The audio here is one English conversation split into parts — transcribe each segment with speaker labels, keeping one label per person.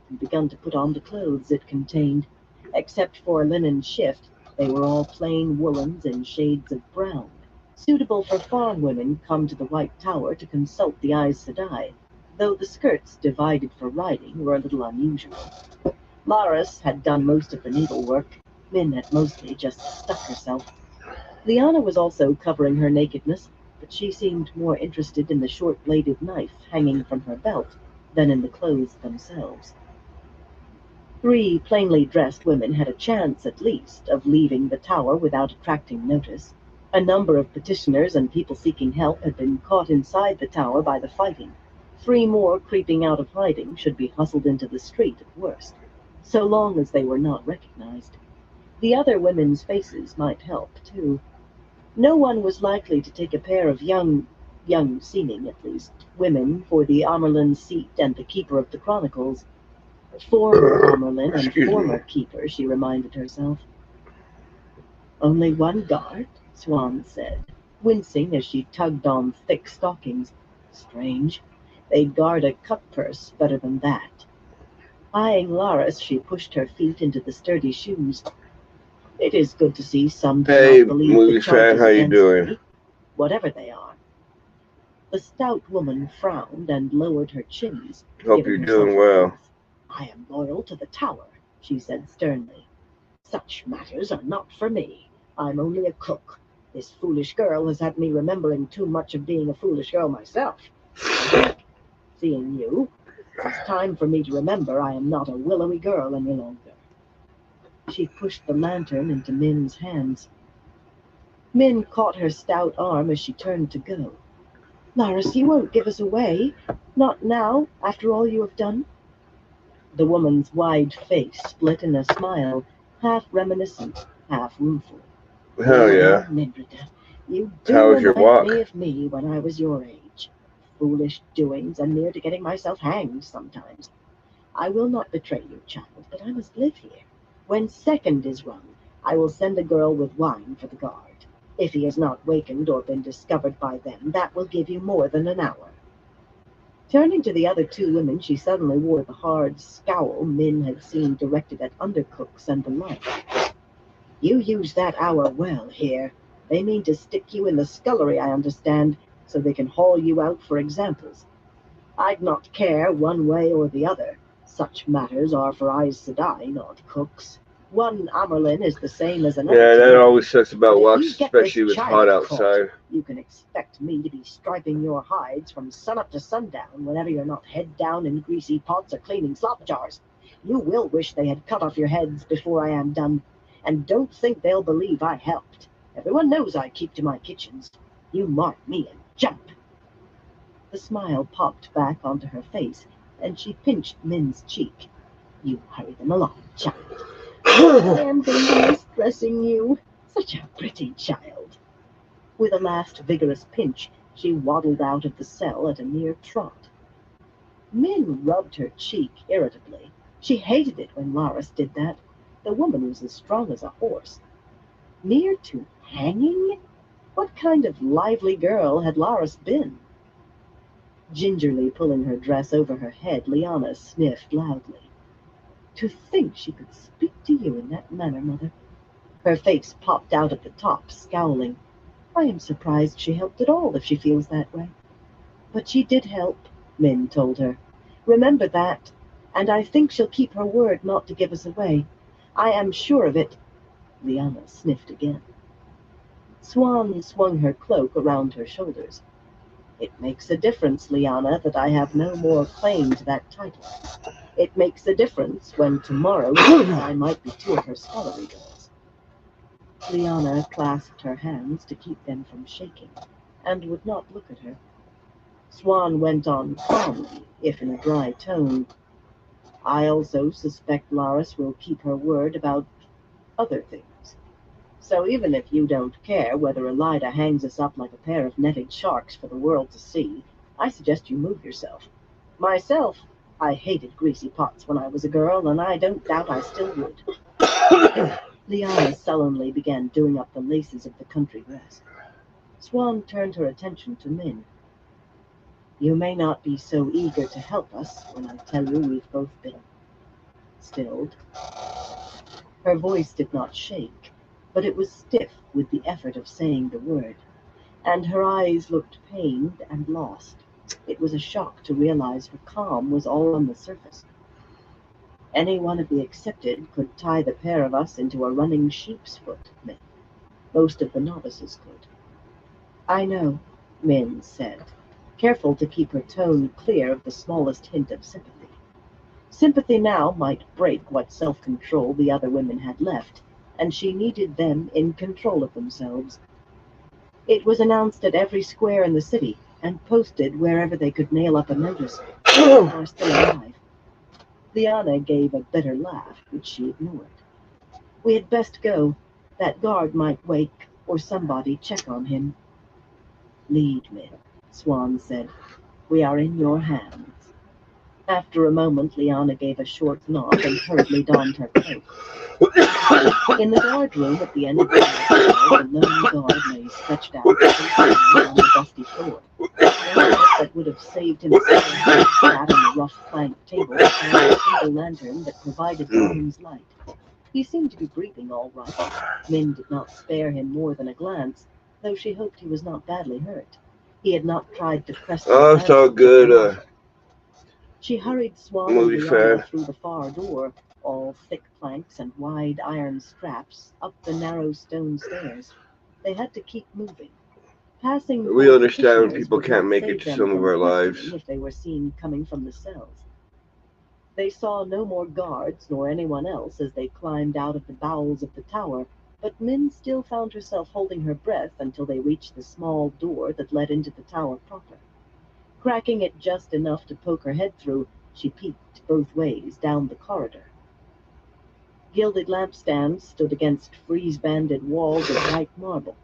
Speaker 1: and begun to put on the clothes it contained. Except for a linen shift, they were all plain woolens in shades of brown, suitable for farm women come to the White Tower to consult the Aes Sedai, though the skirts divided for riding were a little unusual. Laris had done most of the needlework. Min had mostly just stuck herself. Liana was also covering her nakedness, but she seemed more interested in the short-bladed knife hanging from her belt than in the clothes themselves. 3 plainly dressed women had a chance, at least, of leaving the tower without attracting notice. A number of petitioners and people seeking help had been caught inside the tower by the fighting. 3 more creeping out of hiding should be hustled into the street at worst, so long as they were not recognized. The other women's faces might help, too. No one was likely to take a pair of young seeming at least, women for the Amerlin seat and the keeper of the chronicles. Former Amerlin and former keeper, she reminded herself. Only one guard, Swan said, wincing as she tugged on thick stockings. Strange. They'd guard a cut-purse better than that. Eyeing Laris, she pushed her feet into the sturdy shoes. It is good to see some do
Speaker 2: Hey,
Speaker 1: not believe
Speaker 2: movie
Speaker 1: the
Speaker 2: fan,
Speaker 1: charges
Speaker 2: how you
Speaker 1: against
Speaker 2: doing?
Speaker 1: me, whatever they are. The stout woman frowned and lowered her chins,
Speaker 2: Hope
Speaker 1: giving
Speaker 2: you're
Speaker 1: herself
Speaker 2: doing
Speaker 1: a
Speaker 2: well.
Speaker 1: breath. I am loyal to the tower, she said sternly. Such matters are not for me. I'm only a cook. This foolish girl has had me remembering too much of being a foolish girl myself. Seeing you, it's time for me to remember I am not a willowy girl any longer. She pushed the lantern into Min's hands. Min caught her stout arm as she turned to go. Laris, you won't give us away. Not now, after all you have done. The woman's wide face split in a smile, half reminiscent, half rueful.
Speaker 2: Hell yeah.
Speaker 1: Mindrida, you do
Speaker 2: How was your
Speaker 1: remind
Speaker 2: walk?
Speaker 1: me of me when I was your age. Foolish doings and near to getting myself hanged sometimes. I will not betray you, child, but I must live here. When second is rung, I will send a girl with wine for the guard. If he has not wakened or been discovered by them, that will give you more than an hour. Turning to the other 2 women, she suddenly wore the hard scowl Min had seen directed at undercooks and the like. You use that hour well here. They mean to stick you in the scullery, I understand, so they can haul you out for examples. I'd not care one way or the other. Such matters are for Aes Sedai, not cooks. One Amerlin is the same as another
Speaker 2: Yeah,
Speaker 1: to
Speaker 2: that
Speaker 1: me.
Speaker 2: always sucks
Speaker 1: But
Speaker 2: about
Speaker 1: if
Speaker 2: walks,
Speaker 1: you get this
Speaker 2: especially if it's hot
Speaker 1: child caught,
Speaker 2: outside.
Speaker 1: you can expect me to be striping your hides from sunup to sundown whenever you're not head down in greasy pots or cleaning slop jars. You will wish they had cut off your heads before I am done. And don't think they'll believe I helped. Everyone knows I keep to my kitchens. You mark me and jump. The smile popped back onto her face, and she pinched Min's cheek. You hurry them along, child. I am going to miss dressing you. Such a pretty child. With a last vigorous pinch, she waddled out of the cell at a near trot. Min rubbed her cheek irritably. She hated it when Laris did that. The woman was as strong as a horse. Near to hanging? What kind of lively girl had Laris been? Gingerly pulling her dress over her head, Liana sniffed loudly. To think she could speak to you in that manner, Mother. Her face popped out at the top, scowling. I am surprised she helped at all if she feels that way. But she did help, Min told her. Remember that, and I think she'll keep her word not to give us away. I am sure of it. Liana sniffed again. Swan swung her cloak around her shoulders. It makes a difference, Liana, that I have no more claim to that title. It makes a difference when tomorrow I might be 2 of her scullery girls. Liana clasped her hands to keep them from shaking, and would not look at her. Swan went on calmly, if in a dry tone. I also suspect Laris will keep her word about other things. So even if you don't care whether Elida hangs us up like a pair of netted sharks for the world to see, I suggest you move yourself. Myself, I hated greasy pots when I was a girl, and I don't doubt I still would. Liana sullenly began doing up the laces of the country dress. Swan turned her attention to Min. You may not be so eager to help us when I tell you we've both been stilled. Her voice did not shake, but it was stiff with the effort of saying the word, and her eyes looked pained and lost. It was a shock to realize her calm was all on the surface. Any one of the accepted could tie the pair of us into a running sheep's foot, Min. Most of the novices could. I know, Min said, careful to keep her tone clear of the smallest hint of sympathy. Sympathy now might break what self-control the other women had left, and she needed them in control of themselves. It was announced at every square in the city, and posted wherever they could nail up a notice. Are still alive. Liana gave a bitter laugh, which she ignored. We had best go. That guard might wake, or somebody check on him. Lead, Min, Swan said. We are in your hands. After a moment, Liana gave a short nod and hurriedly donned her cloak. In the guard-room at the end of the hall, the lone guard lay stretched out on the dusty floor. That would have saved him sat on the rough plank table and a single lantern that provided the room's light. He seemed to be breathing all right. Min did not spare him more than a glance, though she hoped he was not badly hurt. He had not tried to press the
Speaker 2: Oh, it's all good.
Speaker 1: She hurried Swan and Liana through the far door, all thick planks and wide iron straps, up the narrow stone stairs. They had to keep moving. Passing
Speaker 2: we understand when people can't make it to some of our lives.
Speaker 1: If they were seen coming from the cells. They saw no more guards nor anyone else as they climbed out of the bowels of the tower, but Min still found herself holding her breath until they reached the small door that led into the tower proper. Cracking it just enough to poke her head through, she peeked both ways down the corridor. Gilded lampstands stood against frieze-banded walls of white marble.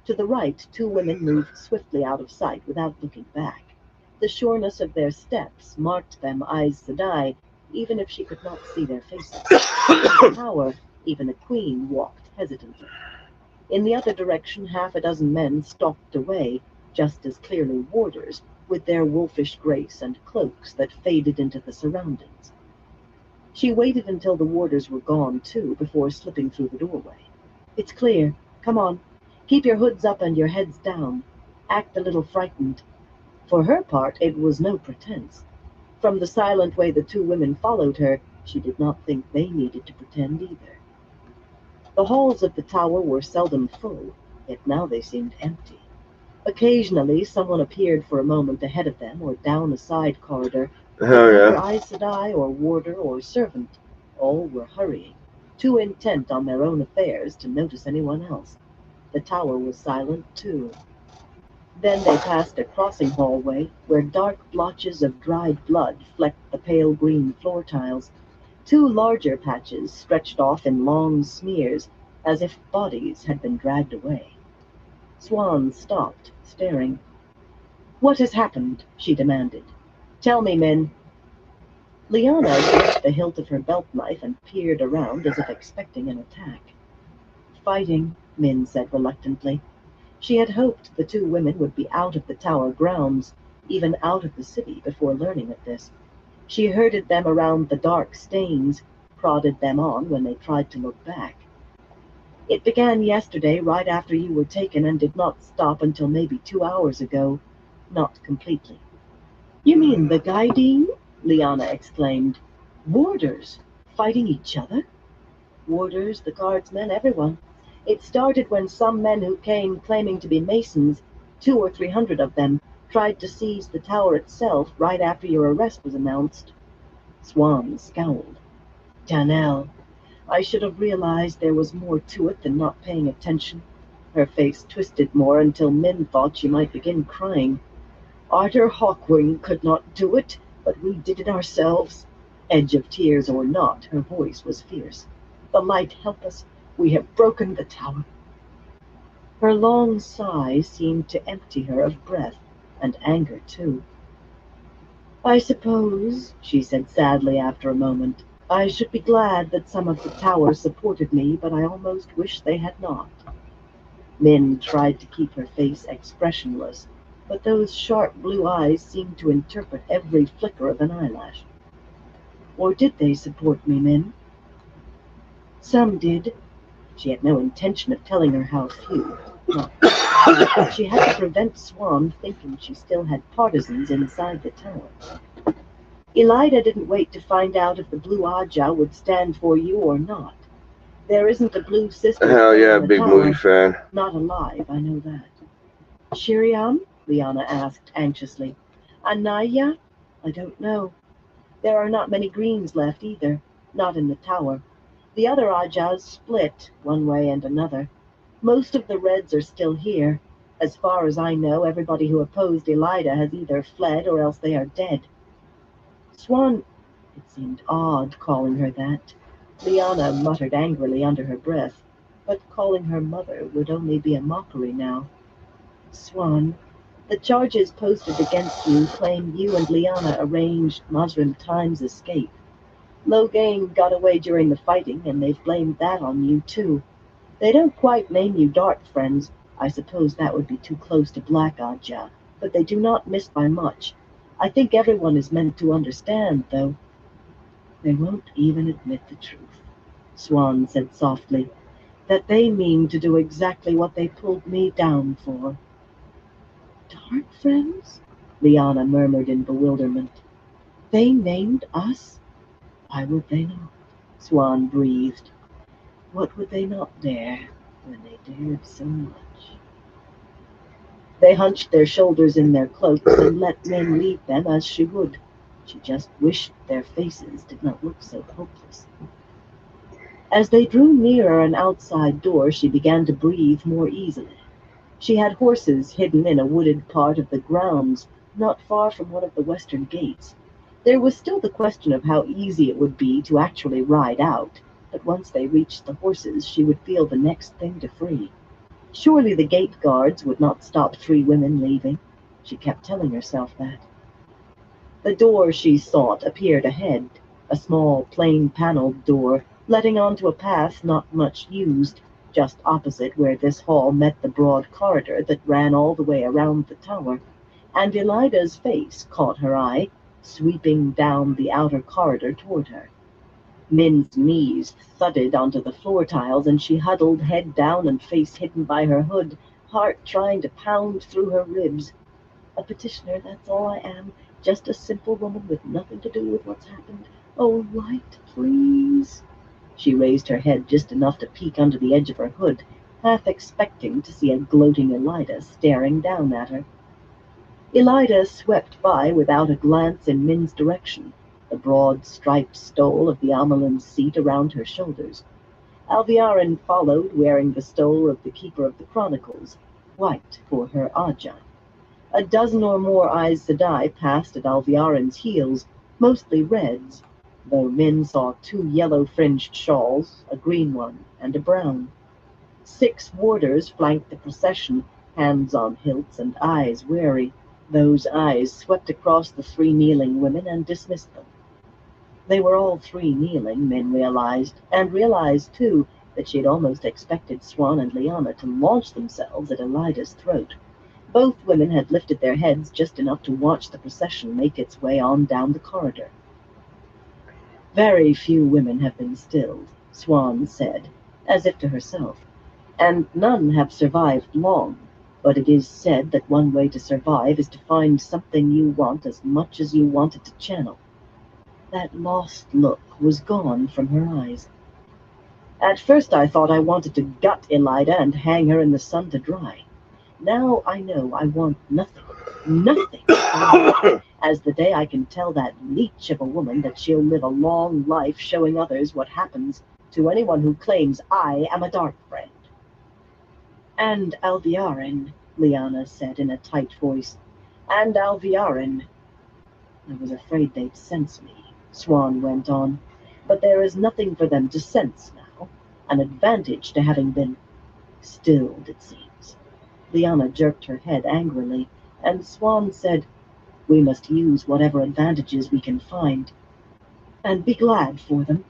Speaker 1: To the right, two women moved swiftly out of sight without looking back. The sureness of their steps marked them Aes Sedai, even if she could not see their faces. In the tower, even a queen walked hesitantly. In the other direction, half a dozen men stalked away, just as clearly warders, with their wolfish grace and cloaks that faded into the surroundings. She waited until the warders were gone, too, before slipping through the doorway. It's clear. Come on. Keep your hoods up and your heads down. Act a little frightened. For her part, it was no pretense. From the silent way the two women followed her, she did not think they needed to pretend either. The halls of the tower were seldom full, yet now they seemed empty. Occasionally, someone appeared for a moment ahead of them or down a side corridor. Whether Aes Sedai or warder or servant, all were hurrying, too intent on their own affairs to notice anyone else. The tower was silent, too. Then they passed a crossing hallway where dark blotches of dried blood flecked the pale green floor tiles. Two larger patches stretched off in long smears, as if bodies had been dragged away. Swan stopped, staring. What has happened? She demanded. Tell me, Min. Liana gripped the hilt of her belt knife and peered around as if expecting an attack. Fighting, Min said reluctantly. She had hoped the two women would be out of the tower grounds, even out of the city, before learning of this. She herded them around the dark stains, prodded them on when they tried to look back. It began yesterday, right after you were taken, and did not stop until maybe 2 hours ago. Not completely. You mean the Gaidin? Liana exclaimed. Warders? Fighting each other? Warders, the guardsmen, everyone. It started when some men who came claiming to be masons, 200 or 300 of them, tried to seize the tower itself right after your arrest was announced. Swan scowled. Danelle, I should have realized there was more to it than not paying attention. Her face twisted more until Min thought she might begin crying. Arthur Hawkwing could not do it, but we did it ourselves. Edge of tears or not, her voice was fierce. The light help us. We have broken the tower. Her long sigh seemed to empty her of breath, and anger too. I suppose, she said sadly after a moment, I should be glad that some of the tower supported me, but I almost wish they had not. Min tried to keep her face expressionless, but those sharp blue eyes seemed to interpret every flicker of an eyelash. Or did they support me, Min? Some did. She had no intention of telling her how few. No. She had to prevent Swan thinking she still had partisans inside the tower. Elida didn't wait to find out if the Blue Aja would stand for you or not. There isn't a Blue Sister
Speaker 2: Hell yeah,
Speaker 1: in the
Speaker 2: big
Speaker 1: tower.
Speaker 2: movie fan.
Speaker 1: Not alive, I know that. Shiriam? Liana asked anxiously. Anaya? I don't know. There are not many greens left either, not in the tower. The other Ajas split one way and another. Most of the reds are still here. As far as I know, everybody who opposed Elida has either fled or else they are dead. Swan, it seemed odd calling her that. Liana muttered angrily under her breath, but calling her mother would only be a mockery now. Swan, the charges posted against you claim you and Liana arranged Mazrim Time's escape. Logain got away during the fighting, and they've blamed that on you, too. They don't quite name you Dark Friends. I suppose that would be too close to Black Aja, but they do not miss by much. I think everyone is meant to understand, though. They won't even admit the truth, Swan said softly, that they mean to do exactly what they pulled me down for. Dark Friends? Liana murmured in bewilderment. They named us? Why would they not? Swan breathed. What would they not dare when they dared so much? They hunched their shoulders in their cloaks and let Min lead them as she would. She just wished their faces did not look so hopeless. As they drew nearer an outside door, she began to breathe more easily. She had horses hidden in a wooded part of the grounds, not far from one of the western gates. There was still the question of how easy it would be to actually ride out, but once they reached the horses, she would feel the next thing to free. Surely the gate guards would not stop 3 women leaving. She kept telling herself that. The door she sought appeared ahead, a small, plain-paneled door, letting onto a path not much used, just opposite where this hall met the broad corridor that ran all the way around the tower, and Elida's face caught her eye, sweeping down the outer corridor toward her. Min's knees thudded onto the floor tiles, and she huddled, head down and face hidden by her hood, heart trying to pound through her ribs. A petitioner, that's all I am, just a simple woman with nothing to do with what's happened. Oh, light, please. She raised her head just enough to peek under the edge of her hood, half expecting to see a gloating Elida staring down at her. Elida swept by without a glance in Min's direction, the broad striped stole of the Amalin's seat around her shoulders. Alviarin followed, wearing the stole of the Keeper of the Chronicles, white for her Aja. A dozen or more Aes Sedai passed at Alviarin's heels, mostly reds, though Min saw 2 yellow-fringed shawls, a green one, and a brown. 6 warders flanked the procession, hands on hilts and eyes wary. Those eyes swept across the 3 kneeling women and dismissed them. They were all 3 kneeling, Min realized, and realized, too, that she had almost expected Swan and Liana to launch themselves at Elida's throat. Both women had lifted their heads just enough to watch the procession make its way on down the corridor. Very few women have been stilled, Swan said, as if to herself, and none have survived long. But it is said that one way to survive is to find something you want as much as you want it to channel. That lost look was gone from her eyes. At first I thought I wanted to gut Elida and hang her in the sun to dry. Now I know I want nothing, nothing, as the day I can tell that leech of a woman that she'll live a long life showing others what happens to anyone who claims I am a dark friend. And Alviarin, Liana said in a tight voice, and Alviarin. I was afraid they'd sense me, Swan went on, but there is nothing for them to sense now, an advantage to having been stilled, it seems. Liana jerked her head angrily, and Swan said, we must use whatever advantages we can find, and be glad for them.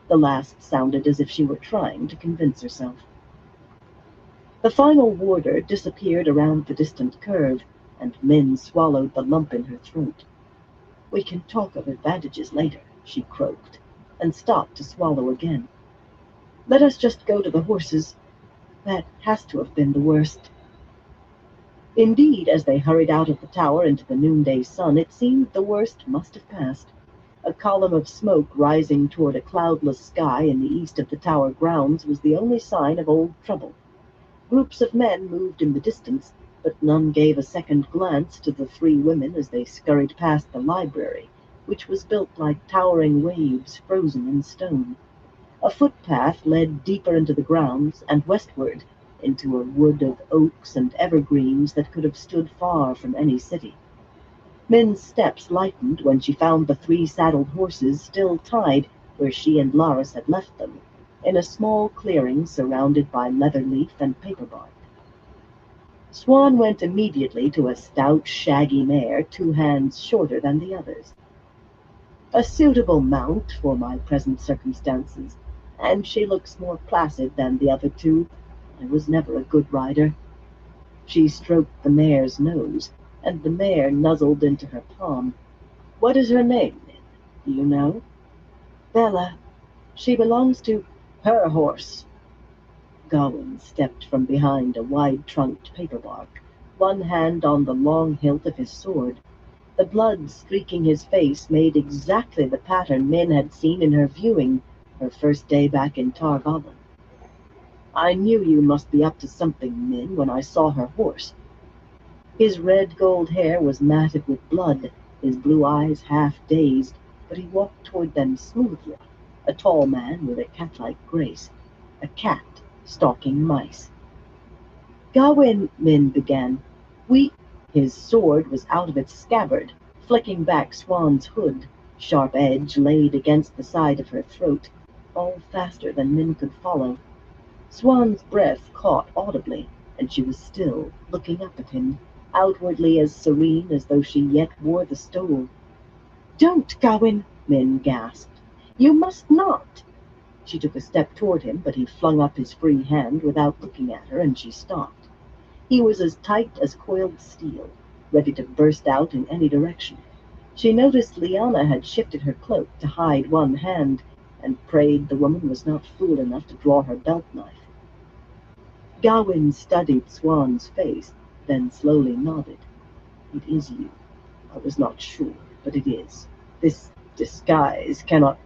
Speaker 1: The last sounded as if she were trying to convince herself. The final warder disappeared around the distant curve, and Min swallowed the lump in her throat. We can talk of advantages later, she croaked, and stopped to swallow again. Let us just go to the horses. That has to have been the worst. Indeed, as they hurried out of the tower into the noonday sun, it seemed the worst must have passed. A column of smoke rising toward a cloudless sky in the east of the tower grounds was the only sign of old trouble. Groups of men moved in the distance, but none gave a second glance to the three women as they scurried past the library, which was built like towering waves frozen in stone. A footpath led deeper into the grounds and westward, into a wood of oaks and evergreens that could have stood far from any city. Min's steps lightened when she found the three saddled horses still tied where she and Laris had left them, in a small clearing surrounded by leather-leaf and paper-bark. Swan went immediately to a stout, shaggy mare 2 hands shorter than the others. A suitable mount for my present circumstances, and she looks more placid than the other two. I was never a good rider. She stroked the mare's nose, and the mare nuzzled into her palm. What is her name, Min? Do you know? Bella. She belongs to her horse. Gawain stepped from behind a wide-trunked paperbark, one hand on the long hilt of his sword. The blood streaking his face made exactly the pattern Min had seen in her viewing her first day back in Tarvalin. I knew you must be up to something, Min, when I saw her horse. His red-gold hair was matted with blood, his blue eyes half-dazed, but he walked toward them smoothly, a tall man with a cat-like grace, a cat stalking mice. Gawain, Min began. We... His sword was out of its scabbard, flicking back Swan's hood, sharp edge laid against the side of her throat, all faster than Min could follow. Swan's breath caught audibly, and she was still, looking up at him, outwardly as serene as though she yet wore the stole. Don't, Gawain, Min gasped. You must not. She took a step toward him, but he flung up his free hand without looking at her, and she stopped. He was as tight as coiled steel, ready to burst out in any direction. She noticed Lyanna had shifted her cloak to hide one hand, and prayed the woman was not fool enough to draw her belt-knife. Gawain studied Swan's face, then slowly nodded. It is you. I was not sure, but it is. This disguise cannot...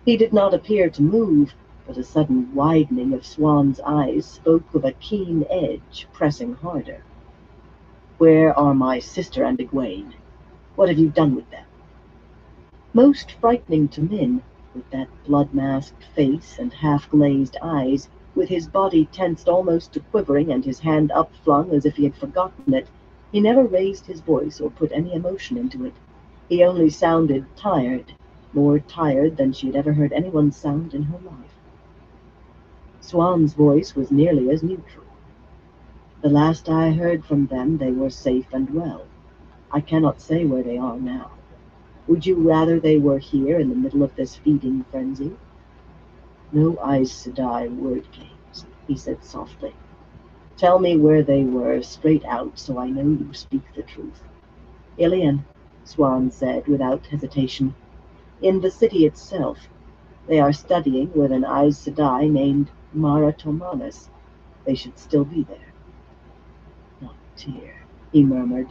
Speaker 1: He did not appear to move, but a sudden widening of Swan's eyes spoke of a keen edge pressing harder. Where are my sister and Egwene? What have you done with them? Most frightening to Min, with that blood-masked face and half-glazed eyes, with his body tensed almost to quivering and his hand upflung as if he had forgotten it, he never raised his voice or put any emotion into it. He only sounded tired, more tired than she had ever heard anyone sound in her life. Swan's voice was nearly as neutral. The last I heard from them, they were safe and well. I cannot say where they are now. Would you rather they were here in the middle of this feeding frenzy? No Aes Sedai word games, he said softly. Tell me where they were straight out so I know you speak the truth. Ilian, Swan said without hesitation. In the city itself. They are studying with an Aes Sedai named Mara Tomanis. They should still be there. Not here, he murmured.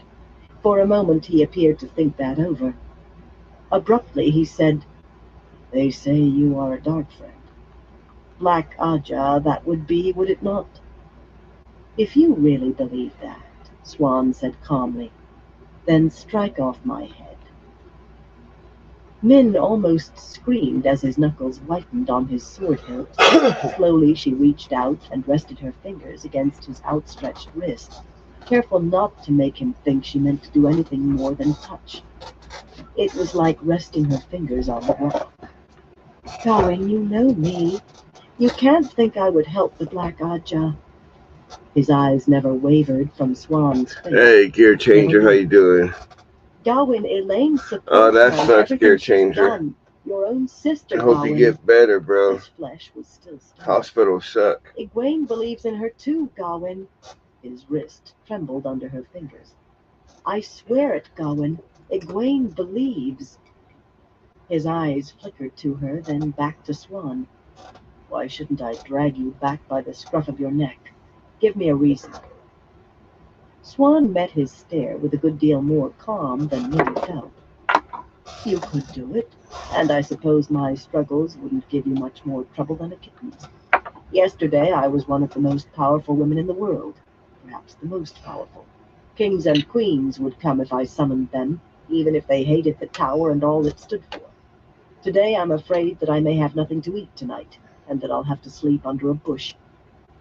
Speaker 1: For a moment he appeared to think that over. Abruptly he said, They say you are a dark friend. Black Aja, that would be, would it not? If you really believe that, Swan said calmly, then strike off my head. Min almost screamed as his knuckles whitened on his sword hilt. Slowly she reached out and rested her fingers against his outstretched wrist, careful not to make him think she meant to do anything more than touch. It was like resting her fingers on the rock. Gawain, you know me. You can't think I would help the Black Aja. His eyes never wavered from Swan's face.
Speaker 2: Hey, Gear Changer, how you doing?
Speaker 1: Gawain, Elaine supports
Speaker 2: Oh, that
Speaker 1: her on
Speaker 2: sucks, Gear
Speaker 1: everything she's
Speaker 2: Changer.
Speaker 1: done. Your own sister,
Speaker 2: I hope
Speaker 1: Gawain.
Speaker 2: you get better, bro.
Speaker 1: His flesh was still starved.
Speaker 2: Hospitals suck.
Speaker 1: Egwene believes in her too, Gawain. His wrist trembled under her fingers. I swear it, Gawain. Egwene believes. His eyes flickered to her, then back to Swan. Why shouldn't I drag you back by the scruff of your neck? Give me a reason. Swan met his stare with a good deal more calm than Minnie felt. You could do it, and I suppose my struggles wouldn't give you much more trouble than a kitten's. Yesterday I was one of the most powerful women in the world, perhaps the most powerful. Kings and queens would come if I summoned them, even if they hated the tower and all it stood for. Today I'm afraid that I may have nothing to eat tonight, and that I'll have to sleep under a bush.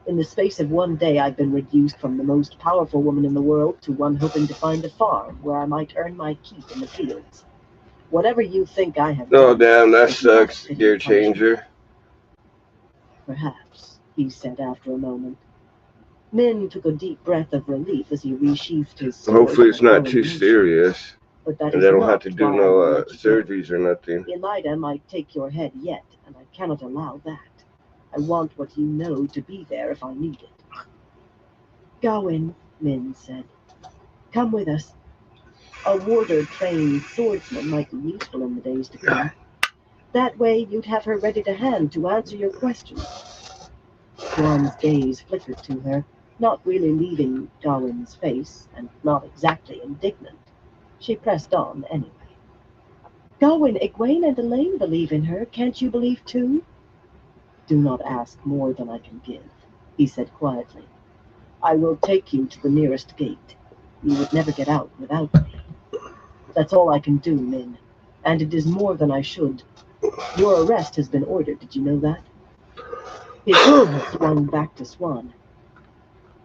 Speaker 1: In the space of one day I've been reduced from the most powerful woman in the world to one hoping to find a farm where I might earn my keep in the fields. Whatever you think I have
Speaker 2: Oh,
Speaker 1: done
Speaker 2: damn, that
Speaker 1: is not
Speaker 2: sucks,
Speaker 1: fitting
Speaker 2: Gear
Speaker 1: punishment.
Speaker 2: Changer.
Speaker 1: Perhaps, he said after a moment. Min took a deep breath of relief as he resheathed his sword
Speaker 2: Hopefully
Speaker 1: in a
Speaker 2: it's not
Speaker 1: growing
Speaker 2: too
Speaker 1: motion.
Speaker 2: serious.
Speaker 1: But that
Speaker 2: And
Speaker 1: is
Speaker 2: they don't have
Speaker 1: not
Speaker 2: to do
Speaker 1: why I will
Speaker 2: no
Speaker 1: let you go.
Speaker 2: surgeries or nothing.
Speaker 1: Elida might take your head yet, and I cannot allow that. I want what you know to be there if I need it. Gawain, Min said. Come with us. A warder-trained swordsman might be useful in the days to come. That way you'd have her ready to hand to answer your questions. Swan's gaze flickered to her, not really leaving Gawain's face, and not exactly indignant. She pressed on anyway. Gawain, Egwene, and Elaine believe in her. Can't you believe too? Do not ask more than I can give, he said quietly. I will take you to the nearest gate. You would never get out without me. That's all I can do, Min, and it is more than I should. Your arrest has been ordered, did you know that? His eyes swung back to Swan.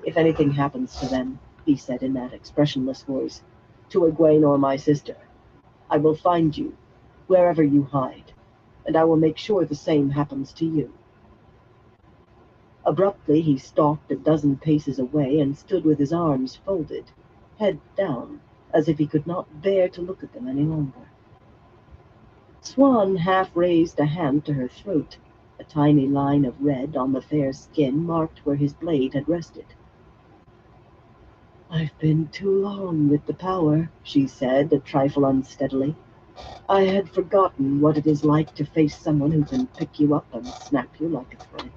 Speaker 1: If anything happens to them, he said in that expressionless voice, to Egwene or my sister, I will find you, wherever you hide, and I will make sure the same happens to you. Abruptly he stalked a dozen paces away and stood with his arms folded, head down, as if he could not bear to look at them any longer. Swan half raised a hand to her throat. A tiny line of red on the fair skin marked where his blade had rested. I've been too long with the power, she said, a trifle unsteadily. I had forgotten what it is like to face someone who can pick you up and snap you like a thread.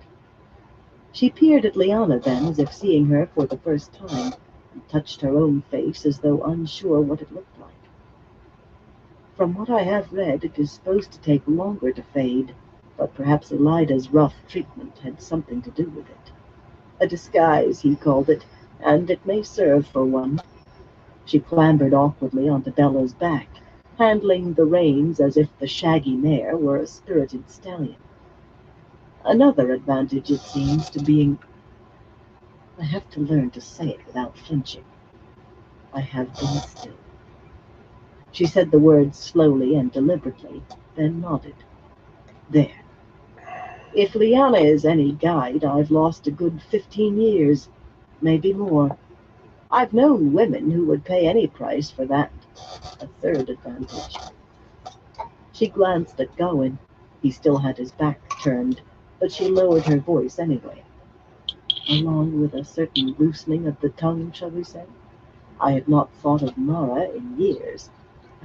Speaker 1: She peered at Lyanna then, as if seeing her for the first time, and touched her own face as though unsure what it looked like. From what I have read, it is supposed to take longer to fade, but perhaps Elida's rough treatment had something to do with it. A disguise, he called it, and it may serve for one. She clambered awkwardly onto Bella's back, handling the reins as if the shaggy mare were a spirited stallion. Another advantage, it seems, to being... I have to learn to say it without flinching. I have been still. She said the words slowly and deliberately, then nodded. There. If Lyanna is any guide, I've lost a good 15 years, maybe more. I've known women who would pay any price for that. A third advantage. She glanced at Gawain. He still had his back turned, but she lowered her voice anyway. Along with a certain loosening of the tongue, shall we say? I have not thought of Mara in years,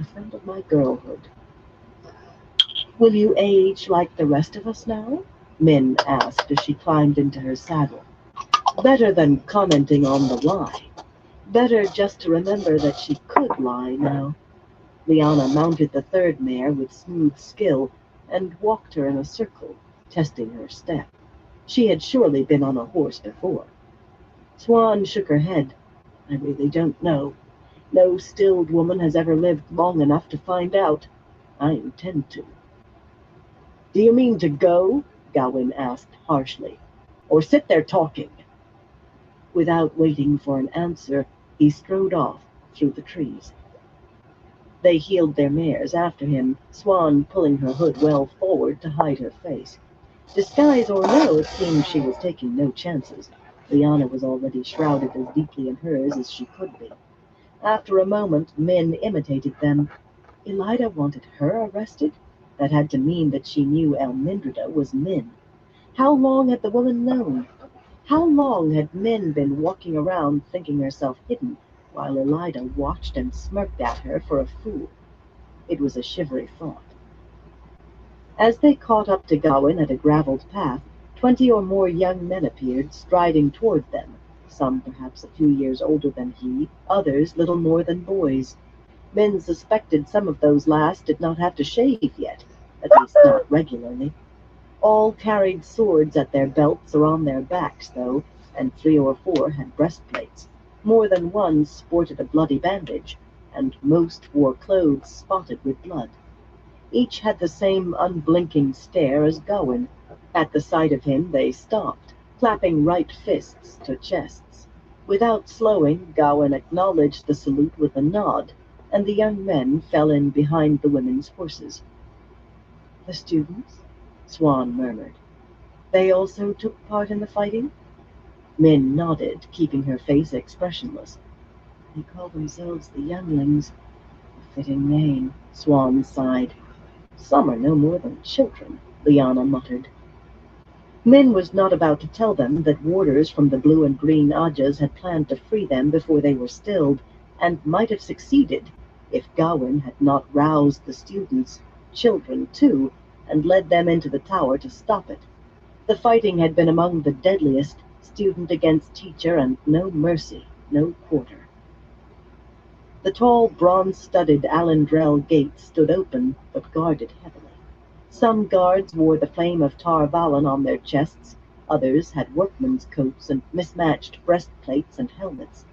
Speaker 1: a friend of my girlhood. Will you age like the rest of us now? Min asked as she climbed into her saddle. Better than commenting on the lie. Better just to remember that she could lie now. Lyanna mounted the third mare with smooth skill and walked her in a circle, testing her step. She had surely been on a horse before. Swan shook her head. I really don't know. No stilled woman has ever lived long enough to find out. I intend to. Do you mean to go? Gawain asked harshly. Or sit there talking? Without waiting for an answer, he strode off through the trees. They heeled their mares after him, Swan pulling her hood well forward to hide her face. Disguise or no, it seemed she was taking no chances. Lyanna was already shrouded as deeply in hers as she could be. After a moment, men imitated them. Elida wanted her arrested? That had to mean that she knew Elmindrida was Min. How long had the woman known? How long had Min been walking around thinking herself hidden, while Elida watched and smirked at her for a fool? It was a shivery thought. As they caught up to Gawain at a gravelled path, 20 or more young men appeared, striding toward them, some perhaps a few years older than he, others little more than boys. Men suspected some of those last did not have to shave yet, at least not regularly. All carried swords at their belts or on their backs, though, and 3 or 4 had breastplates. More than one sported a bloody bandage, and most wore clothes spotted with blood. Each had the same unblinking stare as Gawain. At the sight of him they stopped, clapping right fists to chests. Without slowing, Gawain acknowledged the salute with a nod, and the young men fell in behind the women's horses. "The students?" Swan murmured. "They also took part in the fighting?" Min nodded, keeping her face expressionless. "They call themselves the younglings. A fitting name," Swan sighed. "Some are no more than children," Liana muttered. Min was not about to tell them that warders from the blue and green Ajas had planned to free them before they were stilled, and might have succeeded if Gawain had not roused the students, children too, and led them into the tower to stop it. The fighting had been among the deadliest, student against teacher, and no mercy, no quarter. The tall, bronze-studded Alandrel gate stood open, but guarded heavily. Some guards wore the flame of Tar Valon on their chests, others had workmen's coats and mismatched breastplates and helmets.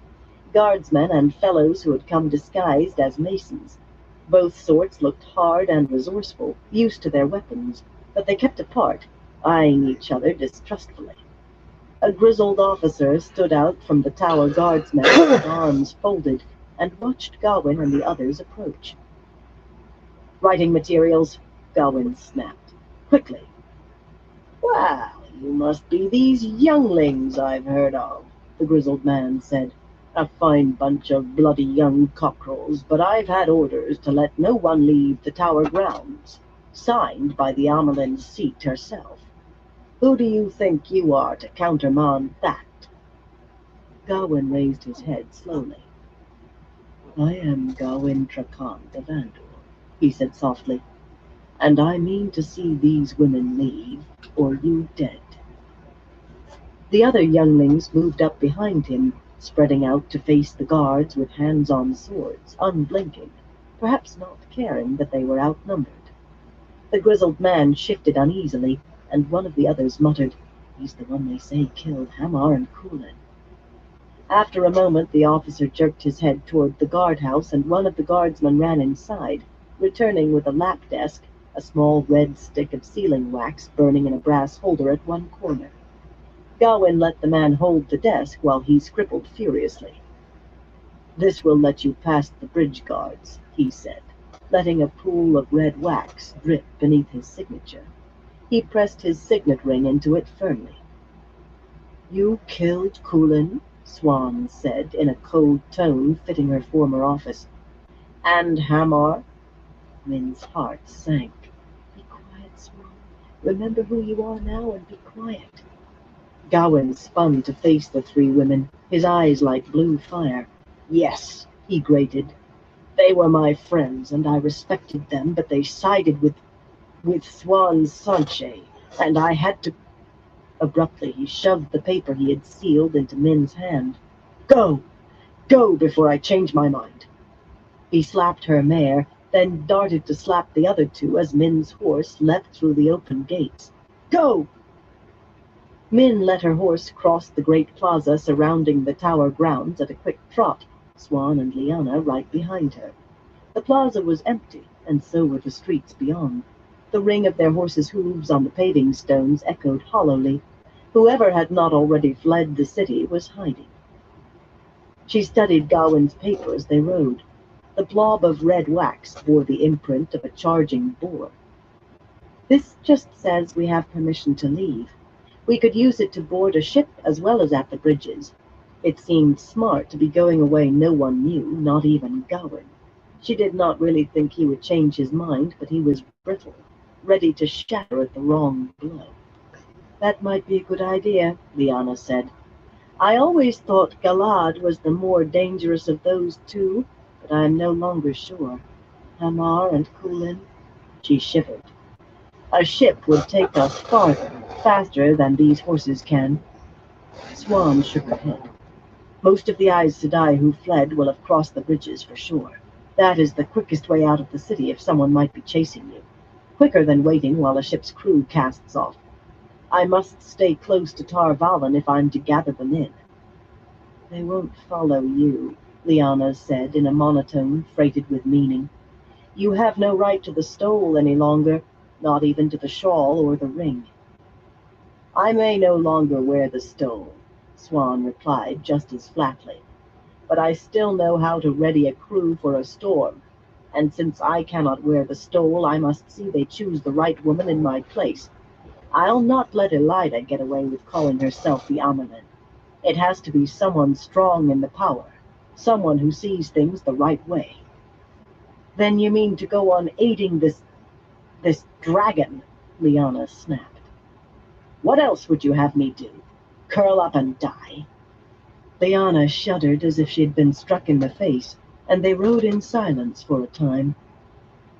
Speaker 1: Guardsmen and fellows who had come disguised as masons. Both sorts looked hard and resourceful, used to their weapons, but they kept apart, eyeing each other distrustfully. A grizzled officer stood out from the tower guardsmen with arms folded, and watched Gawain and the others approach. "Writing materials," Gawain snapped. "Quickly." "Well, you must be these younglings I've heard of," the grizzled man said. "A fine bunch of bloody young cockerels, but I've had orders to let no one leave the tower grounds, signed by the Amelin seat herself. Who do you think you are to countermand that?" Gawain raised his head slowly. "I am Gawain Trakan of Andor," he said softly, "and I mean to see these women leave, or you dead." The other younglings moved up behind him, spreading out to face the guards with hands on swords, unblinking, perhaps not caring that they were outnumbered. The grizzled man shifted uneasily, and one of the others muttered, "He's the one they say killed Hamar and Kulin." After a moment, the officer jerked his head toward the guardhouse, and one of the guardsmen ran inside, returning with a lap desk, a small red stick of sealing wax burning in a brass holder at one corner. Gawain let the man hold the desk while he scribbled furiously. "This will let you past the bridge guards," he said, letting a pool of red wax drip beneath his signature. He pressed his signet ring into it firmly. "You killed Kulin?" Swan said, in a cold tone fitting her former office. "And Hamar?" Min's heart sank. "Be quiet, Swan. Remember who you are now and be quiet." Gawain spun to face the 3 women, his eyes like blue fire. "Yes," he grated. "They were my friends, and I respected them, but they sided with Swan Sanche, and I had to—" Abruptly, he shoved the paper he had sealed into Min's hand. "Go! Go before I change my mind." He slapped her mare, then darted to slap the other 2 as Min's horse leapt through the open gates. "Go!" Min let her horse cross the great plaza surrounding the tower grounds at a quick trot, Swan and Liana right behind her. The plaza was empty, and so were the streets beyond. The ring of their horses' hooves on the paving stones echoed hollowly. Whoever had not already fled the city was hiding. She studied Gawain's paper as they rode. The blob of red wax bore the imprint of a charging boar. "This just says we have permission to leave. We could use it to board a ship as well as at the bridges." It seemed smart to be going away no one knew, not even Gawain. She did not really think he would change his mind, but he was brittle, ready to shatter at the wrong blow. "That might be a good idea," Liana said. "I always thought Galad was the more dangerous of those 2, but I am no longer sure. Hamar and Kulin." She shivered. A ship would take us farther, faster than these horses can. Swan shook her head. Most of the Aes Sedai who fled will have crossed the bridges for sure. That is the quickest way out of the city if someone might be chasing you. Quicker than waiting while a ship's crew casts off. I must stay close to Tar Valon if I'm to gather them in. They won't follow you, Lyanna said in a monotone freighted with meaning. You have no right to the stole any longer, not even to the shawl or the ring. I may no longer wear the stole, Swan replied just as flatly, but I still know how to ready a crew for a storm, and since I cannot wear the stole, I must see they choose the right woman in my place. I'll not let Elida get away with calling herself the Amelin. It has to be someone strong in the power, someone who sees things the right way. Then you mean to go on aiding this dragon? Lyanna snapped. What else would you have me do? Curl up and die? Lyanna shuddered as if she had been struck in the face, and they rode in silence for a time.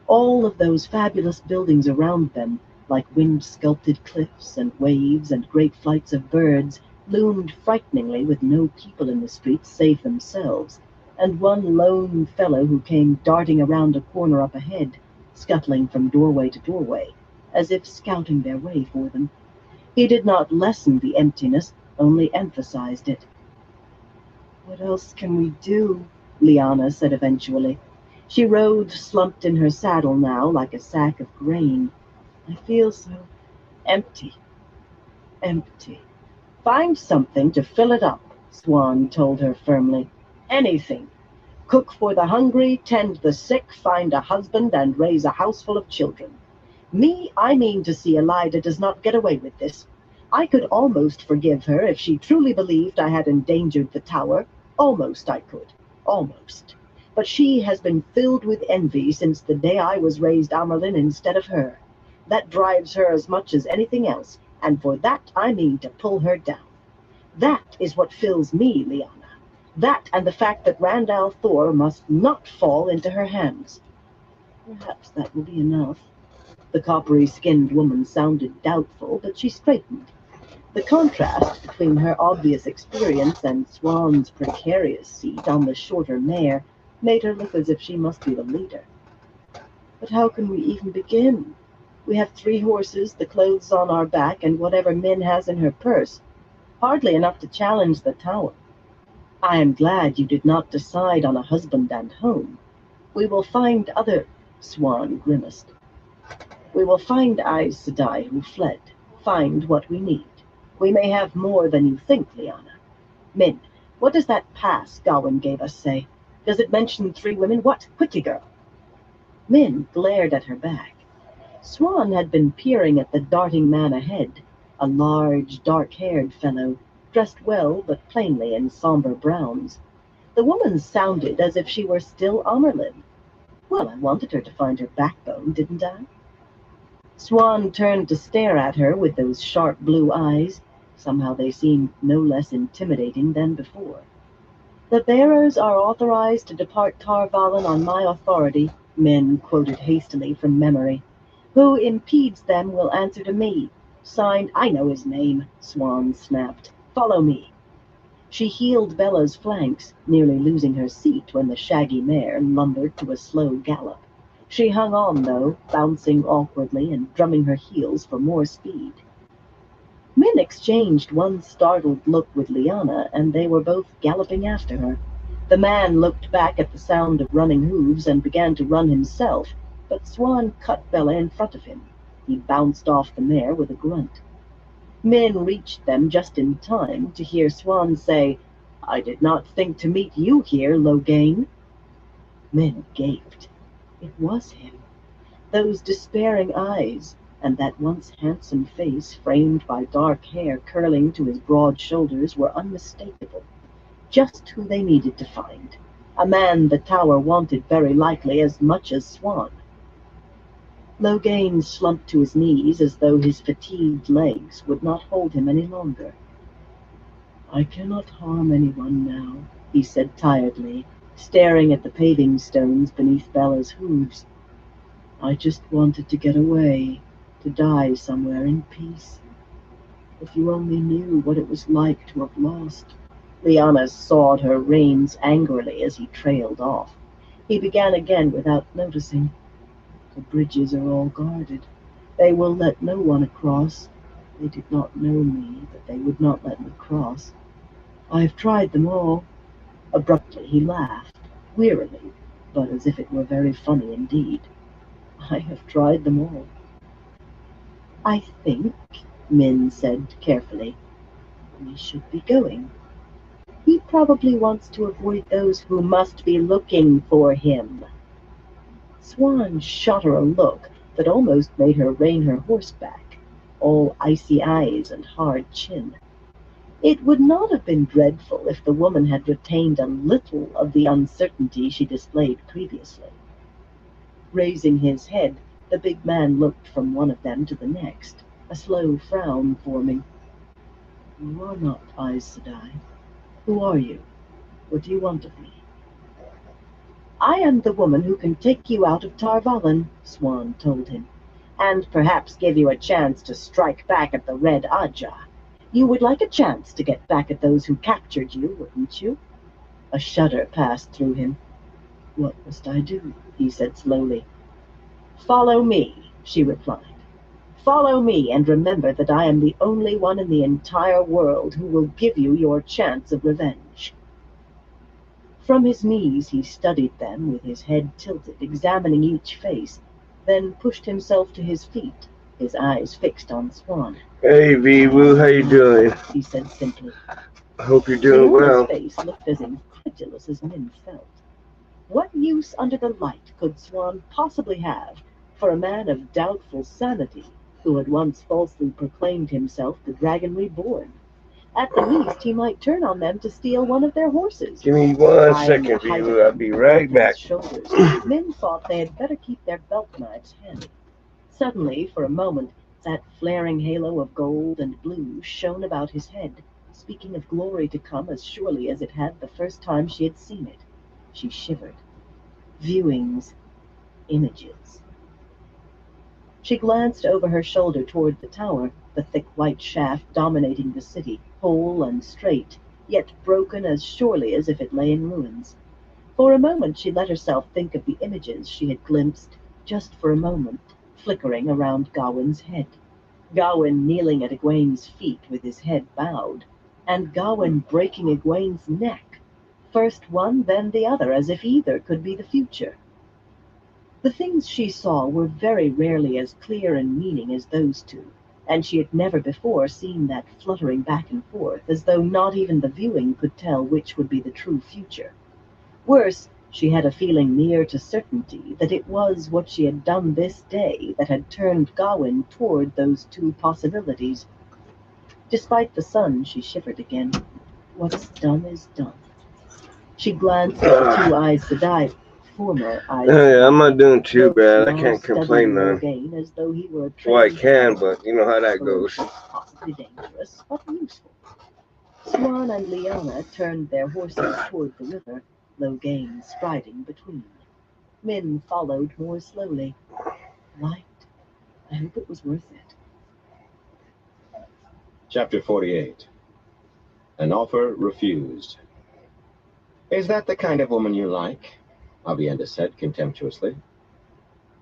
Speaker 1: All of those fabulous buildings around them, like wind-sculpted cliffs and waves and great flights of birds, loomed frighteningly with no people in the streets save themselves, and one lone fellow who came darting around a corner up ahead, scuttling from doorway to doorway, as if scouting their way for them. He did not lessen the emptiness, only emphasized it. What else can we do? Lyanna said eventually. She rode slumped in her saddle now like a sack of grain. I feel so empty. Empty. Find something to fill it up, Swan told her firmly. Anything. Cook for the hungry, tend the sick, find a husband, and raise a house full of children. Me, I mean to see Elida does not get away with this. I could almost forgive her if she truly believed I had endangered the tower. Almost I could. Almost. But she has been filled with envy since the day I was raised Amerlin instead of her. That drives her as much as anything else, and for that I mean to pull her down. That is what fills me, Lyanna. That and the fact that Randall Thor must not fall into her hands. Perhaps that will be enough. The coppery-skinned woman sounded doubtful, but she straightened. The contrast between her obvious experience and Swan's precarious seat on the shorter mare made her look as if she must be the leader. But how can we even begin? We have 3 horses, the clothes on our back, and whatever Min has in her purse. Hardly enough to challenge the tower. I am glad you did not decide on a husband and home. We will find other... Swan grimaced. We will find Aes Sedai who fled. Find what we need. We may have more than you think, Lyanna. Min, what does that pass Gawain gave us say? Does it mention 3 women? What? Quickly, girl. Min glared at her back. Swan had been peering at the darting man ahead, a large, dark-haired fellow, dressed well but plainly in somber browns. The woman sounded as if she were still Amerlin. Well, I wanted her to find her backbone, didn't I? Swan turned to stare at her with those sharp blue eyes. Somehow they seemed no less intimidating than before. The bearers are authorized to depart Tar Valon on my authority, Min quoted hastily from memory. Who impedes them will answer to me. Signed, I know his name, Swan snapped. Follow me. She heeled Bella's flanks, nearly losing her seat when the shaggy mare lumbered to a slow gallop. She hung on, though, bouncing awkwardly and drumming her heels for more speed. Min exchanged one startled look with Lyanna, and they were both galloping after her. The man looked back at the sound of running hooves and began to run himself, but Swan cut Bella in front of him. He bounced off the mare with a grunt. Min reached them just in time to hear Swan say, I did not think to meet you here, Loghain. Min gaped. It was him. Those despairing eyes, and that once handsome face framed by dark hair curling to his broad shoulders were unmistakable. Just who they needed to find. A man the tower wanted very likely as much as Swan. Loghain slumped to his knees as though his fatigued legs would not hold him any longer. I cannot harm anyone now, he said tiredly, staring at the paving stones beneath Bella's hooves. I just wanted to get away, to die somewhere in peace. If you only knew what it was like to have lost. Liana sawed her reins angrily as he trailed off. He began again without noticing. The bridges are all guarded. They will let no one across. They did not know me, but they would not let me cross. I have tried them all. Abruptly he laughed, wearily, but as if it were very funny indeed. I have tried them all. I think, Min said carefully, we should be going. He probably wants to avoid those who must be looking for him. Swan shot her a look that almost made her rein her horse back, all icy eyes and hard chin. It would not have been dreadful if the woman had retained a little of the uncertainty she displayed previously. Raising his head, the big man looked from one of them to the next, a slow frown forming. You are not Aes Sedai. Who are you? What do you want of me? I am the woman who can take you out of Tar Valon, Swan told him, and perhaps give you a chance to strike back at the Red Ajah. You would like a chance to get back at those who captured you, wouldn't you? A shudder passed through him. What must I do? He said slowly. Follow me, she replied. Follow me and remember that I am the only one in the entire world who will give you your chance of revenge. From his knees he studied them with his head tilted, examining each face, then pushed himself to his feet, his eyes fixed on Swan.
Speaker 2: Hey, V-Woo, how you doing?
Speaker 1: He said simply.
Speaker 2: I hope you're doing
Speaker 1: Leona's
Speaker 2: well.
Speaker 1: face looked as incredulous as Min felt. What use under the light could Swan possibly have for a man of doubtful sanity who had once falsely proclaimed himself the Dragon Reborn? At the least, he might turn on them to steal one of their horses.
Speaker 2: Give me one
Speaker 1: Eyeing the
Speaker 2: second,
Speaker 1: height
Speaker 2: V-Woo.
Speaker 1: of
Speaker 2: I'll
Speaker 1: him
Speaker 2: be
Speaker 1: from
Speaker 2: right
Speaker 1: both of
Speaker 2: back.
Speaker 1: his shoulders, men thought they had better keep their belt knives handy. Suddenly, for a moment, that flaring halo of gold and blue shone about his head, speaking of glory to come as surely as it had the first time she had seen it. She shivered. Viewings. Images. She glanced over her shoulder toward the tower, the thick white shaft dominating the city, whole and straight, yet broken as surely as if it lay in ruins. For a moment she let herself think of the images she had glimpsed, just for a moment, flickering around Gawain's head. Gawain kneeling at Egwene's feet with his head bowed, and Gawain breaking Egwene's neck, first one, then the other, as if either could be the future. The things she saw were very rarely as clear in meaning as those two, and she had never before seen that fluttering back and forth, as though not even the viewing could tell which would be the true future. Worse, she had a feeling near to certainty that it was what she had done this day that had turned Gawain toward those two possibilities. Despite the sun, she shivered again. What's done is done. She glanced at the two Aes Sedai, former Aes
Speaker 2: Hey, I'm
Speaker 1: Sedai,
Speaker 2: not doing too
Speaker 1: both
Speaker 2: bad. I
Speaker 1: now
Speaker 2: can't complain
Speaker 1: studying
Speaker 2: none.
Speaker 1: Logain as though he were a
Speaker 2: Well, I
Speaker 1: trained
Speaker 2: can,
Speaker 1: pilot.
Speaker 2: but you know how that goes.
Speaker 1: Ferocious, possibly dangerous, but useful. Swan and Liana turned their horses toward the river, Logain striding between. Min followed more slowly. Light. I hope it was worth it.
Speaker 3: Chapter 48. An Offer Refused. Is that the kind of woman you like? Avienda said contemptuously.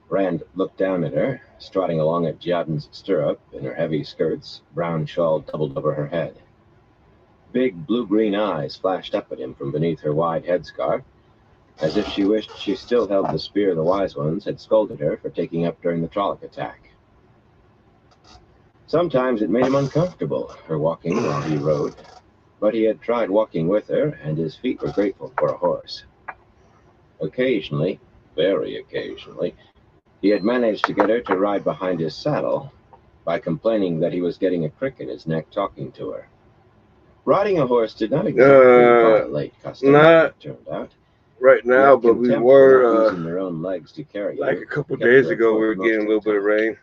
Speaker 3: Rand looked down at her, striding along at Jadden's stirrup in her heavy skirts, brown shawl doubled over her head. Big blue-green eyes flashed up at him from beneath her wide headscarf, as if she wished she still held the spear the Wise Ones had scolded her for taking up during the Trolloc attack. Sometimes it made him uncomfortable, her walking while he rode, but he had tried walking with her, and his feet were grateful for a horse. Occasionally, very occasionally, he had managed to get her to ride behind his saddle by complaining that he was getting a crick in his neck talking to her. Riding a horse did not exactly violate custom,
Speaker 2: Not
Speaker 3: it turned out.
Speaker 2: right now,
Speaker 3: Yet
Speaker 2: but we
Speaker 3: contempt for not
Speaker 2: were,
Speaker 3: using their own legs to carry
Speaker 2: like
Speaker 3: you
Speaker 2: a couple
Speaker 3: kept
Speaker 2: days
Speaker 3: her
Speaker 2: ago, we
Speaker 3: afloat
Speaker 2: were
Speaker 3: most
Speaker 2: getting a
Speaker 3: of
Speaker 2: little
Speaker 3: the
Speaker 2: bit of
Speaker 3: time.
Speaker 2: rain.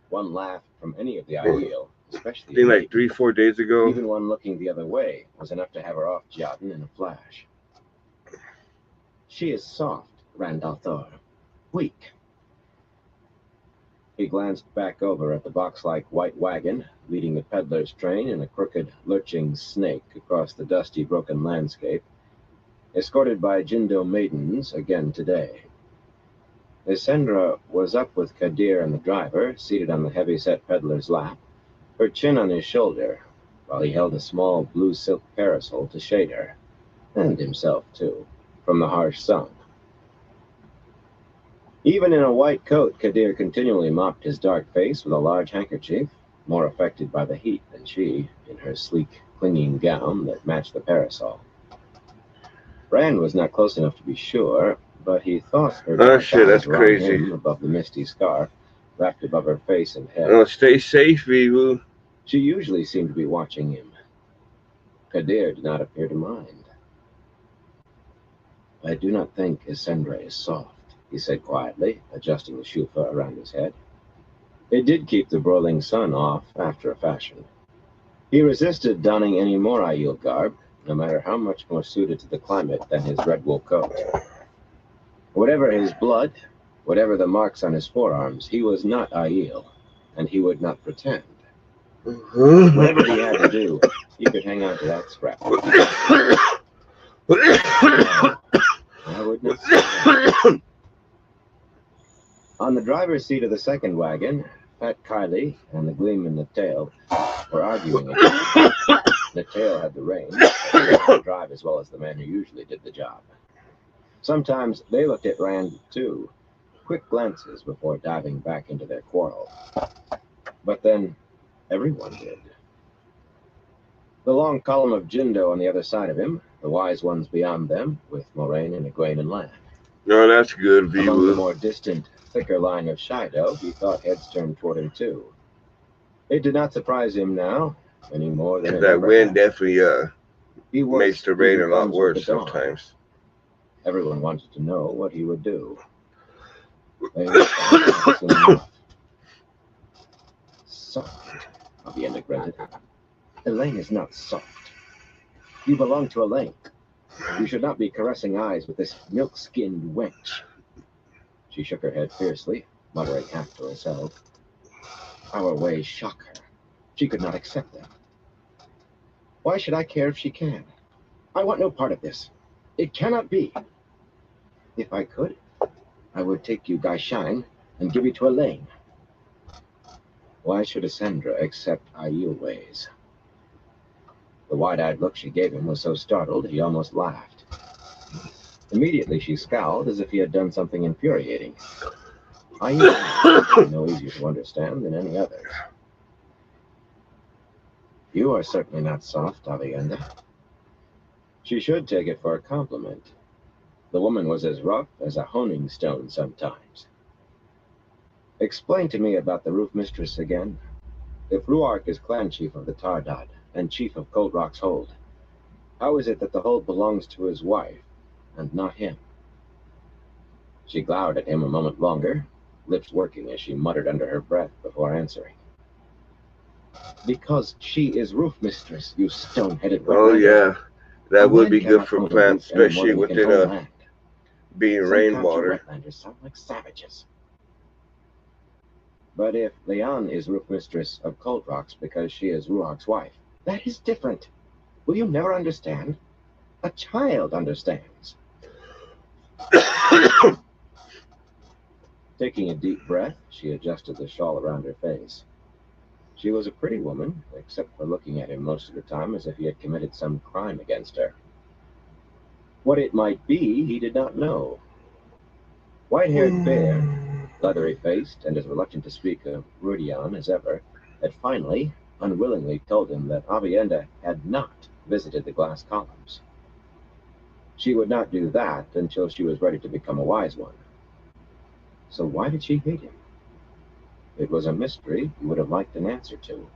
Speaker 3: One laugh from any of the ideal,
Speaker 2: I
Speaker 3: especially
Speaker 2: think like
Speaker 3: Nate,
Speaker 2: 3-4 days ago.
Speaker 3: even one looking the other way, was enough to have her off Jadden in a flash. She is soft, Randall thought. Weak. He glanced back over at the box-like white wagon, leading the peddler's train in a crooked, lurching snake across the dusty, broken landscape, escorted by Jindo maidens again today. Isendra was up with Kadir and the driver, seated on the heavy-set peddler's lap, her chin on his shoulder, while he held a small blue silk parasol to shade her, and himself too, from the harsh sun. Even in a white coat, Kadir continually mopped his dark face with a large handkerchief, more affected by the heat than she, in her sleek, clinging gown that matched the parasol. Rand was not close enough to be sure, but he thought her
Speaker 2: Oh
Speaker 3: dark
Speaker 2: shit, that's
Speaker 3: eyes were on
Speaker 2: crazy.
Speaker 3: him above the misty scarf wrapped above her face and head.
Speaker 2: Oh, stay safe, Vivu.
Speaker 3: She usually seemed to be watching him. Kadir did not appear to mind. I do not think Isendra is soft, he said quietly, adjusting the shufa around his head. It did keep the broiling sun off after a fashion. He resisted donning any more Aiel garb, no matter how much more suited to the climate than his red wool coat. Whatever his blood, whatever the marks on his forearms, he was not Aiel, and he would not pretend. Whatever he had to do, he could hang on to that scrap. I would not say that. On the driver's seat of the second wagon, Fat Kylie and the Gleam in the Tail were arguing again. The tail had the reins, but he could drive as well as the man who usually did the job. Sometimes they looked at Rand too, quick glances before diving back into their quarrel. But then everyone did. The long column of Jindo on the other side of him, the wise ones beyond them, with Moraine and Egwene and Lan.
Speaker 2: No, that's good,
Speaker 3: Among the
Speaker 2: Vivu.
Speaker 3: more distant, thicker line of Shido, he thought heads turned toward him too. It did not surprise him now, any more than it
Speaker 2: That
Speaker 3: ever
Speaker 2: wind
Speaker 3: had.
Speaker 2: definitely
Speaker 3: He was
Speaker 2: makes the rain
Speaker 3: who
Speaker 2: a lot
Speaker 3: comes with
Speaker 2: worse
Speaker 3: the dawn.
Speaker 2: sometimes.
Speaker 3: Everyone wanted to know what he would do. They would find out soon enough. Soft, Avienda grunted. Elaine is not soft. You belong to Elaine. You should not be caressing eyes with this milk-skinned wench. She shook her head fiercely, muttering half to herself. Our ways shock her. She could not accept them. Why should I care if she can? I want no part of this. It cannot be. If I could, I would take you, Gaishan, and give you to Elaine. Why should Isendra accept Aiel ways? The wide-eyed look she gave him was so startled he almost laughed. Immediately she scowled as if he had done something infuriating. Aiel are no easier to understand than any others. You are certainly not soft, Avienda. She should take it for a compliment. The woman was as rough as a honing stone sometimes. Explain to me about the roof mistress again. If Ruark is clan chief of the Tardad and chief of Cold Rock's Hold, how is it that the hold belongs to his wife and not him? She glowered at him a moment longer, lips working as she muttered under her breath before answering. Because she is roof mistress, you stone-headed
Speaker 2: Oh
Speaker 3: wetlander.
Speaker 2: yeah, that
Speaker 3: A
Speaker 2: would
Speaker 3: man
Speaker 2: be good
Speaker 3: cannot
Speaker 2: for
Speaker 3: own a
Speaker 2: plants,
Speaker 3: roof any more
Speaker 2: especially
Speaker 3: than he
Speaker 2: with
Speaker 3: can
Speaker 2: it
Speaker 3: own land.
Speaker 2: being
Speaker 3: Some
Speaker 2: rainwater.
Speaker 3: country wetlanders sound like savages. But if Leon is roof mistress of Cold Rocks because she is Ruark's wife, that is different. Will you never understand? A child understands. Taking a deep breath, she adjusted the shawl around her face. She was a pretty woman, except for looking at him most of the time as if he had committed some crime against her. What it might be, he did not know. White-haired bear, leathery-faced, and as reluctant to speak of Rudion as ever, had finally, unwillingly told him that Avienda had not visited the glass columns. She would not do that until she was ready to become a wise one. So why did she hate him? It was a mystery he would have liked an answer to.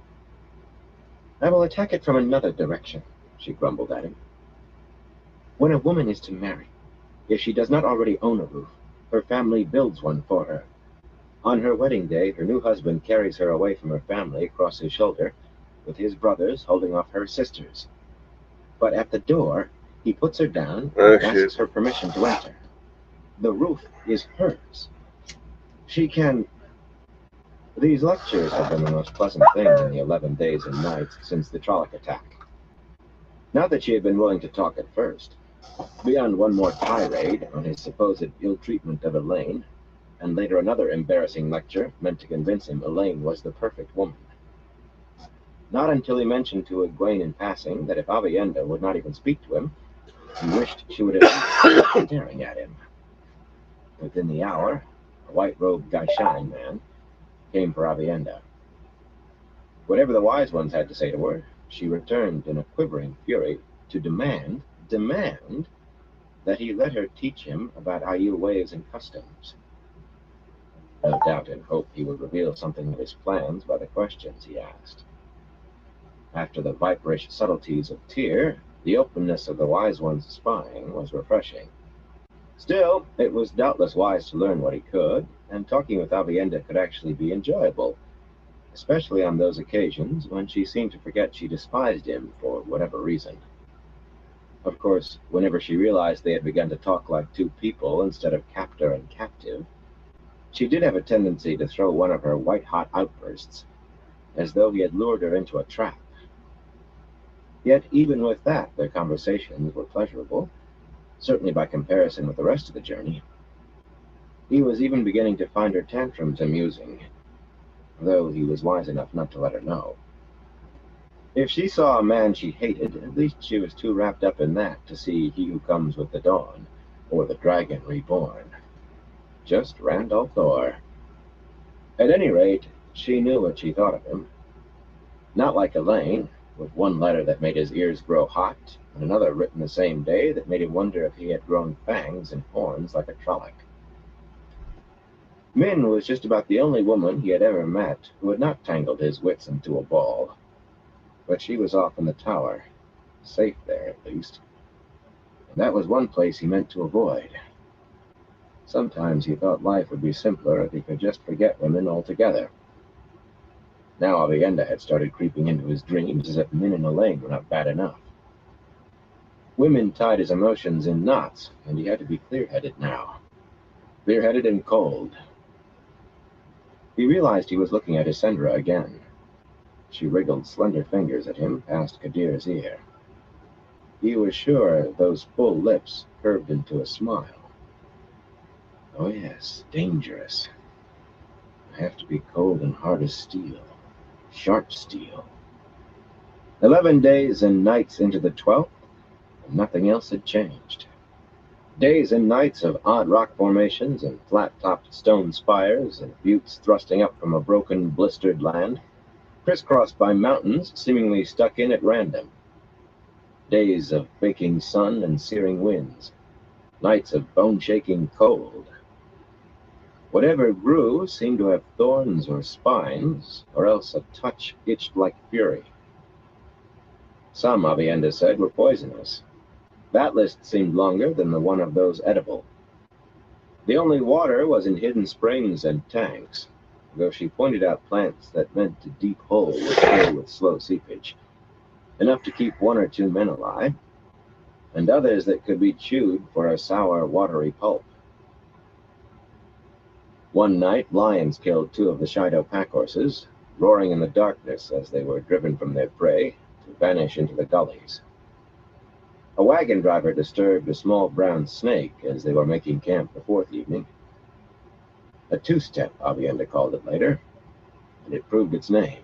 Speaker 3: I will attack it from another direction, she grumbled at him. When a woman is to marry, if she does not already own a roof, her family builds one for her. On her wedding day, her new husband carries her away from her family across his shoulder, with his brothers holding off her sisters. But at the door, he puts her down and asks her permission to enter. The roof is hers. She can... These lectures had been the most pleasant thing in the 11 days and nights since the Trolloc attack. Not that she had been willing to talk at first. Beyond one more tirade on his supposed ill-treatment of Elaine, and later another embarrassing lecture meant to convince him Elaine was the perfect woman. Not until he mentioned to Egwene in passing that if Aviendha would not even speak to him, he wished she would have been staring at him. Within the hour, a white-robed Gaishan man came for Aviendha. Whatever the wise ones had to say to her, she returned in a quivering fury to demand that he let her teach him about Aiel ways and customs. No doubt in hope he would reveal something of his plans by the questions he asked. After the viperish subtleties of Tyr, the openness of the wise one's spying was refreshing. Still, it was doubtless wise to learn what he could, and talking with Aviendha could actually be enjoyable, especially on those occasions when she seemed to forget she despised him for whatever reason. Of course, whenever she realized they had begun to talk like two people instead of captor and captive, she did have a tendency to throw one of her white-hot outbursts, as though he had lured her into a trap. Yet even with that, their conversations were pleasurable, certainly by comparison with the rest of the journey. He was even beginning to find her tantrums amusing, though he was wise enough not to let her know. If she saw a man she hated, at least she was too wrapped up in that to see He Who Comes with the Dawn, or the Dragon Reborn. Just Randall Thor. At any rate, she knew what she thought of him. Not like Elaine, with one letter that made his ears grow hot, and another written the same day that made him wonder if he had grown fangs and horns like a Trolloc. Min was just about the only woman he had ever met who had not tangled his wits into a ball. But she was off in the tower, safe there at least. And that was one place he meant to avoid. Sometimes he thought life would be simpler if he could just forget women altogether. Now Aviendha had started creeping into his dreams as if Min and Elaine were not bad enough. Women tied his emotions in knots, and he had to be clear-headed now. Clear-headed and cold. He realized he was looking at Isendra again. She wriggled slender fingers at him past Kadir's ear. He was sure those full lips curved into a smile. Oh yes, dangerous. I have to be cold and hard as steel. Sharp steel. 11 days and nights into the 12th, and nothing else had changed. Days and nights of odd rock formations and flat-topped stone spires and buttes thrusting up from a broken, blistered land, crisscrossed by mountains seemingly stuck in at random. Days of baking sun and searing winds. Nights of bone-shaking cold. Whatever grew seemed to have thorns or spines, or else a touch itched like fury. Some, Aviendha said, were poisonous. That list seemed longer than the one of those edible. The only water was in hidden springs and tanks, though she pointed out plants that meant a deep hole would fill with slow seepage, enough to keep one or two men alive, and others that could be chewed for a sour, watery pulp. One night, lions killed 2 of the Shido pack horses, roaring in the darkness as they were driven from their prey to vanish into the gullies. A wagon driver disturbed a small brown snake as they were making camp the 4th evening. A 2-step, Aviendha called it later, and it proved its name.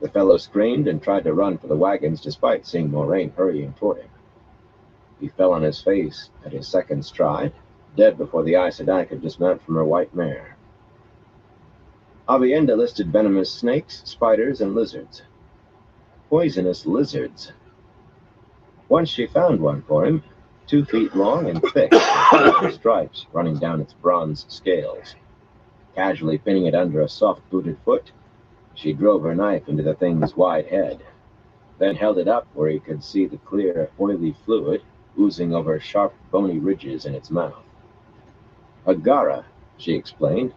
Speaker 3: The fellow screamed and tried to run for the wagons despite seeing Moraine hurrying toward him. He fell on his face at his 2nd stride, dead before the Aes Sedai could dismount from her white mare. Aviendha listed venomous snakes, spiders, and lizards. Poisonous lizards. Once she found one for him, 2 feet long and thick, with stripes running down its bronze scales. Casually pinning it under a soft-booted foot, she drove her knife into the thing's wide head, then held it up where he could see the clear, oily fluid oozing over sharp, bony ridges in its mouth. A Gara, she explained,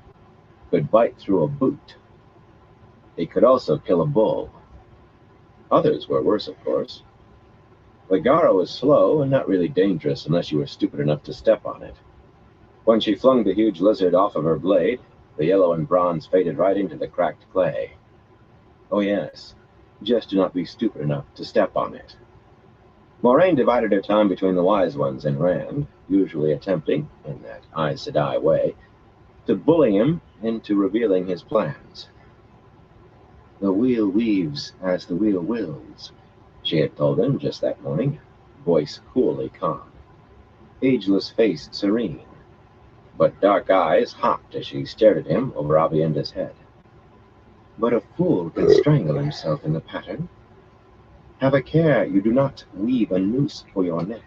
Speaker 3: could bite through a boot. It could also kill a bull. Others were worse, of course. The Gara was slow and not really dangerous unless you were stupid enough to step on it. When she flung the huge lizard off of her blade, The yellow and bronze faded right into the cracked clay. Oh yes, just do not be stupid enough to step on it. Moraine divided her time between the wise ones and Rand, usually attempting, in that Aes Sedai way, to bully him into revealing his plans. The wheel weaves as the wheel wills, she had told him just that morning, voice coolly calm, ageless face serene, but dark eyes hopped as she stared at him over Avienda's head. But a fool can strangle himself in the pattern. Have a care you do not weave a noose for your neck.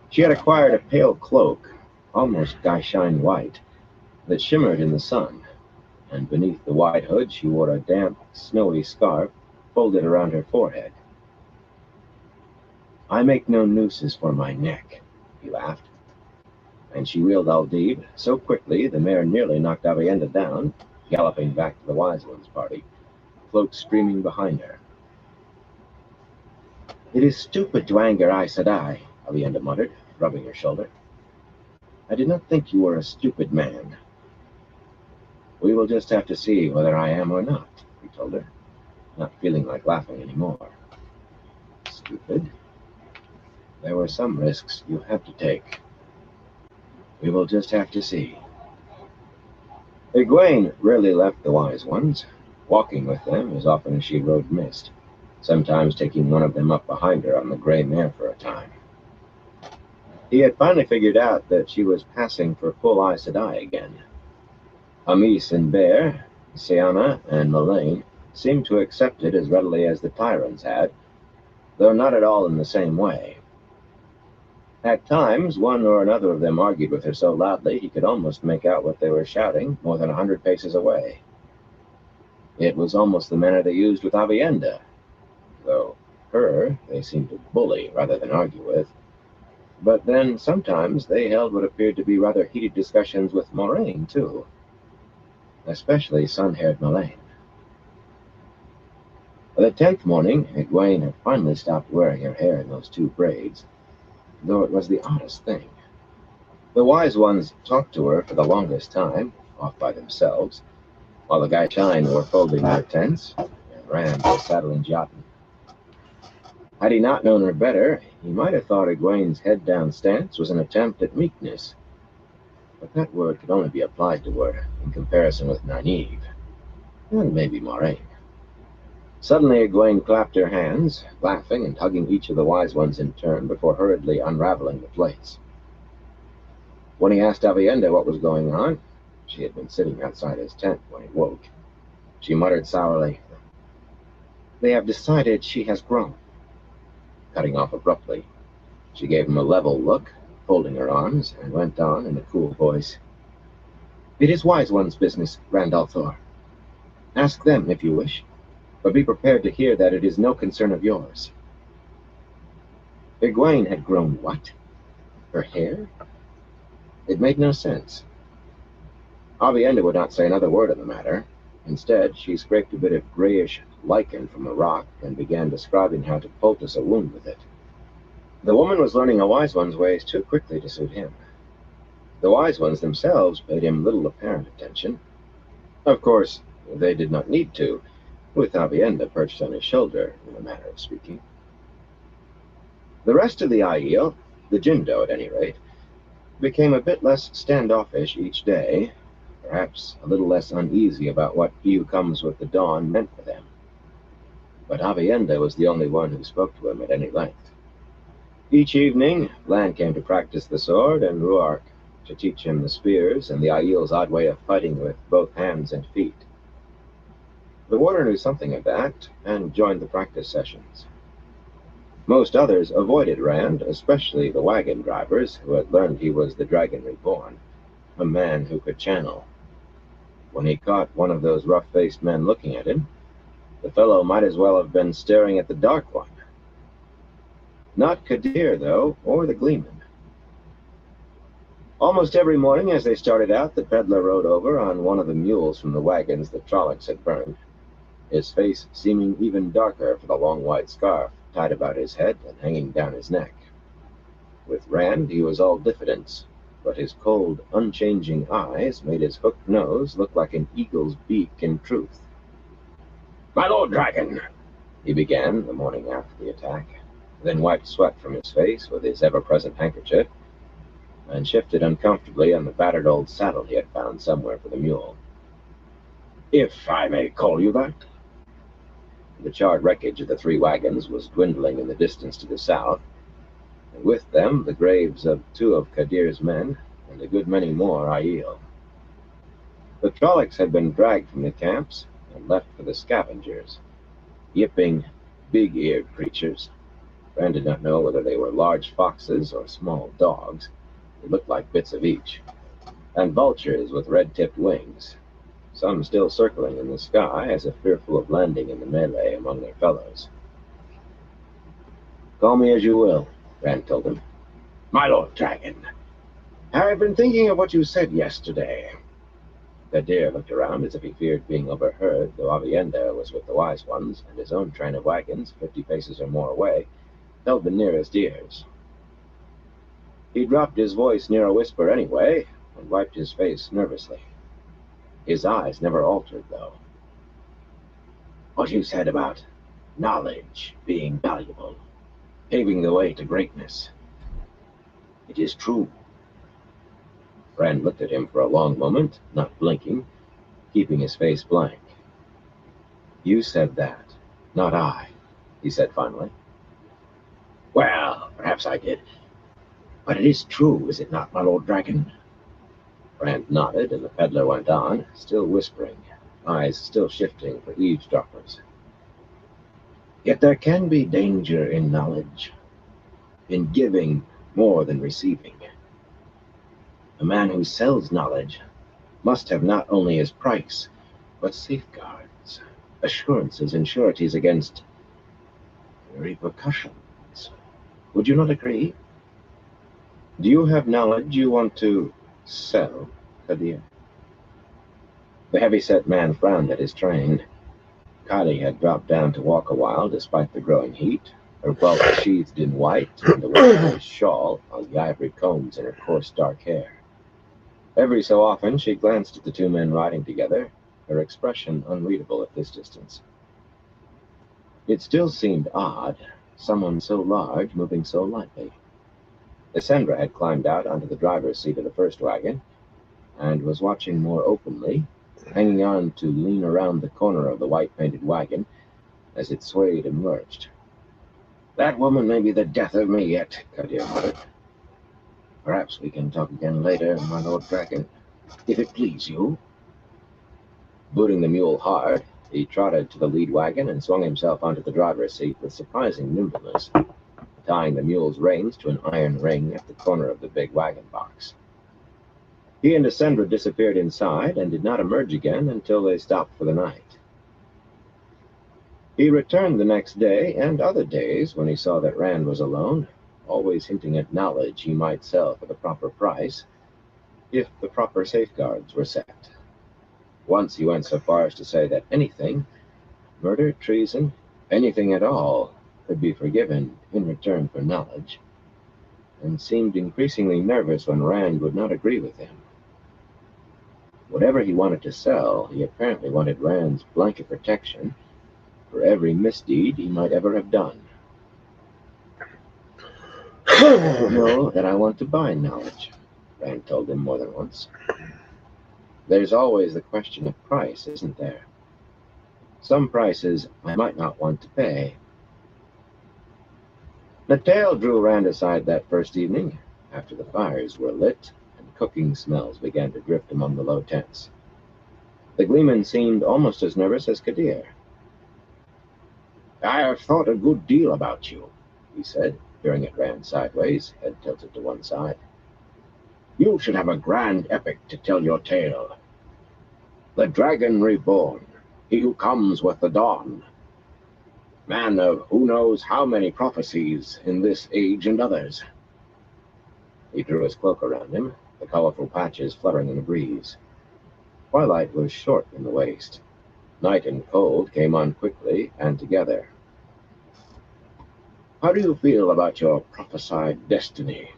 Speaker 3: She had acquired a pale cloak, almost Gaishine white, that shimmered in the sun, and beneath the wide hood she wore a damp, snowy scarf folded around her forehead. I make no nooses for my neck, he laughed, and she wheeled Aldib so quickly the mare nearly knocked Avienda down, galloping back to the Wise One's party, cloak streaming behind her. It is stupid to anger Aes Sedai, Avienda muttered, rubbing her shoulder. I did not think you were a stupid man. We will just have to see whether I am or not, he told her, not feeling like laughing anymore. Stupid? There were some risks you had to take. We will just have to see. Egwene rarely left the Wise Ones, walking with them as often as she rode Mist, sometimes taking one of them up behind her on the gray mare for a time. He had finally figured out that she was passing for full Aes Sedai again. Amis and Bear, Siana and Mullane seemed to accept it as readily as the Tyrants had, though not at all in the same way. At times, one or another of them argued with her so loudly he could almost make out what they were shouting more than 100 paces away. It was almost the manner they used with Avienda, though her they seemed to bully rather than argue with. But then sometimes they held what appeared to be rather heated discussions with Moraine, too, especially sun-haired Mullane. By the 10th morning, Egwene had finally stopped wearing her hair in those 2 braids, though it was the oddest thing. The Wise Ones talked to her for the longest time, off by themselves, while the Gaishine were folding their tents, and Rand was saddling Jotun. Had he not known her better, he might have thought Egwene's head-down stance was an attempt at meekness, but that word could only be applied to her in comparison with Nynaeve, and maybe Moraine. Suddenly Egwene clapped her hands, laughing and hugging each of the Wise Ones in turn before hurriedly unraveling the plates. When he asked Avienda what was going on, she had been sitting outside his tent when he woke. She muttered sourly, "They have decided she has grown." Cutting off abruptly, she gave him a level look, folding her arms, and went on in a cool voice. "It is Wise One's business, Rand al'Thor. Ask them if you wish, but be prepared to hear that it is no concern of yours." Egwene had grown what? Her hair? It made no sense. Avienda would not say another word on the matter. Instead, she scraped a bit of grayish lichen from a rock and began describing how to poultice a wound with it. The woman was learning a Wise One's ways too quickly to suit him. The Wise Ones themselves paid him little apparent attention. Of course, they did not need to, with Avienda perched on his shoulder, in a manner of speaking. The rest of the Aiel, the Jindo at any rate, became a bit less standoffish each day, perhaps a little less uneasy about what he who comes with the dawn meant for them. But Avienda was the only one who spoke to him at any length. Each evening, Lan came to practice the sword, and Ruark to teach him the spears and the Aiel's odd way of fighting with both hands and feet. The warder knew something of that, and joined the practice sessions. Most others avoided Rand, especially the wagon drivers, who had learned he was the Dragon Reborn, a man who could channel. When he caught one of those rough-faced men looking at him, the fellow might as well have been staring at the Dark One. Not Kadir, though, or the Gleeman. Almost every morning as they started out, the peddler rode over on one of the mules from the wagons that Trollocs had burned, his face seeming even darker for the long white scarf tied about his head and hanging down his neck. With Rand, he was all diffidence, but his cold, unchanging eyes made his hooked nose look like an eagle's beak in truth. "My Lord Dragon," he began the morning after the attack, then wiped sweat from his face with his ever-present handkerchief, and shifted uncomfortably on the battered old saddle he had found somewhere for the mule. "If I may call you that." The charred wreckage of the 3 wagons was dwindling in the distance to the south, and with them the graves of 2 of Kadir's men and a good many more Aiel. The trollocs had been dragged from the camps and left for the scavengers, yipping, big-eared creatures. Ran did not know whether they were large foxes or small dogs. They looked like bits of each, and vultures with red-tipped wings, some still circling in the sky as if fearful of landing in the melee among their fellows. "Call me as you will," Rand told him. "My Lord Dragon, I've been thinking of what you said yesterday." Kadir looked around as if he feared being overheard, though Avienda was with the wise ones, and his own train of wagons, 50 paces or more away, held the nearest ears. He dropped his voice near a whisper anyway, and wiped his face nervously. His eyes never altered, though. "What you said about knowledge being valuable, paving the way to greatness. It is true." Rand looked at him for a long moment, not blinking, keeping his face blank. "You said that, not I," he said finally. "Well, perhaps I did. But it is true, is it not, my Lord Dragon?" Rand nodded, and the peddler went on, still whispering, eyes still shifting for eavesdroppers. "Yet there can be danger in knowledge, in giving more than receiving. A man who sells knowledge must have not only his price, but safeguards, assurances, and sureties against repercussions. Would you not agree? Do you have knowledge you want to sell, Kadir?" The heavy-set man frowned at his train. Kali had dropped down to walk a while despite the growing heat, her belt sheathed in white and a white shawl hung the ivory combs in her coarse dark hair. Every so often she glanced at the 2 men riding together, her expression unreadable at this distance. It still seemed odd, someone so large moving so lightly. Cassandra had climbed out onto the driver's seat of the first wagon, and was watching more openly, hanging on to lean around the corner of the white-painted wagon as it swayed and lurched. "That woman may be the death of me yet," Kadir muttered. "Perhaps we can talk again later, my Lord Dragon, if it please you." Booting the mule hard, he trotted to the lead wagon and swung himself onto the driver's seat with surprising nimbleness, tying the mule's reins to an iron ring at the corner of the big wagon box. He and Cassandra disappeared inside and did not emerge again until they stopped for the night. He returned the next day and other days when he saw that Rand was alone, always hinting at knowledge he might sell for the proper price, if the proper safeguards were set. Once he went so far as to say that anything, murder, treason, anything at all, could be forgiven in return for knowledge, and seemed increasingly nervous when Rand would not agree with him. Whatever he wanted to sell, he apparently wanted Rand's blanket protection for every misdeed he might ever have done. "I don't know that I want to buy knowledge," Rand told him more than once. "There's always the question of price, isn't there? Some prices I might not want to pay." The tale drew Rand aside that first evening, after the fires were lit and cooking smells began to drift among the low tents. The gleeman seemed almost as nervous as Kadir. "I have thought a good deal about you," he said, peering at Rand sideways, head tilted to one side. "You should have a grand epic to tell your tale. The dragon reborn, he who comes with the dawn. Man of who knows how many prophecies in this age and others." He drew his cloak around him, the colorful patches fluttering in the breeze. Twilight was short in the waste. Night and cold came on quickly and together. "How do you feel about your prophesied destiny?"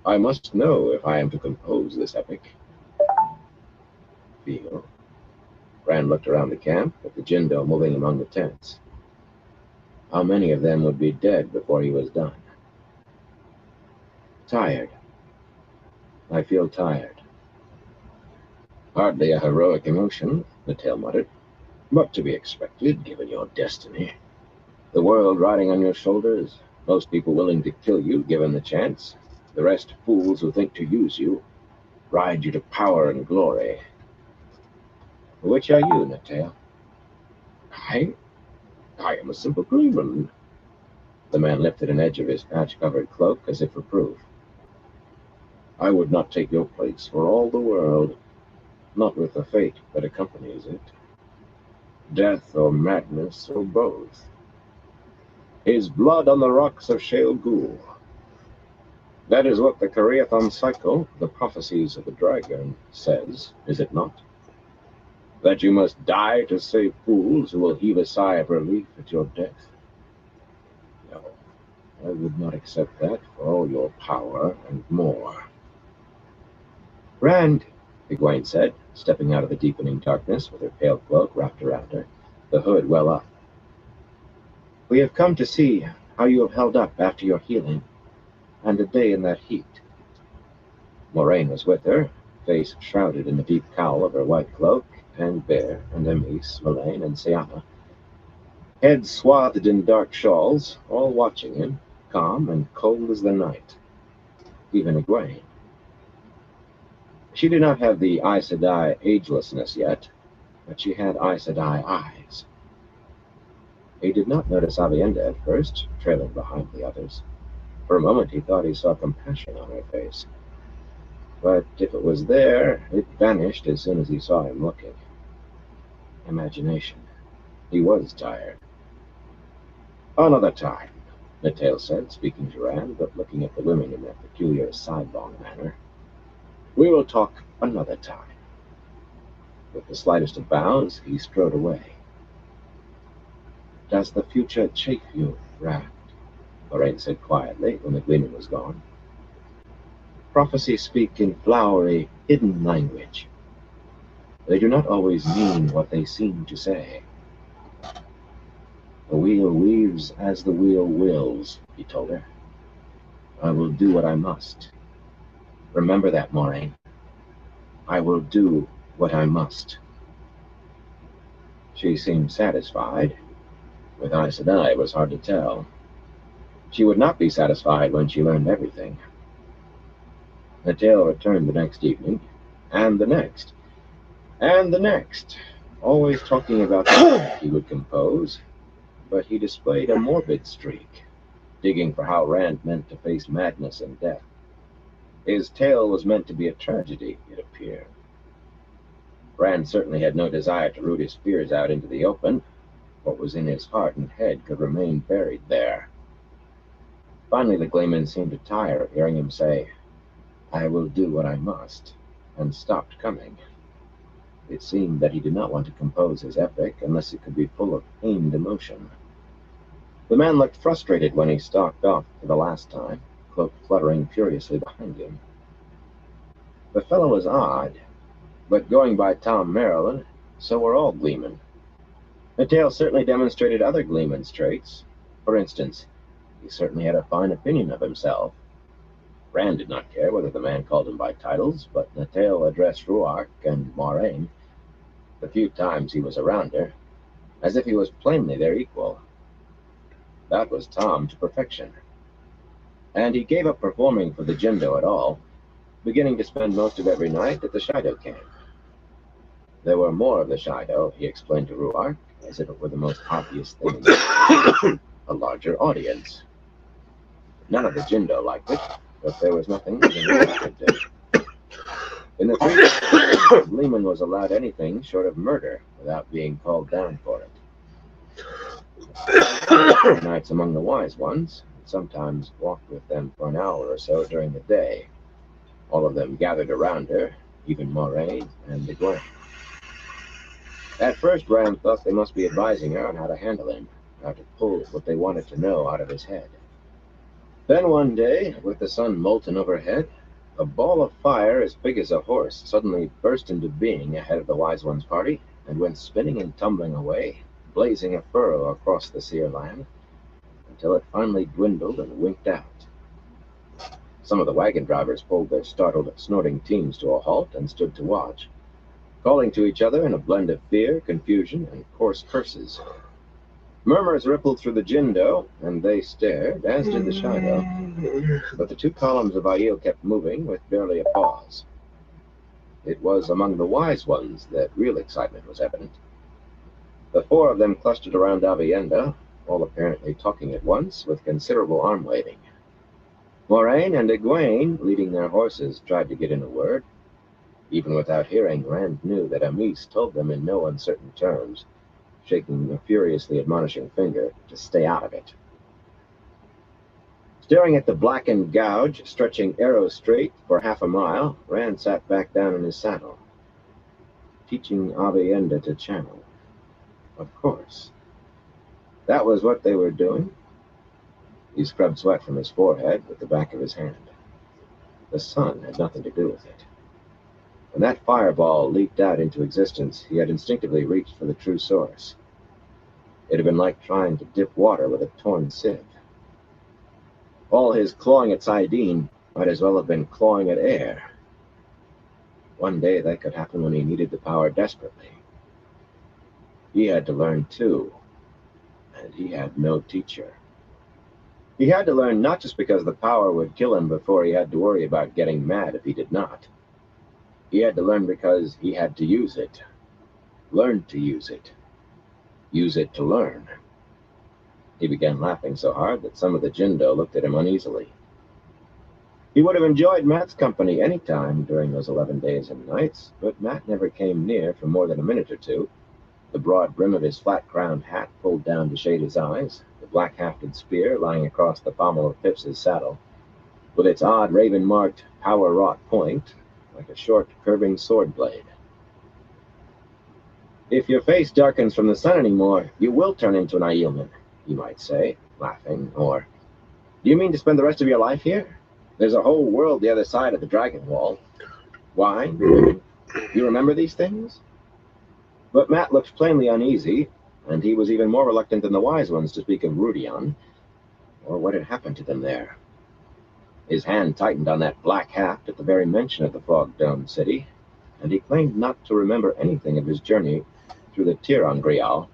Speaker 3: I must know if I am to compose this epic. Feel. Rand looked around the camp at the Jindo moving among the tents. How many of them would be dead before he was done? Tired. I feel tired. Hardly a heroic emotion, Natal muttered, but to be expected, given your destiny. The world riding on your shoulders, most people willing to kill you given the chance, the rest fools who think to use you, ride you to power and glory. Which are you, Natal? I am a simple gleeman. The man lifted an edge of his patch-covered cloak as if for proof. I would not take your place for all the world, not with the fate that accompanies it. Death or madness or both. His blood on the rocks of Shale Ghul. That is what the Kariathon cycle, the prophecies of the dragon, says, is it not? That you must die to save fools who will heave a sigh of relief at your death. No, I would not accept that for all your power and more. Rand, Egwene said, stepping out of the deepening darkness with her pale cloak wrapped around her, the hood well up. We have come to see how you have held up after your healing, and a day in that heat. Moraine was with her, face shrouded in the deep cowl of her white cloak, and Bear and Amice, Melaine, and Siana, heads swathed in dark shawls, all watching him, calm and cold as the night. Even Egwene. She did not have the Aes Sedai agelessness yet, but she had Aes Sedai eyes. He did not notice Avienda at first, trailing behind the others. For a moment he thought he saw compassion on her face. But if it was there, it vanished as soon as he saw him looking. Imagination. He was tired. Another time, Natal said, speaking to Rand, but looking at the women in that peculiar sidelong manner. We will talk another time. With the slightest of bows, he strode away. Does the future chafe you, Rand? Moraine said quietly when the gleeman was gone. Prophecies speak in flowery, hidden language. They do not always mean what they seem to say. The wheel weaves as the wheel wills, he told her. I will do what I must. Remember that, Moraine. I will do what I must. She seemed satisfied. With Aes Sedai, it was hard to tell. She would not be satisfied when she learned everything. Natal returned the next evening, and the next, and the next, always talking about the he would compose, but he displayed a morbid streak, digging for how Rand meant to face madness and death. His tale was meant to be a tragedy, it appeared. Rand certainly had no desire to root his fears out into the open. What was in his heart and head could remain buried there. Finally, the gleeman seemed to tire of hearing him say, I will do what I must, and stopped coming. It seemed that he did not want to compose his epic unless it could be full of pained emotion. The man looked frustrated when he stalked off for the last time, cloak fluttering furiously behind him. The fellow was odd, but going by Tom Maryland, so were all gleemen. Natal certainly demonstrated other gleeman's traits. For instance, he certainly had a fine opinion of himself. Rand did not care whether the man called him by titles, but Natal addressed Ruark and Moraine, the few times he was around her, as if he was plainly their equal. That was Tom to perfection. And he gave up performing for the Jindo at all, beginning to spend most of every night at the Shido camp. There were more of the Shido, he explained to Ruark, as if it were the most obvious thing. A larger audience. None of the Jindo liked it, but there was nothing even Ruark could do. In the 3 days, Lehman was allowed anything short of murder without being called down for it. Nights among the wise ones, and sometimes walked with them for an hour or so during the day. All of them gathered around her, even Moraine and Egwene. At first, Rand thought they must be advising her on how to handle him, how to pull what they wanted to know out of his head. Then one day, with the sun molten overhead, a ball of fire as big as a horse suddenly burst into being ahead of the Wise One's party and went spinning and tumbling away, blazing a furrow across the sear land, until it finally dwindled and winked out. Some of the wagon drivers pulled their startled, snorting teams to a halt and stood to watch, calling to each other in a blend of fear, confusion, and coarse curses. Murmurs rippled through the Jindo, and they stared, as did the Shido. But the two columns of Aiel kept moving with barely a pause. It was among the Wise Ones that real excitement was evident. The four of them clustered around Avienda, all apparently talking at once, with considerable arm-waving. Moraine and Egwene, leading their horses, tried to get in a word. Even without hearing, Rand knew that Amis told them in no uncertain terms, shaking a furiously admonishing finger, to stay out of it. Staring at the blackened gouge stretching arrow straight for half a mile, Rand sat back down in his saddle. Teaching Avienda to channel. Of course. That was what they were doing. He scrubbed sweat from his forehead with the back of his hand. The sun had nothing to do with it. When that fireball leaped out into existence, he had instinctively reached for the true source. It had been like trying to dip water with a torn sieve. All his clawing at Saidin might as well have been clawing at air. One day that could happen when he needed the power desperately. He had to learn too, and he had no teacher. He had to learn not just because the power would kill him before he had to worry about getting mad if he did not. He had to learn because he had to use it. Learn to use it. Use it to learn. He began laughing so hard that some of the Jindo looked at him uneasily. He would have enjoyed Matt's company any time during those 11 days and nights, but Matt never came near for more than a minute or two, the broad brim of his flat-crowned hat pulled down to shade his eyes, the black-hafted spear lying across the pommel of Phips's saddle, with its odd raven-marked, power-wrought point, like a short, curving sword blade. If your face darkens from the sun anymore, you will turn into an Aielman, he might say, laughing, or, do you mean to spend the rest of your life here? There's a whole world the other side of the dragon wall. Wine, women, you remember these things? But Matt looked plainly uneasy, and he was even more reluctant than the Wise Ones to speak of Rudion, or what had happened to them there. His hand tightened on that black haft at the very mention of the fog-domed city, and he claimed not to remember anything of his journey through the Tirangrial,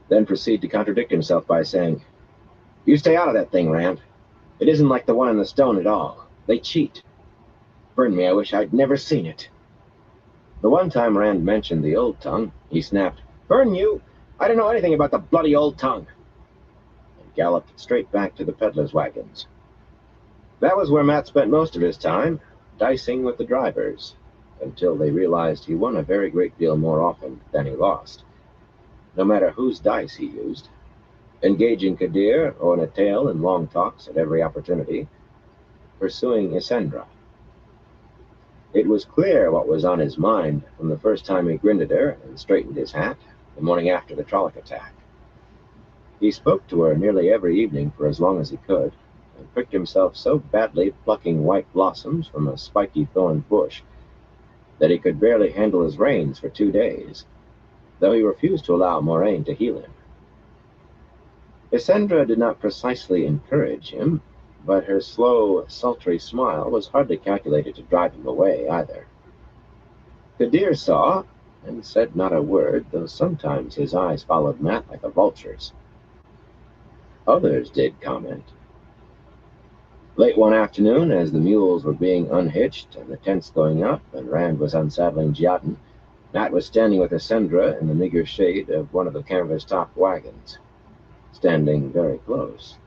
Speaker 3: then proceeded to contradict himself by saying, You stay out of that thing, Rand. It isn't like the one in the stone at all. They cheat. Burn me, I wish I'd never seen it. The one time Rand mentioned the Old Tongue, he snapped, Burn you! I don't know anything about the bloody Old Tongue! And galloped straight back to the peddler's wagons. That was where Matt spent most of his time, dicing with the drivers, until they realized he won a very great deal more often than he lost, no matter whose dice he used, engaging Kadir or Natail in long talks at every opportunity, pursuing Isendra. It was clear what was on his mind from the first time he grinned at her and straightened his hat, the morning after the Trolloc attack. He spoke to her nearly every evening for as long as he could, and pricked himself so badly plucking white blossoms from a spiky thorn bush that he could barely handle his reins for 2 days, though he refused to allow Moraine to heal him. Isendra did not precisely encourage him, but her slow, sultry smile was hardly calculated to drive him away, either. Kadir saw, and said not a word, though sometimes his eyes followed Matt like a vulture's. Others did comment. Late one afternoon, as the mules were being unhitched and the tents going up, and Rand was unsaddling Jotun, Matt was standing with Isendra in the meager shade of one of the canvas-topped wagons, standing very close.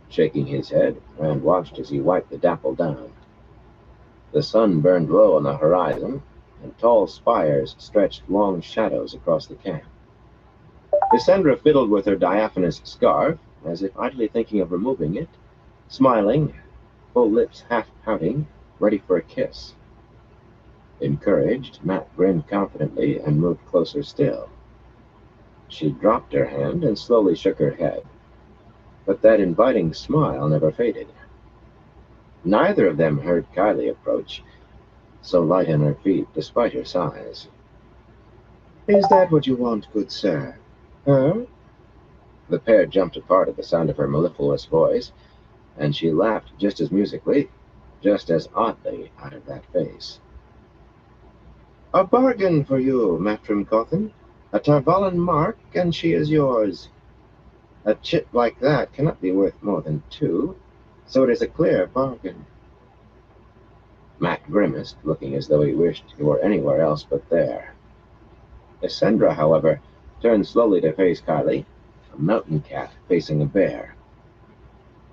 Speaker 3: Shaking his head, Rand watched as he wiped the dapple down. The sun burned low on the horizon, and tall spires stretched long shadows across the camp. Isendra fiddled with her diaphanous scarf, as if idly thinking of removing it, smiling, full lips half pouting, ready for a kiss. Encouraged, Matt grinned confidently and moved closer still. She dropped her hand and slowly shook her head. but that inviting smile never faded. Neither of them heard Kylie approach, so light on her feet despite her size. "Is that what you want, good sir? Huh?" The pair jumped apart at the sound of her mellifluous voice, and she laughed just as musically, just as oddly out of that face. "A bargain for you, Matrim Cawthon. A Tarvalin mark, and she is yours. A chit like that cannot be worth more than 2, so it is a clear bargain." Matt grimaced, looking as though he wished he were anywhere else but there. Essendra, however, turned slowly to face Kylie, a mountain cat facing a bear.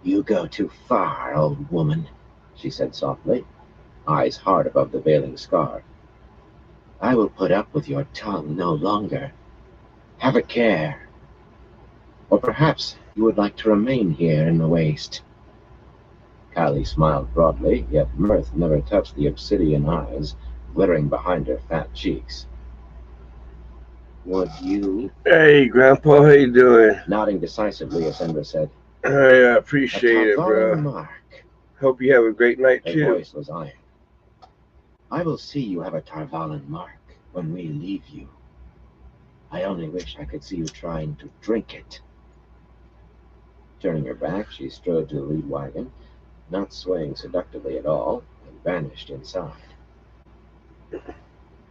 Speaker 3: "You go too far, old woman," she said softly, eyes hard above the veiling scar. "I will put up with your tongue no longer. Have a care. Or perhaps you would like to remain here in the waste." Kylie smiled broadly, yet mirth never touched the obsidian eyes glittering behind her fat cheeks. "Would you?"
Speaker 2: Hey, Grandpa, how you doing?
Speaker 3: Nodding decisively, Essendra said,
Speaker 2: I
Speaker 3: "A
Speaker 2: appreciate it,
Speaker 3: Tarvalin
Speaker 2: bro.
Speaker 3: mark."
Speaker 2: Hope you have a great night,
Speaker 3: Her
Speaker 2: too.
Speaker 3: voice was iron. "I will see you have a Tarvalin mark when we leave you. I only wish I could see you trying to drink it." Turning her back, she strode to the lead wagon, not swaying seductively at all, and vanished inside.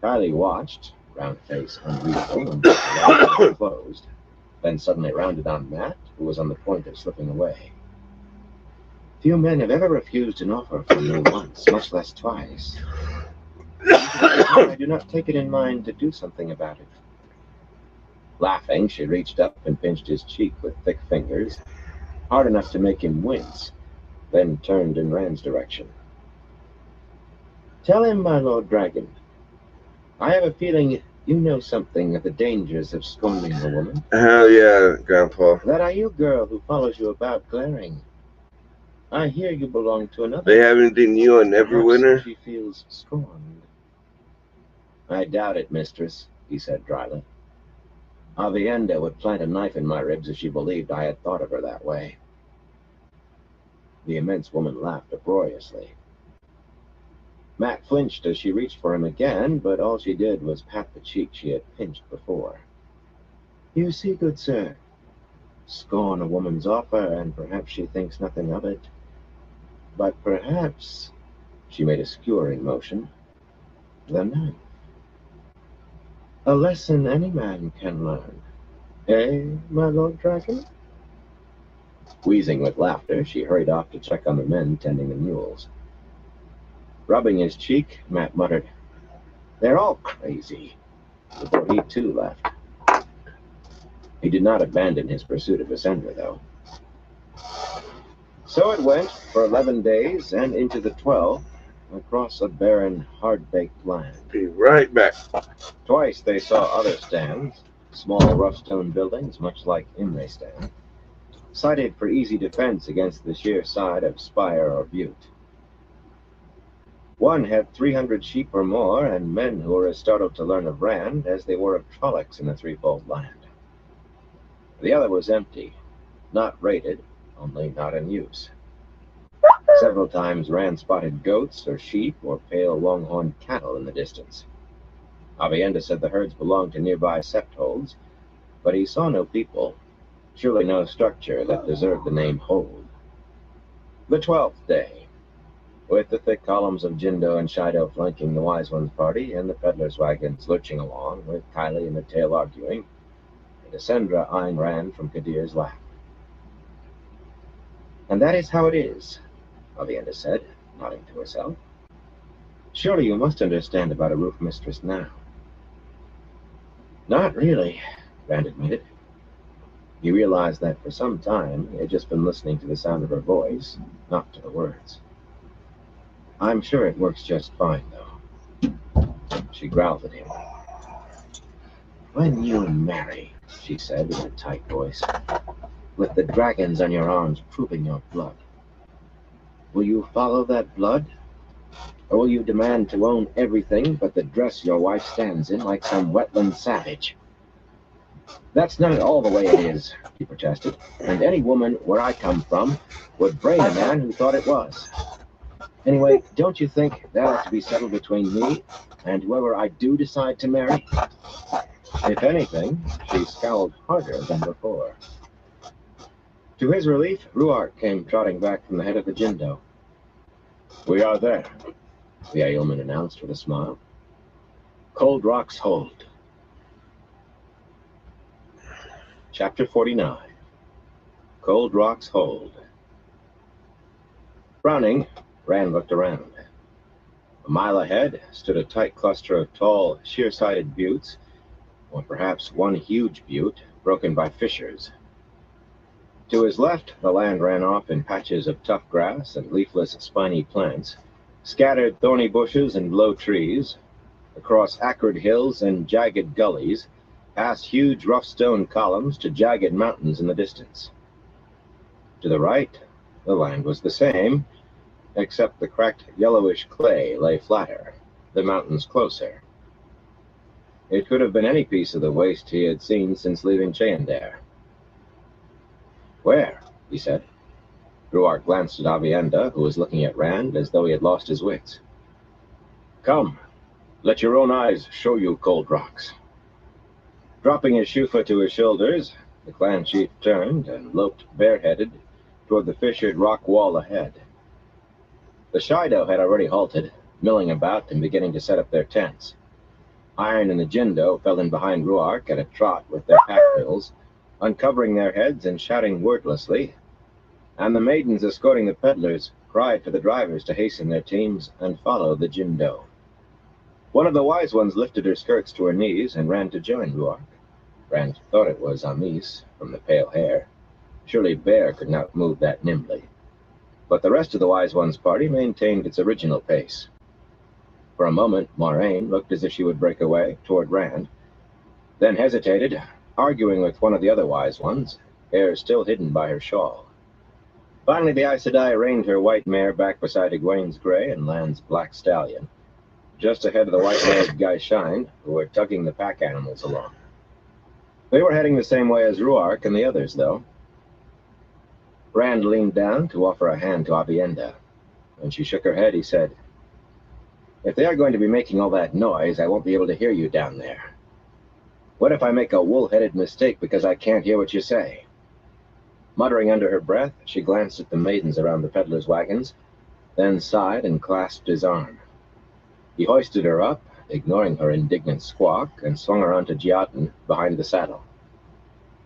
Speaker 3: Kylie watched, round face unreadable until the wagon closed, then suddenly rounded on Matt, who was on the point of slipping away. "Few men have ever refused an offer from me once, much less twice. I do not take it in mind to do something about it." Laughing, she reached up and pinched his cheek with thick fingers, hard enough to make him wince, then turned in Rand's direction. "Tell him, my Lord Dragon. I have a feeling you know something of the dangers of scorning a woman.
Speaker 2: Hell yeah, Grandpa.
Speaker 3: That are you, girl, who follows you about glaring. I hear you belong to another.
Speaker 2: They have anything new on
Speaker 3: Perhaps
Speaker 2: Neverwinter?
Speaker 3: she feels scorned." "I doubt it, mistress," he said dryly. "Avienda would plant a knife in my ribs if she believed I had thought of her that way." The immense woman laughed uproariously. Matt flinched as she reached for him again, but all she did was pat the cheek she had pinched before. "You see, good sir, scorn a woman's offer, and perhaps she thinks nothing of it. But perhaps," she made a skewering motion, "the knife. A lesson any man can learn. Eh, my Lord Dragon?" Wheezing with laughter, she hurried off to check on the men tending the mules. Rubbing his cheek, Matt muttered, "They're all crazy," before he too left. He did not abandon his pursuit of Essendra, though. So it went for 11 days and into the 12th, across a barren, hard-baked land.
Speaker 2: Be right back.
Speaker 3: Twice they saw other stands, small rough stone buildings, much like Imre Stand, sited for easy defense against the sheer side of spire or butte. One had 300 sheep or more, and men who were as startled to learn of Rand as they were of Trollocs in the threefold land. The other was empty, not raided, only not in use. Several times Rand spotted goats or sheep or pale longhorned cattle in the distance. Avienda said the herds belonged to nearby septholds, but he saw no people, surely no structure that deserved the name hold. The 12th day, with the thick columns of Jindo and Shido flanking the Wise One's party, and the peddler's wagons lurching along, with Kylie and the tail arguing, and Essendra eyeing Rand from Kadir's lap. "And that is how it is," Avienda said, nodding to herself. "Surely you must understand about a roof mistress now." "Not really," Rand admitted. He realized that for some time he had just been listening to the sound of her voice, not to the words. "I'm sure it works just fine, though." She growled at him. "When you marry," she said in a tight voice, "with the dragons on your arms proving your blood, will you follow that blood? Or will you demand to own everything but the dress your wife stands in like some wetland savage?" That's not at all the way it is, he protested, and any woman where I come from would brain a man who thought it was. Anyway, don't you think that ought to be settled between me and whoever I do decide to marry? If anything, she scowled harder than before. To his relief, Ruark came trotting back from the head of the Jindo. We are there, the Ailman announced with a smile. Cold Rock's Hold. Chapter 49. Cold Rock's Hold. Frowning, Rand looked around. A mile ahead stood a tight cluster of tall, sheer-sided buttes, or perhaps one huge butte broken by fissures. To his left, the land ran off in patches of tough grass and leafless, spiny plants, scattered thorny bushes and low trees, across acrid hills and jagged gullies, past huge rough stone columns to jagged mountains in the distance. To the right, the land was the same, except the cracked yellowish clay lay flatter, the mountains closer. It could have been any piece of the waste he had seen since leaving Cheyendair. Where? He said. Ruark glanced at Avienda, who was looking at Rand as though he had lost his wits. Come, let your own eyes show you Cold Rocks. Dropping his shufa to his shoulders, the clan chief turned and loped bareheaded toward the fissured rock wall ahead. The Shido had already halted, milling about and beginning to set up their tents. Iron and the Jindo fell in behind Ruark at a trot with their pack mules, uncovering their heads and shouting wordlessly, and the maidens escorting the peddlers cried for the drivers to hasten their teams and follow the Jindo. One of the wise ones lifted her skirts to her knees and ran to join Ruark. Rand thought it was Amis, from the pale hair. Surely Bear could not move that nimbly. But the rest of the wise one's party maintained its original pace. For a moment, Moraine looked as if she would break away toward Rand, then hesitated, arguing with one of the other wise ones, hair still hidden by her shawl. Finally, the Aes Sedai reined her white mare back beside Egwene's gray and Land's black stallion, just ahead of the white-haired Gaishain, who were tugging the pack animals along. They were heading the same way as Ruark and the others, though. Rand leaned down to offer a hand to Avienda. When she shook her head, he said, If they are going to be making all that noise, I won't be able to hear you down there. What if I make a wool-headed mistake because I can't hear what you say? Muttering under her breath, she glanced at the maidens around the peddlers' wagons, then sighed and clasped his arm. He hoisted her up, ignoring her indignant squawk, and swung her onto Giatan behind the saddle.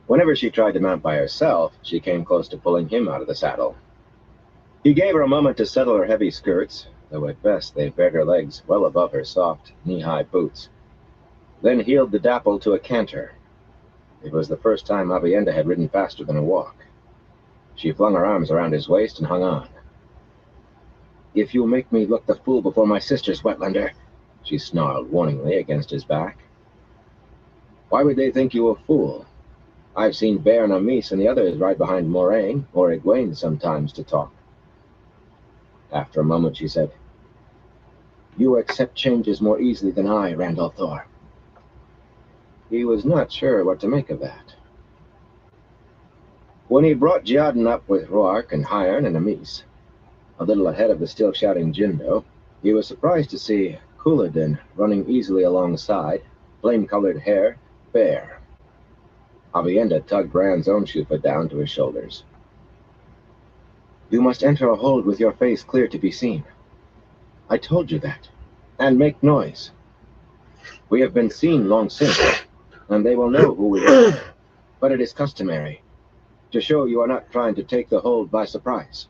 Speaker 3: Whenever she tried to mount by herself, she came close to pulling him out of the saddle. He gave her a moment to settle her heavy skirts, though at best they bared her legs well above her soft, knee-high boots, then heeled the dapple to a canter. It was the first time Avienda had ridden faster than a walk. She flung her arms around his waist and hung on. If you make me look the fool before my sisters, Wetlander, she snarled warningly against his back. Why would they think you a fool? I've seen Bear and Amis and the others ride behind Moraine or Egwene sometimes to talk. After a moment, she said, You accept changes more easily than I, Randall Thor. He was not sure what to make of that. When he brought Giatan up with Ruark and Hiern and Amis, a little ahead of the still-shouting Jindo, he was surprised to see Couladin running easily alongside, flame-colored hair, bare. Avienda tugged Rand's own shufa down to his shoulders. You must enter a hold with your face clear to be seen. I told you that. And make noise. We have been seen long since, and they will know who we are. But it is customary, to show you are not trying to take the hold by surprise.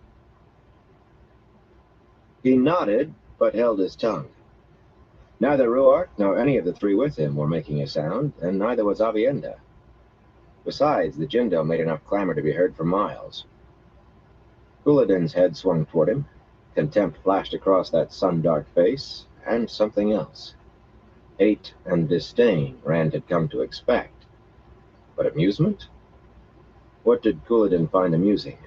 Speaker 3: He nodded, but held his tongue. Neither Ruark nor any of the three with him were making a sound, and neither was Avienda. Besides, the Jindo made enough clamor to be heard for miles. Couladin's head swung toward him. Contempt flashed across that sun-dark face, and something else. Hate and disdain Rand had come to expect. But amusement? What did Couladin find amusing?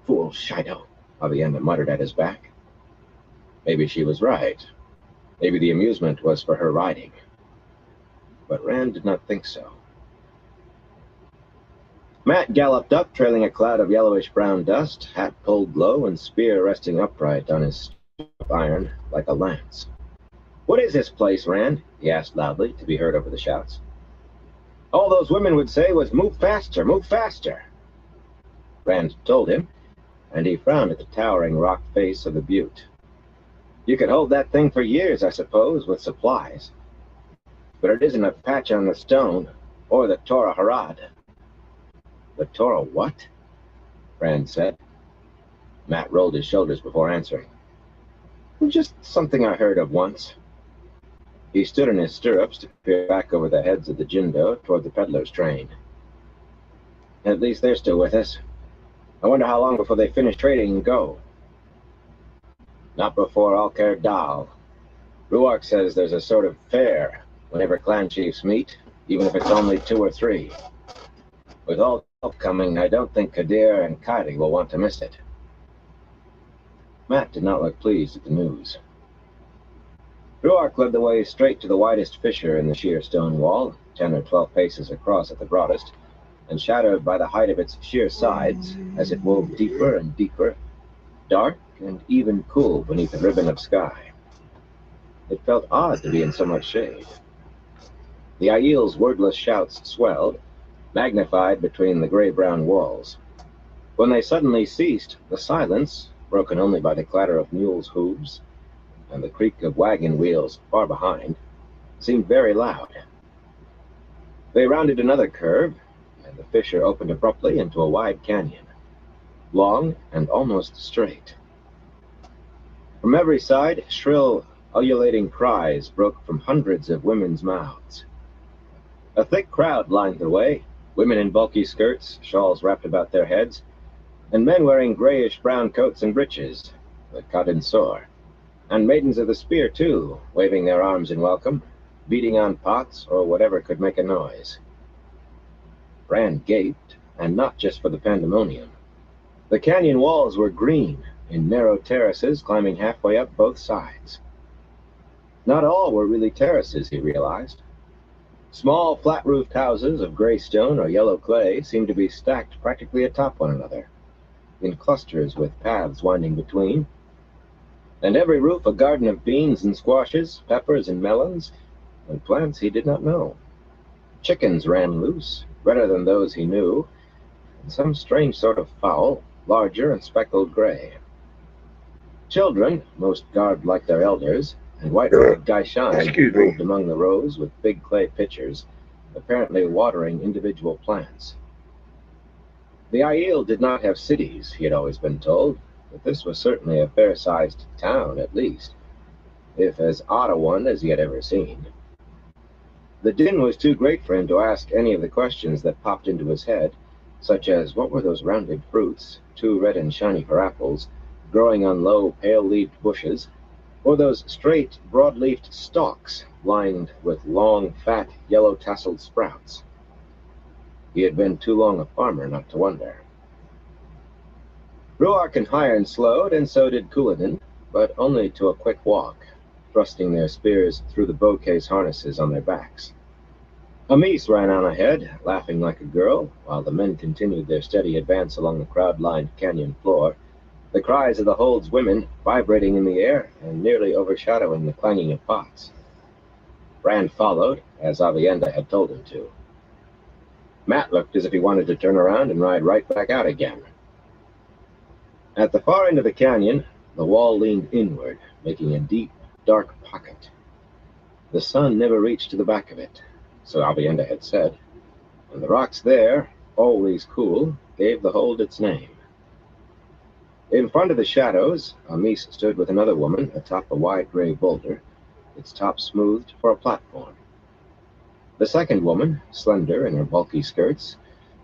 Speaker 3: Fool Shido, Avienda muttered at his back. Maybe she was right. Maybe the amusement was for her riding. but Rand did not think so. Matt galloped up, trailing a cloud of yellowish-brown dust, hat pulled low and spear resting upright on his iron like a lance. "What is this place, Rand?" he asked loudly, to be heard over the shouts. "All those women would say was, 'Move faster, move faster.'" Rand told him, and he frowned at the towering rock face of the butte. "You could hold that thing for years, I suppose, with supplies. But it isn't a patch on the stone, or the Torah Harad." "The Torah what?" Rand said. Matt rolled his shoulders before answering. "Just something I heard of once." He stood in his stirrups to peer back over the heads of the Jindo toward the peddler's train. "At least they're still with us. I wonder how long before they finish trading and go." "Not before Alker Dal. Ruark says there's a sort of fair whenever clan chiefs meet, even if it's only 2 or 3. With all help coming, I don't think Kadir and Kairi will want to miss it." Matt did not look pleased at the news. Ruark led the way straight to the widest fissure in the sheer stone wall, 10 or 12 paces across at the broadest, and shadowed by the height of its sheer sides as it wove deeper and deeper, dark and even cool beneath a ribbon of sky. It felt odd to be in so much shade. The Aiel's wordless shouts swelled, magnified between the gray-brown walls. When they suddenly ceased, the silence, broken only by the clatter of mules' hooves and the creak of wagon wheels far behind, seemed very loud. They rounded another curve, and the fissure opened abruptly into a wide canyon, long and almost straight. From every side, shrill, ululating cries broke from hundreds of women's mouths. A thick crowd lined the way, women in bulky skirts, shawls wrapped about their heads, and men wearing grayish-brown coats and breeches that cut and sore, and maidens of the spear, too, waving their arms in welcome, beating on pots or whatever could make a noise. Rand gaped, and not just for the pandemonium. The canyon walls were green, in narrow terraces climbing halfway up both sides. Not all were really terraces, he realized. Small, flat-roofed houses of gray stone or yellow clay seemed to be stacked practically atop one another, in clusters with paths winding between, and every roof a garden of beans and squashes, peppers and melons, and plants he did not know. Chickens ran loose, redder than those he knew, and some strange sort of fowl, larger and speckled gray. Children, most garbed like their elders, and white-robed Gaishan moved among the rows with big clay pitchers, apparently watering individual plants. The Aiel did not have cities, he had always been told, but this was certainly a fair-sized town, at least, if as odd a one as he had ever seen. The din was too great for him to ask any of the questions that popped into his head, such as what were those rounded fruits, too red and shiny for apples, growing on low, pale-leaved bushes, or those straight, broad-leafed stalks lined with long, fat, yellow-tasseled sprouts. He had been too long a farmer not to wonder. Ruark and Hiern slowed, and so did Couladin, but only to a quick walk, thrusting their spears through the bouquet's harnesses on their backs. Amis ran on ahead, laughing like a girl, while the men continued their steady advance along the crowd-lined canyon floor, the cries of the hold's women vibrating in the air and nearly overshadowing the clanging of pots. Rand followed, as Avienda had told him to. Matt looked as if he wanted to turn around and ride right back out again. At the far end of the canyon, the wall leaned inward, making a deep, dark pocket. The sun never reached to the back of it, so Avienda had said, and the rocks there, always cool, gave the hold its name. In front of the shadows, Amis stood with another woman atop a wide gray boulder, its top smoothed for a platform. The second woman, slender in her bulky skirts,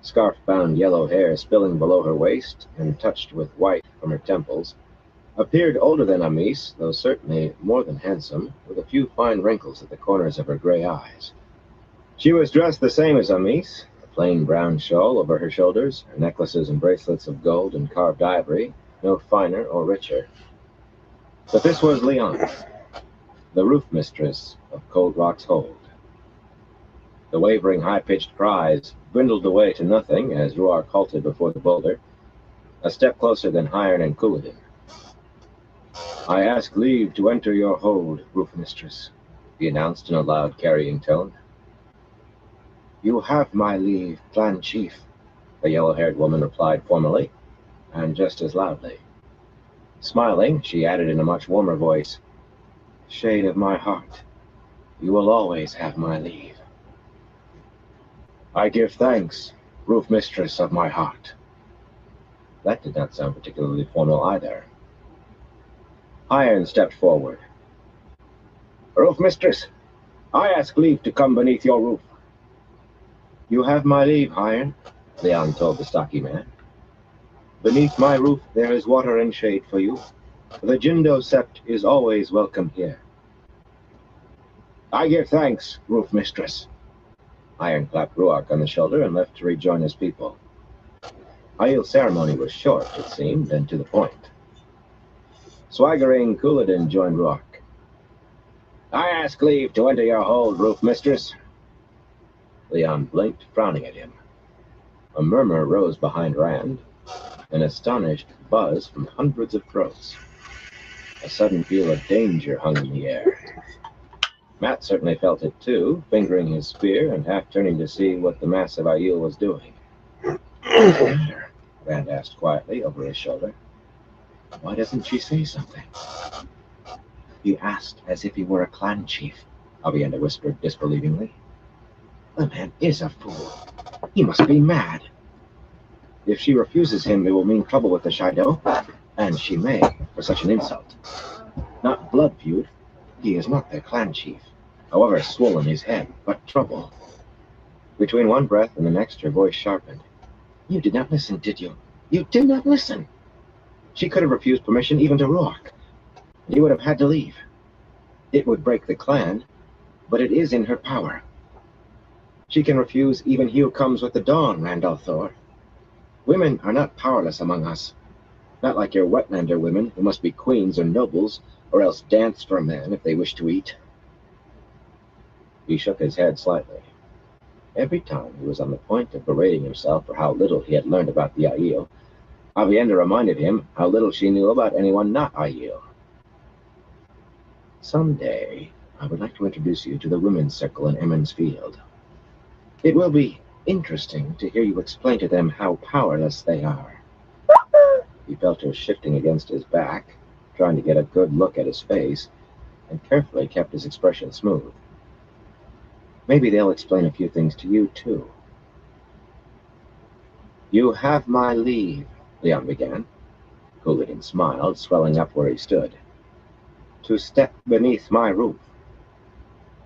Speaker 3: scarf-bound yellow hair spilling below her waist and touched with white from her temples, appeared older than Amis, though certainly more than handsome, with a few fine wrinkles at the corners of her gray eyes. She was dressed the same as Amis, a plain brown shawl over her shoulders, her necklaces and bracelets of gold and carved ivory, no finer or richer. But this was Leon, the roof mistress of Cold Rock's hold. The wavering, high-pitched cries dwindled away to nothing as Ruark halted before the boulder, a step closer than Hiron and Couladin. "I ask leave to enter your hold, Roof Mistress," he announced in a loud, carrying tone. "You have my leave, Clan Chief," the yellow-haired woman replied formally, and just as loudly. Smiling, she added in a much warmer voice, "Shade of my heart, you will always have my leave." "I give thanks, Roof Mistress of my heart." That did not sound particularly formal either. Iron stepped forward. "Roof Mistress, I ask leave to come beneath your roof." "You have my leave, Iron," Leon told the stocky man. "Beneath my roof there is water and shade for you. The Jindo Sept is always welcome here." "I give thanks, Roof Mistress." Iron clapped Ruark on the shoulder and left to rejoin his people. Aiel's ceremony was short, it seemed, and to the point. Swaggering, Couladin joined Ruark. "I ask leave to enter your hold, Roof Mistress." Leon blinked, frowning at him. A murmur rose behind Rand, an astonished buzz from hundreds of throats. A sudden feel of danger hung in the air. Matt certainly felt it too, fingering his spear and half turning to see what the massive Aiel was doing. "What's the matter?" Rand asked quietly over his shoulder. "Why doesn't she say something?" "He asked as if he were a clan chief," Avienda whispered disbelievingly. "The man is a fool. He must be mad. If she refuses him, it will mean trouble with the Shaido, and she may, for such an insult. Not blood feud. He is not their clan chief, however swollen his head, but trouble." Between one breath and the next, her voice sharpened. "You did not listen, did you? You did not listen. She could have refused permission even to Ruark. He would have had to leave. It would break the clan, but it is in her power. She can refuse even he who comes with the dawn, Randolph Thor. Women are not powerless among us. Not like your Wetlander women, who must be queens or nobles, or else dance for a man if they wish to eat." He shook his head slightly. Every time he was on the point of berating himself for how little he had learned about the Aiel, Avienda reminded him how little she knew about anyone not Aiel. "Someday, I would like to introduce you to the women's circle in Emmons Field. It will be interesting to hear you explain to them how powerless they are." He felt her shifting against his back, trying to get a good look at his face, and carefully kept his expression smooth. "Maybe they'll explain a few things to you, too." "You have my leave," Leon began. Couladin smiled, swelling up where he stood. "To step beneath my roof.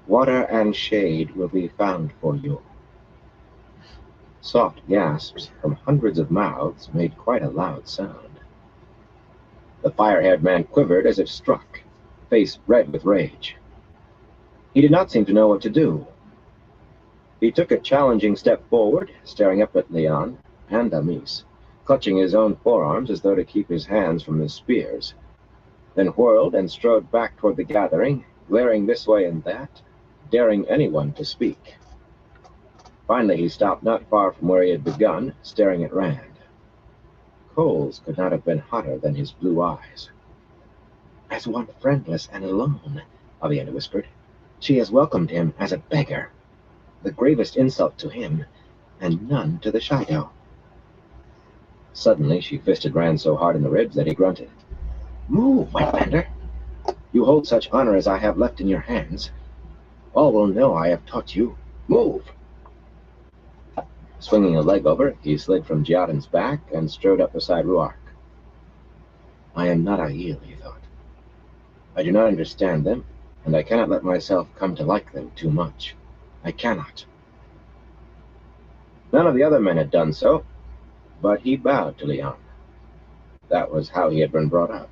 Speaker 3: Water and shade will be found for you." Soft gasps from hundreds of mouths made quite a loud sound. The fire-haired man quivered as if struck, face red with rage. He did not seem to know what to do. He took a challenging step forward, staring up at Leon and Amis, clutching his own forearms as though to keep his hands from the spears, then whirled and strode back toward the gathering, glaring this way and that, daring anyone to speak. Finally, he stopped not far from where he had begun, staring at Rand. Coals could not have been hotter than his blue eyes. "As one friendless and alone," Avienda whispered, "she has welcomed him as a beggar. The gravest insult to him, and none to the Shaido." Suddenly, she fisted Rand so hard in the ribs that he grunted. "Move, Wetlander! You hold such honor as I have left in your hands. All will know I have taught you. Move!" Swinging a leg over, he slid from Giadan's back and strode up beside Ruark. "I am not Aiel," he thought. "I do not understand them, and I cannot let myself come to like them too much. I cannot." None of the other men had done so, but he bowed to Leon. That was how he had been brought up.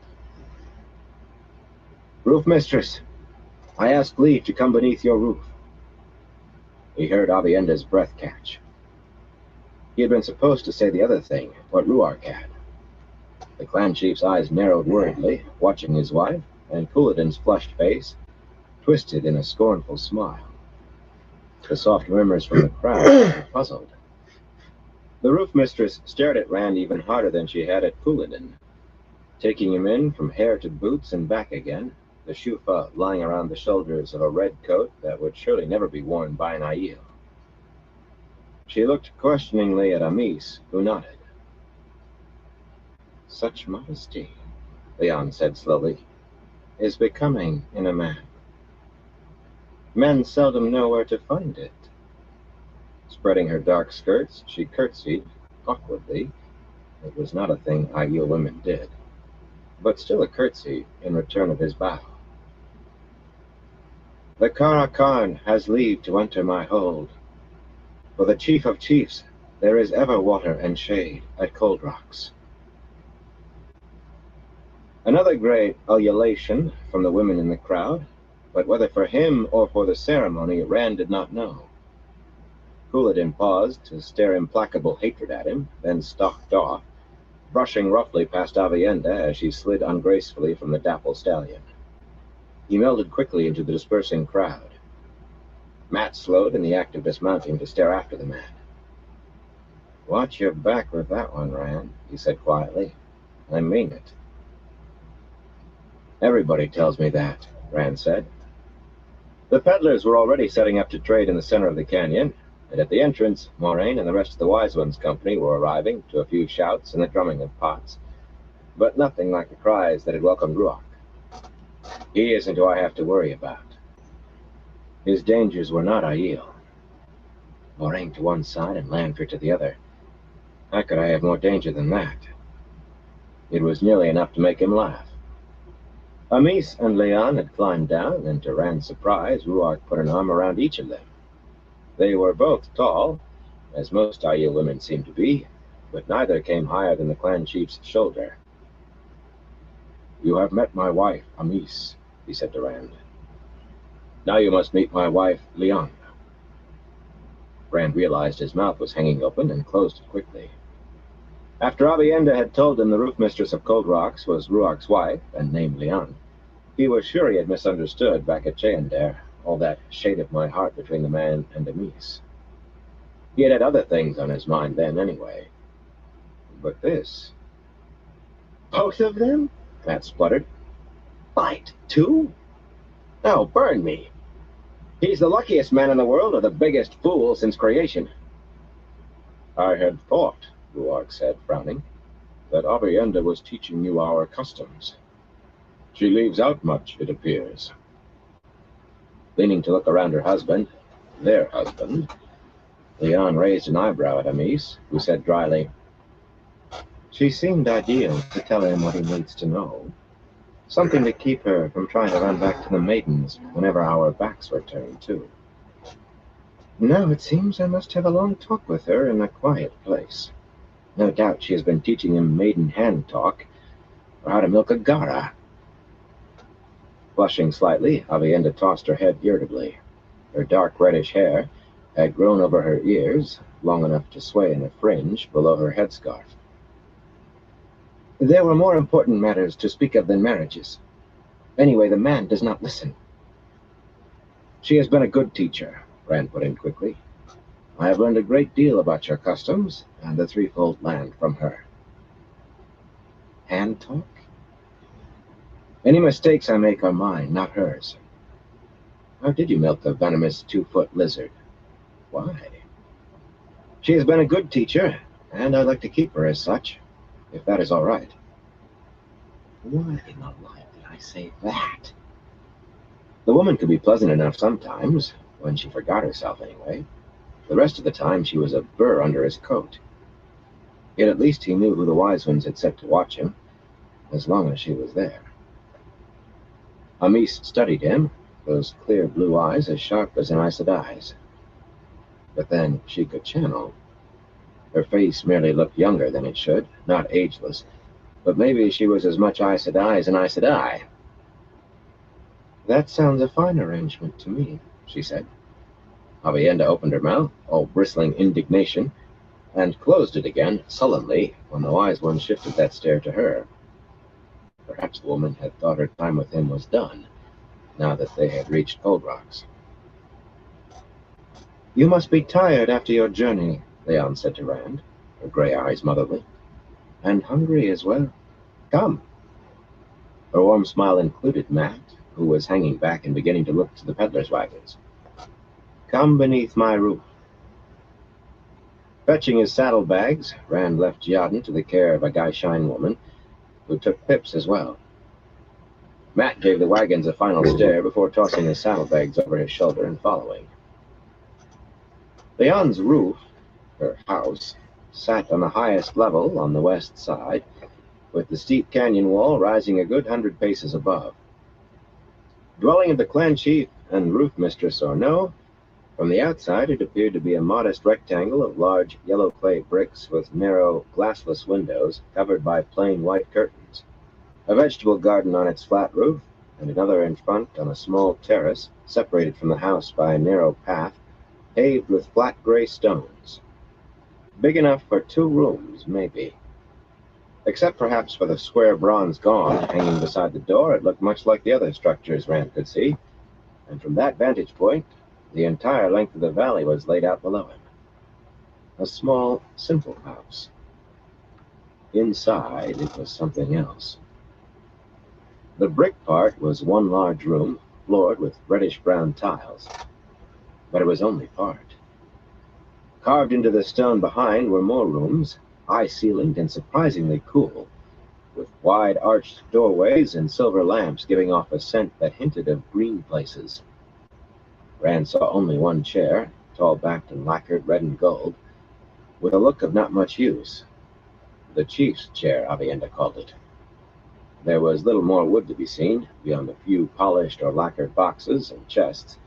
Speaker 3: "Roof Mistress, I ask leave to come beneath your roof." He heard Avienda's breath catch. He had been supposed to say the other thing, what Ruark had. The clan chief's eyes narrowed worriedly, watching his wife, and Couladin's flushed face twisted in a scornful smile. The soft murmurs from the crowd were puzzled. The roof mistress stared at Rand even harder than she had at Couladin, taking him in from hair to boots and back again, the shufa lying around the shoulders of a red coat that would surely never be worn by an Aiel. She looked questioningly at Amis, who nodded. Such modesty, Leon said slowly, is becoming in a man. Men seldom know where to find it. Spreading her dark skirts, she curtsied, awkwardly. It was not a thing Aiel women did, but still a curtsy in return of his bow. The Kara Khan has leave to enter my hold. For the chief of chiefs, there is ever water and shade at Cold Rocks. Another great ululation from the women in the crowd, but whether for him or for the ceremony, Rand did not know. Couladin paused to stare implacable hatred at him, then stalked off, brushing roughly past Avienda as she slid ungracefully from the dapple stallion. He melded quickly into the dispersing crowd. Matt slowed in the act of dismounting to stare after the man. "Watch your back with that one, Rand," he said quietly. "I mean it." "Everybody tells me that," Rand said. The peddlers were already setting up to trade in the center of the canyon, and at the entrance, Moraine and the rest of the Wise Ones company were arriving, to a few shouts and the drumming of pots, but nothing like the cries that had welcomed Ruach. "He isn't who I have to worry about. His dangers were not Aiel. Moraine to one side and Lanfear to the other. How could I have more danger than that?" It was nearly enough to make him laugh. Amis and Leon had climbed down, and to Rand's surprise, Ruach put an arm around each of them. They were both tall, as most Aiel women seemed to be, but neither came higher than the clan chief's shoulder. "You have met my wife, Amis," he said to Rand. "Now you must meet my wife, Leon." Rand realized his mouth was hanging open and closed it quickly. After Avienda had told him the roof mistress of Cold Rocks was Ruach's wife and named Leon, he was sure he had misunderstood back at Cheandare, all that shade of my heart between the man and Amis. He had other things on his mind then anyway. But this... "Both of them?" Matt spluttered. "Fight, too? Oh, burn me. He's the luckiest man in the world or the biggest fool since creation." "I had thought," Ruach said, frowning, "that Avienda was teaching you our customs. She leaves out much, it appears." Leaning to look around her husband, their husband, Leon raised an eyebrow at Amis, who said dryly, "She seemed ideal to tell him what he needs to know. Something to keep her from trying to run back to the maidens whenever our backs were turned, too. Now it seems I must have a long talk with her in a quiet place. No doubt she has been teaching him maiden hand talk, or how to milk a gara." Blushing slightly, Avienda tossed her head irritably. Her dark reddish hair had grown over her ears, long enough to sway in a fringe below her headscarf. "There were more important matters to speak of than marriages. Anyway, the man does not listen." "She has been a good teacher," Rand put in quickly. "I have learned a great deal about your customs and the threefold land from her." "Hand talk?" "Any mistakes I make are mine, not hers." "How did you milk the venomous 2-foot lizard?" "Why?" "She has been a good teacher, and I'd like to keep her as such, if that is all right." "Why in the life did I say that?" The woman could be pleasant enough sometimes, when she forgot herself anyway. The rest of the time she was a burr under his coat. Yet at least he knew who the Wise Ones had set to watch him, as long as she was there. Amis studied him, those clear blue eyes as sharp as an Aes Sedai's. But then she could channel. Her face merely looked younger than it should, not ageless, but maybe she was as much Aes Sedai as an Aes Sedai. "That sounds a fine arrangement to me," she said. Avienda opened her mouth, all bristling indignation, and closed it again sullenly when the Wise One shifted that stare to her. Perhaps the woman had thought her time with him was done, now that they had reached Cold Rocks. You must be tired after your journey, Leon said to Rand, her gray eyes motherly. And hungry as well. Come. Her warm smile included Matt, who was hanging back and beginning to look to the peddler's wagons. Come beneath my roof. Fetching his saddlebags, Rand left Jadin to the care of a Gaishain woman, who took Pips as well. Matt gave the wagons a final stare before tossing his saddlebags over his shoulder and following. Leon's roof, her house, sat on the highest level on the west side, with the steep canyon wall rising a good 100 paces above. Dwelling of the clan chief and roof mistress or no, from the outside it appeared to be a modest rectangle of large yellow clay bricks with narrow, glassless windows covered by plain white curtains. A vegetable garden on its flat roof, and another in front on a small terrace, separated from the house by a narrow path, paved with flat gray stones. Big enough for 2 rooms, maybe. Except perhaps for the square bronze gong hanging beside the door, it looked much like the other structures Rand could see, and from that vantage point, the entire length of the valley was laid out below him. A small, simple house. Inside, it was something else. The brick part was one large room, floored with reddish-brown tiles. But it was only part. Carved into the stone behind were more rooms, high-ceilinged and surprisingly cool, with wide arched doorways and silver lamps giving off a scent that hinted of green places. Rand saw only one chair, tall-backed and lacquered red and gold, with a look of not much use. The chief's chair, Avienda called it. There was little more wood to be seen, beyond a few polished or lacquered boxes and chests,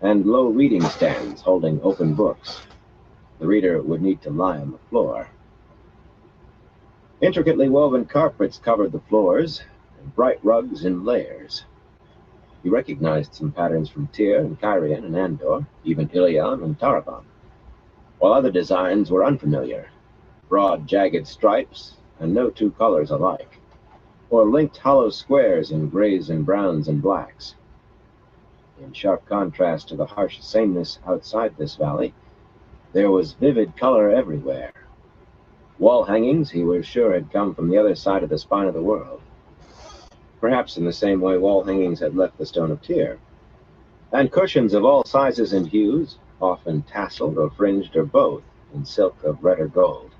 Speaker 3: and low reading stands holding open books. The reader would need to lie on the floor. Intricately woven carpets covered the floors, and bright rugs in layers. He recognized some patterns from Tyr and Kyrian and Andor, even Ilion and Taravan, while other designs were unfamiliar, broad, jagged stripes, and no 2 colors alike, or linked hollow squares in grays and browns and blacks. In sharp contrast to the harsh sameness outside this valley, there was vivid color everywhere. Wall hangings, he was sure, had come from the other side of the spine of the world, perhaps in the same way wall hangings had left the Stone of Tyr, and cushions of all sizes and hues, often tasseled or fringed or both, in silk of red or gold.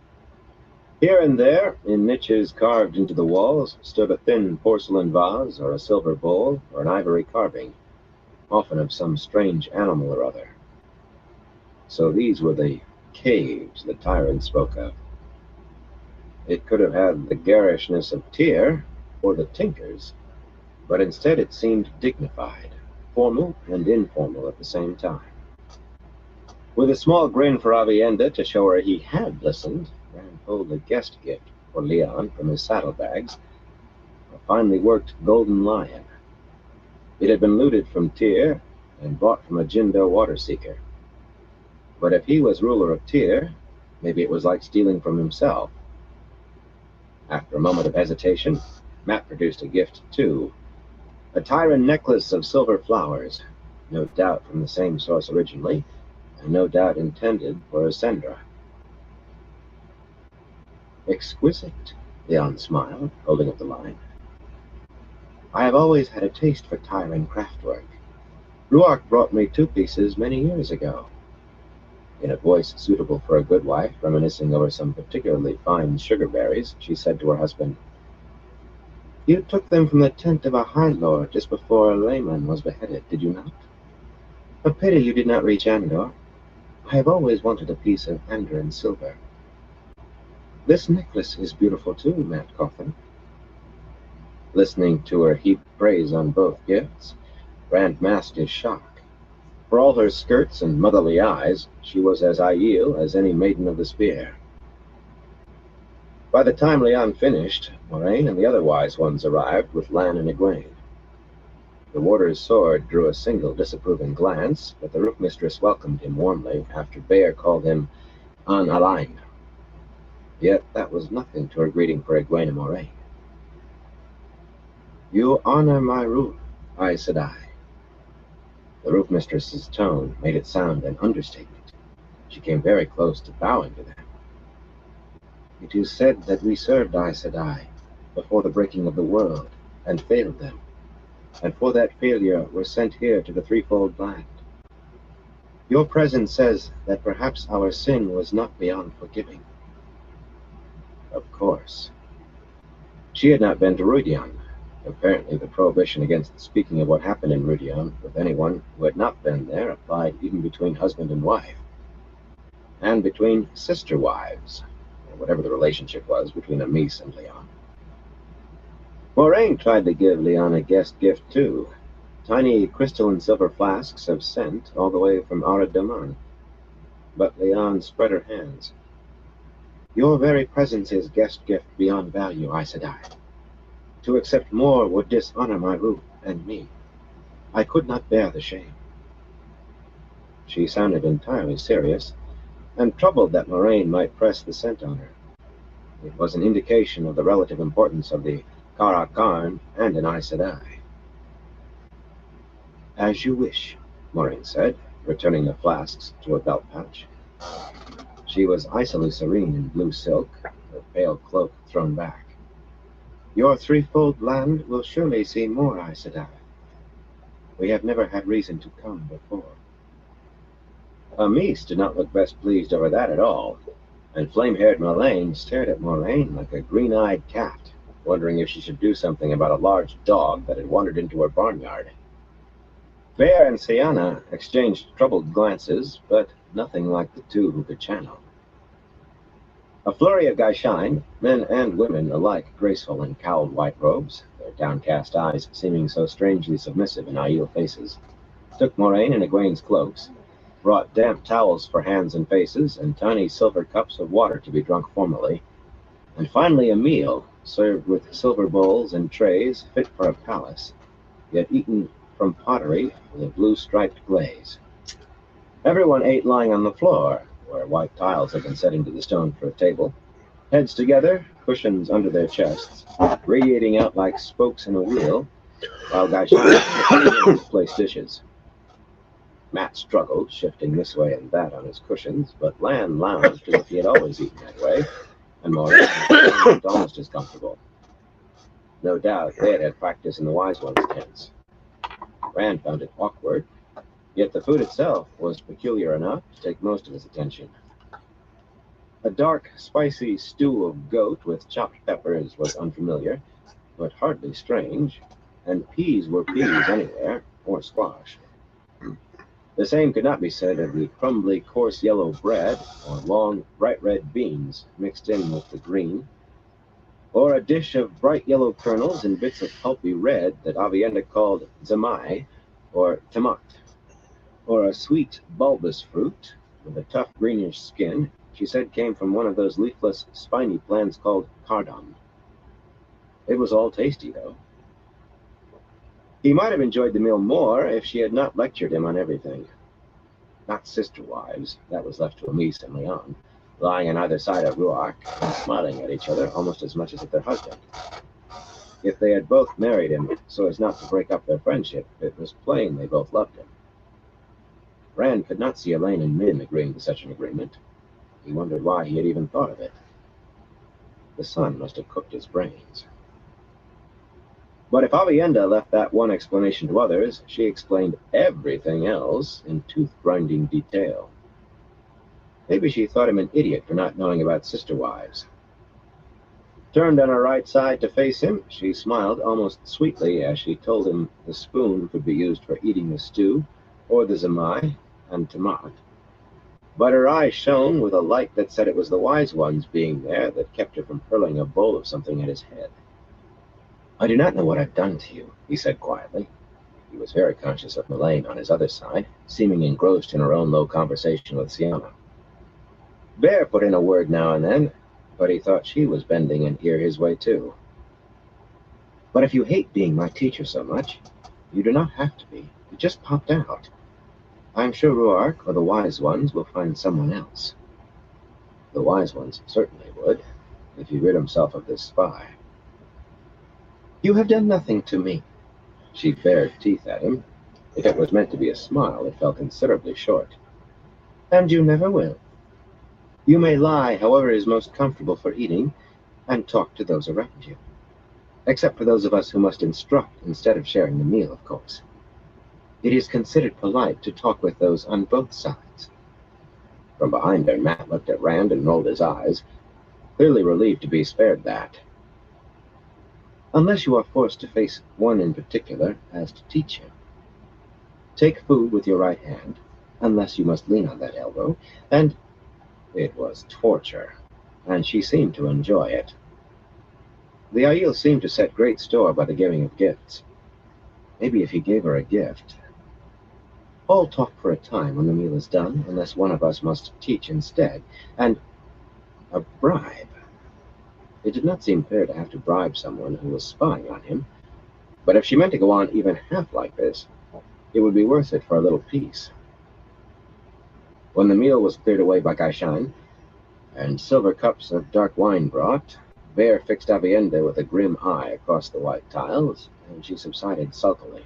Speaker 3: Here and there, in niches carved into the walls, stood a thin porcelain vase or a silver bowl or an ivory carving, often of some strange animal or other. So these were the caves the tyrant spoke of. It could have had the garishness of Tyr, or the Tinkers, but instead it seemed dignified, formal and informal at the same time. With a small grin for Avienda to show her he had listened, Rand pulled a guest gift for Leon from his saddlebags, a finely worked golden lion. It had been looted from Tyr and bought from a Jindo water seeker. But if he was ruler of Tyr, maybe it was like stealing from himself. After a moment of hesitation, Matt produced a gift too. A Tyran necklace of silver flowers, no doubt from the same source originally, and no doubt intended for Ascendra. Exquisite, Leon smiled, holding up the line. I have always had a taste for Tyran craftwork. Ruark brought me 2 pieces many years ago. In a voice suitable for a good wife, reminiscing over some particularly fine sugar berries, she said to her husband, You took them from the tent of a High Lord just before Layman was beheaded, did you not? A pity you did not reach Andor. I have always wanted a piece of Andoran silver. This necklace is beautiful too, Matt Coffin. Listening to her heap praise on both gifts, Rand masked his shock. For all her skirts and motherly eyes, she was as Aiel as any maiden of the spear. By the time Leon finished, Moraine and the other wise ones arrived with Lan and Egwene. The warder's sword drew a single disapproving glance, but the roof mistress welcomed him warmly after Baer called him An Alain. Yet that was nothing to her greeting for Egwene and Moraine. You honor my roof, Aes Sedai. The roof mistress's tone made it sound an understatement. She came very close to bowing to them. It is said that we served Aes Sedai before the breaking of the world and failed them, and for that failure were sent here to the threefold land. Your presence says that perhaps our sin was not beyond forgiving. Of course. She had not been to Rudion. Apparently the prohibition against speaking of what happened in Rudion with anyone who had not been there applied even between husband and wife, and between sister wives, or whatever the relationship was between Amis and Leon. Moraine tried to give Leon a guest gift too. Tiny crystal and silver flasks of scent all the way from Ara Daman. But Leon spread her hands. Your very presence is guest gift beyond value, Aes Sedai. To accept more would dishonor my roof and me. I could not bear the shame. She sounded entirely serious, and troubled that Moraine might press the scent on her. It was an indication of the relative importance of the Kara Karn and an Aes Sedai. As you wish, Moraine said, returning the flasks to a belt pouch. She was icily serene in blue silk, her pale cloak thrown back. Your threefold land will surely see more Aes Sedai. We have never had reason to come before. Amis did not look best pleased over that at all, and flame-haired Moraine stared at Moraine like a green-eyed cat, wondering if she should do something about a large dog that had wandered into her barnyard. Bear and Sienna exchanged troubled glances, but nothing like the two who could channel. A flurry of Gaishain, men and women alike graceful in cowled white robes, their downcast eyes seeming so strangely submissive in Aiel faces, took Moraine and Egwene's cloaks, brought damp towels for hands and faces, and tiny silver cups of water to be drunk formally, and finally a meal served with silver bowls and trays fit for a palace, yet eaten from pottery with a blue-striped glaze. Everyone ate lying on the floor, where white tiles had been set into the stone for a table, heads together, cushions under their chests, radiating out like spokes in a wheel, while Gaishain placed dishes. Matt struggled, shifting this way and that on his cushions, but Lan lounged as if he had always eaten that way, and Moraine looked almost as comfortable. No doubt they had had practice in the Wise One's tents. Rand found it awkward, yet the food itself was peculiar enough to take most of his attention. A dark, spicy stew of goat with chopped peppers was unfamiliar, but hardly strange, and peas were peas anywhere, or squash. The same could not be said of the crumbly, coarse yellow bread, or long, bright red beans mixed in with the green, or a dish of bright yellow kernels and bits of pulpy red that Avienda called zamai, or tamat, or a sweet, bulbous fruit with a tough greenish skin she said came from one of those leafless, spiny plants called cardam. It was all tasty, though. He might have enjoyed the meal more if she had not lectured him on everything. Not sister-wives, that was left to Amis and Leon, lying on either side of Ruach and smiling at each other almost as much as at their husband. If they had both married him so as not to break up their friendship, it was plain they both loved him. Rand could not see Elaine and Min agreeing to such an agreement. He wondered why he had even thought of it. The sun must have cooked his brains. But if Avienda left that one explanation to others, she explained everything else in tooth-grinding detail. Maybe she thought him an idiot for not knowing about sister-wives. Turned on her right side to face him, she smiled almost sweetly as she told him the spoon could be used for eating the stew, or the zamai and tamat. But her eyes shone with a light that said it was the Wise Ones being there that kept her from hurling a bowl of something at his head. I do not know what I've done to you, he said quietly. He was very conscious of Melaine on his other side, seeming engrossed in her own low conversation with Sienna. Bear put in a word now and then, but he thought she was bending an ear his way too. But if you hate being my teacher so much, you do not have to be. You just popped out. I'm sure Ruark or the Wise Ones will find someone else. The Wise Ones certainly would, if he rid himself of this spy. You have done nothing to me. She bared teeth at him. If it was meant to be a smile, it fell considerably short. And you never will. You may lie however is most comfortable for eating, and talk to those around you. Except for those of us who must instruct instead of sharing the meal, of course. It is considered polite to talk with those on both sides. From behind her, Matt looked at Rand and rolled his eyes, clearly relieved to be spared that. Unless you are forced to face one in particular as to teach him. Take food with your right hand, unless you must lean on that elbow, and it was torture, and she seemed to enjoy it. The Aiel seemed to set great store by the giving of gifts. Maybe if he gave her a gift. All talk for a time when the meal is done, unless one of us must teach instead, and a bribe. It did not seem fair to have to bribe someone who was spying on him, but if she meant to go on even half like this, it would be worth it for a little peace. When the meal was cleared away by Gaishan, and silver cups of dark wine brought, Bear fixed Avienda with a grim eye across the white tiles, and she subsided sulkily.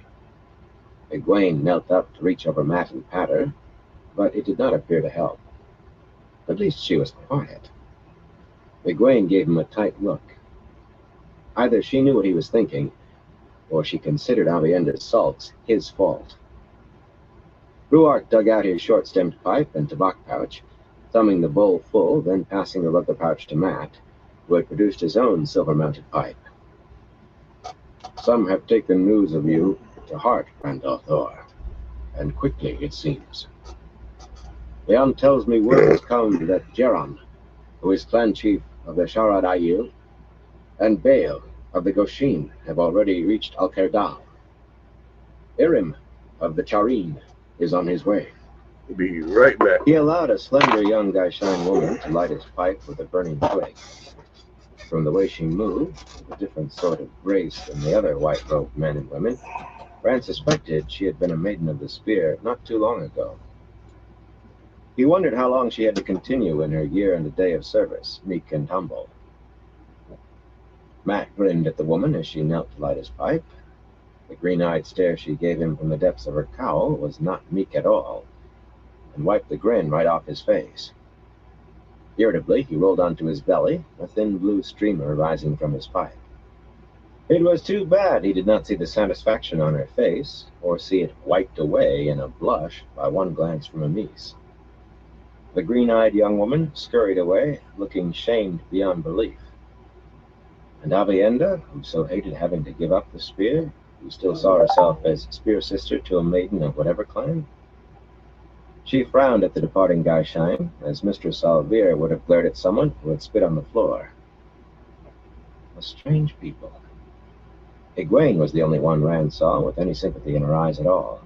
Speaker 3: Egwene knelt up to reach over Matt and pat her, but it did not appear to help. At least she was quiet. Egwene gave him a tight look. Either she knew what he was thinking, or she considered Avienda's sulks his fault. Ruark dug out his short-stemmed pipe and tobacco pouch, thumbing the bowl full, then passing the leather pouch to Matt, who had produced his own silver-mounted pipe. Some have taken news of you to heart, Randolph Thor, and quickly, it seems. Leon tells me word has come that Geron, who is clan chief of the Sharad Aiel, and Baal of the Goshin have already reached Al-Kerdal. Irim of the Charine is on his way.
Speaker 2: Be right back.
Speaker 3: He allowed a slender young Gaishan woman to light his pipe with a burning twig. From the way she moved, with a different sort of grace than the other white-robed men and women, Rand suspected she had been a maiden of the spear not too long ago. He wondered how long she had to continue in her year and a day of service, meek and humble. Matt grinned at the woman as she knelt to light his pipe. The green-eyed stare she gave him from the depths of her cowl was not meek at all, and wiped the grin right off his face. Irritably, he rolled onto his belly, a thin blue streamer rising from his pipe. It was too bad he did not see the satisfaction on her face, or see it wiped away in a blush by one glance from Amis. The green-eyed young woman scurried away, looking shamed beyond belief. And Avienda, who so hated having to give up the spear, who still saw herself as spear sister to a maiden of whatever clan? She frowned at the departing Gaishan, as Mistress Salvir would have glared at someone who had spit on the floor. A strange people. Egwene was the only one Rand saw with any sympathy in her eyes at all.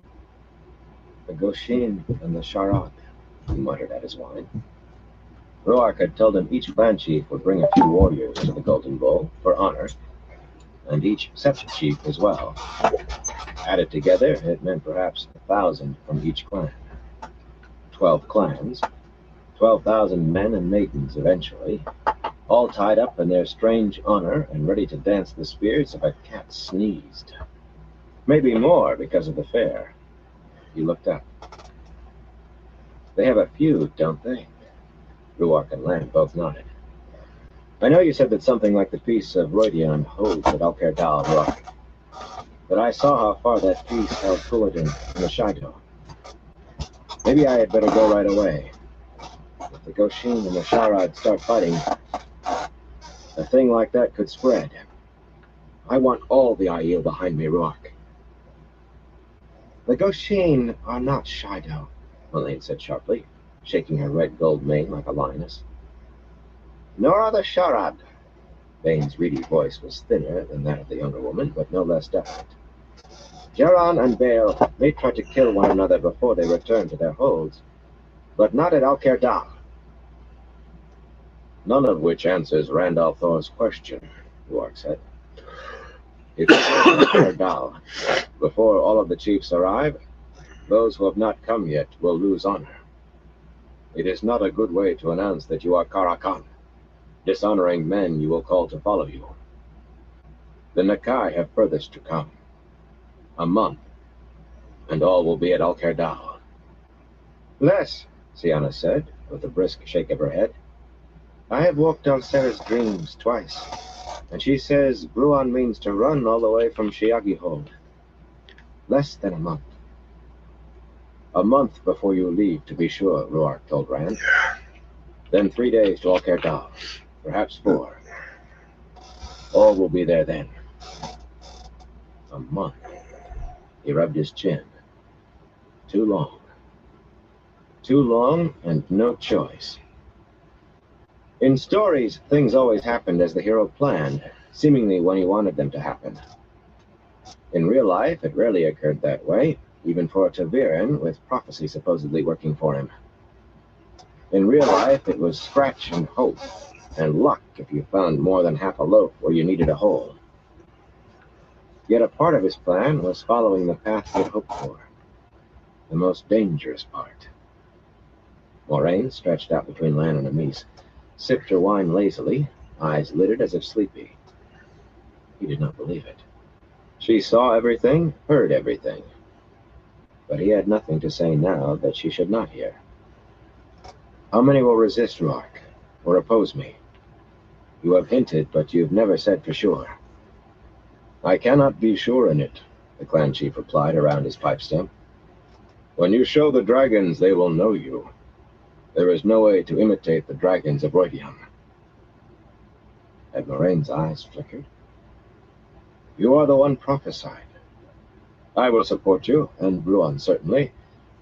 Speaker 3: The Goshin and the Sharad, he muttered at his wine. Ruark had told him each clan chief would bring a few warriors to the Golden Bowl for honor, and each Sept chief as well. Added together, it meant perhaps 1,000 from each clan. 12 clans, 12,000 men and maidens eventually, all tied up in their strange honor and ready to dance the spears if a cat sneezed. Maybe more because of the fair. He looked up. They have a feud, don't they? Ruark and Land both nodded. I know you said that something like the peace of Rodion holds at Al-Kerdal, Ruark, but I saw how far that peace held Couladin and the Shaido. Maybe I had better go right away. If the Goshin and the Sharad start fighting, a thing like that could spread. I want all the Aiel behind me, Ruark. The Goshin are not Shaido, Elaine said sharply, shaking her red gold mane like a lioness. Nor are the Sharad. Bane's reedy voice was thinner than that of the younger woman, but no less definite. Geron and Baal may try to kill one another before they return to their holds, but not at Al-Kerdal. None of which answers Randolph Thor's question, Ruark said. It's Al-Kerdal. Before all of the chiefs arrive, those who have not come yet will lose honor. It is not a good way to announce that you are Karakan, dishonoring men you will call to follow you. The Nakai have furthest to come. A month. and all will be at Alkerdal. Less, Sienna said, with a brisk shake of her head. I have walked Alcera's dreams twice, and she says Bruan means to run all the way from Shiagi Hold. Less than a month. A month before you leave, to be sure, Ruark told Rand. Then 3 days to Alkerdal, perhaps 4. All will be there then. A month. He rubbed his chin. Too long. Too long and no choice. In stories, things always happened as the hero planned, seemingly when he wanted them to happen. In real life, it rarely occurred that way, even for a Taviran with prophecy supposedly working for him. In real life, it was scratch and hope, and luck if you found more than half a loaf where you needed a hole. Yet a part of his plan was following the path he had hoped for. The most dangerous part. Moraine, stretched out between Lan and Amis, sipped her wine lazily, eyes lidded as if sleepy. He did not believe it. She saw everything, heard everything. But he had nothing to say now that she should not hear. How many will resist, Ruark, or oppose me? You have hinted, but you've never said for sure. I cannot be sure in it, the clan chief replied around his pipe stem. When you show the dragons, they will know you. There is no way to imitate the dragons of Rodion. Had Moraine's eyes flickered? You are the one prophesied. I will support you, and Bruan certainly,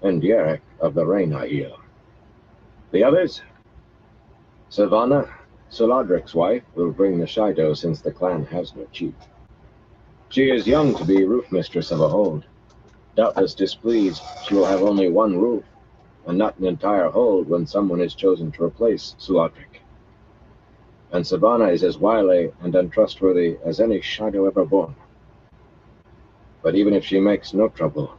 Speaker 3: and Yerek of the Rain Aiel. The others? Savannah, Soladric's wife, will bring the Shido since the clan has no chief. She is young to be roof mistress of a hold. Doubtless displeased she will have only one roof, and not an entire hold when someone is chosen to replace Soladric. And Savannah is as wily and untrustworthy as any Shido ever born. But even if she makes no trouble,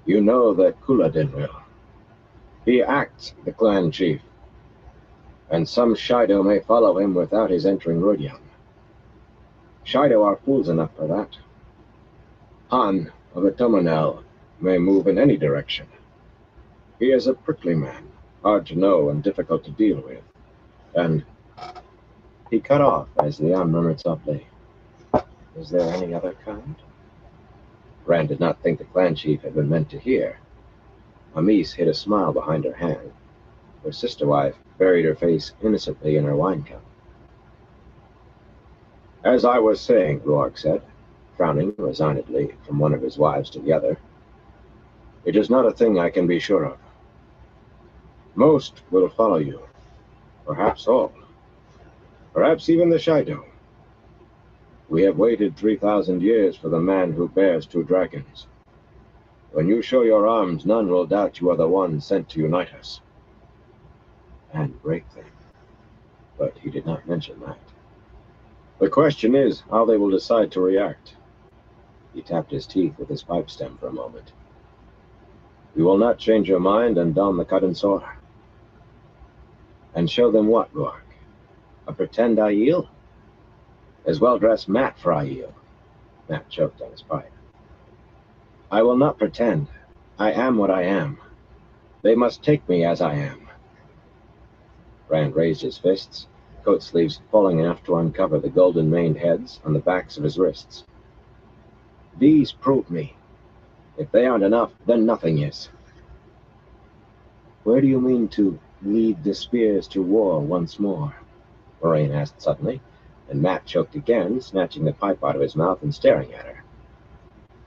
Speaker 3: you know that Kuladin will. He acts the clan chief, and some Shido may follow him without his entering Rodion. Shido are fools enough for that. Han of the Tomanel may move in any direction. He is a prickly man, hard to know and difficult to deal with. And he cut off as Leon murmured softly, Is there any other kind? Rand did not think the clan chief had been meant to hear. Amis hid a smile behind her hand. Her sister wife buried her face innocently in her wine cup. As I was saying, Ruark said, frowning resignedly from one of his wives to the other, it is not a thing I can be sure of. Most will follow you, perhaps all, perhaps even the Shido. We have waited 3,000 years for the man who bears 2 dragons. When you show your arms, none will doubt you are the one sent to unite us. And break them. But he did not mention that. The question is how they will decide to react. He tapped his teeth with his pipe stem for a moment. You will not change your mind and don the cut and sword. And show them what, Ruark? A pretend Aiel? As well dress Matt for Aiel. Matt choked on his pipe. I will not pretend. I am what I am. They must take me as I am. Rand raised his fists, coat sleeves falling enough to uncover the golden-maned heads on the backs of his wrists. These prove me. If they aren't enough, then nothing is. Where do you mean to lead the spears to war once more? Moraine asked suddenly, and Matt choked again, snatching the pipe out of his mouth and staring at her.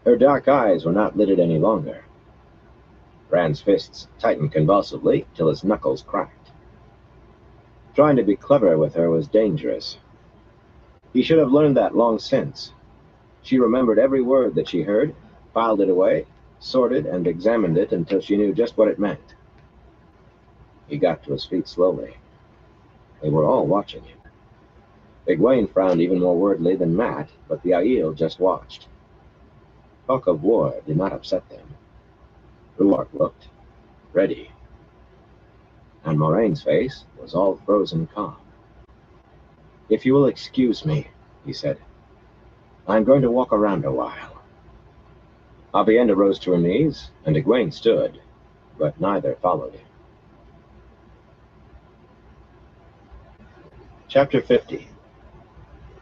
Speaker 3: Her dark eyes were not lidded any longer. Rand's fists tightened convulsively till his knuckles cracked. Trying to be clever with her was dangerous. He should have learned that long since. She remembered every word that she heard, filed it away, sorted and examined it until she knew just what it meant. He got to his feet slowly. They were all watching him. Egwene frowned even more wordly than Matt, but the Aiel just watched. Talk of war did not upset them. Ruark looked, ready. And Moraine's face was all frozen calm. If you will excuse me, he said, I'm going to walk around a while. Avienda rose to her knees, and Egwene stood, but neither followed. Chapter 50.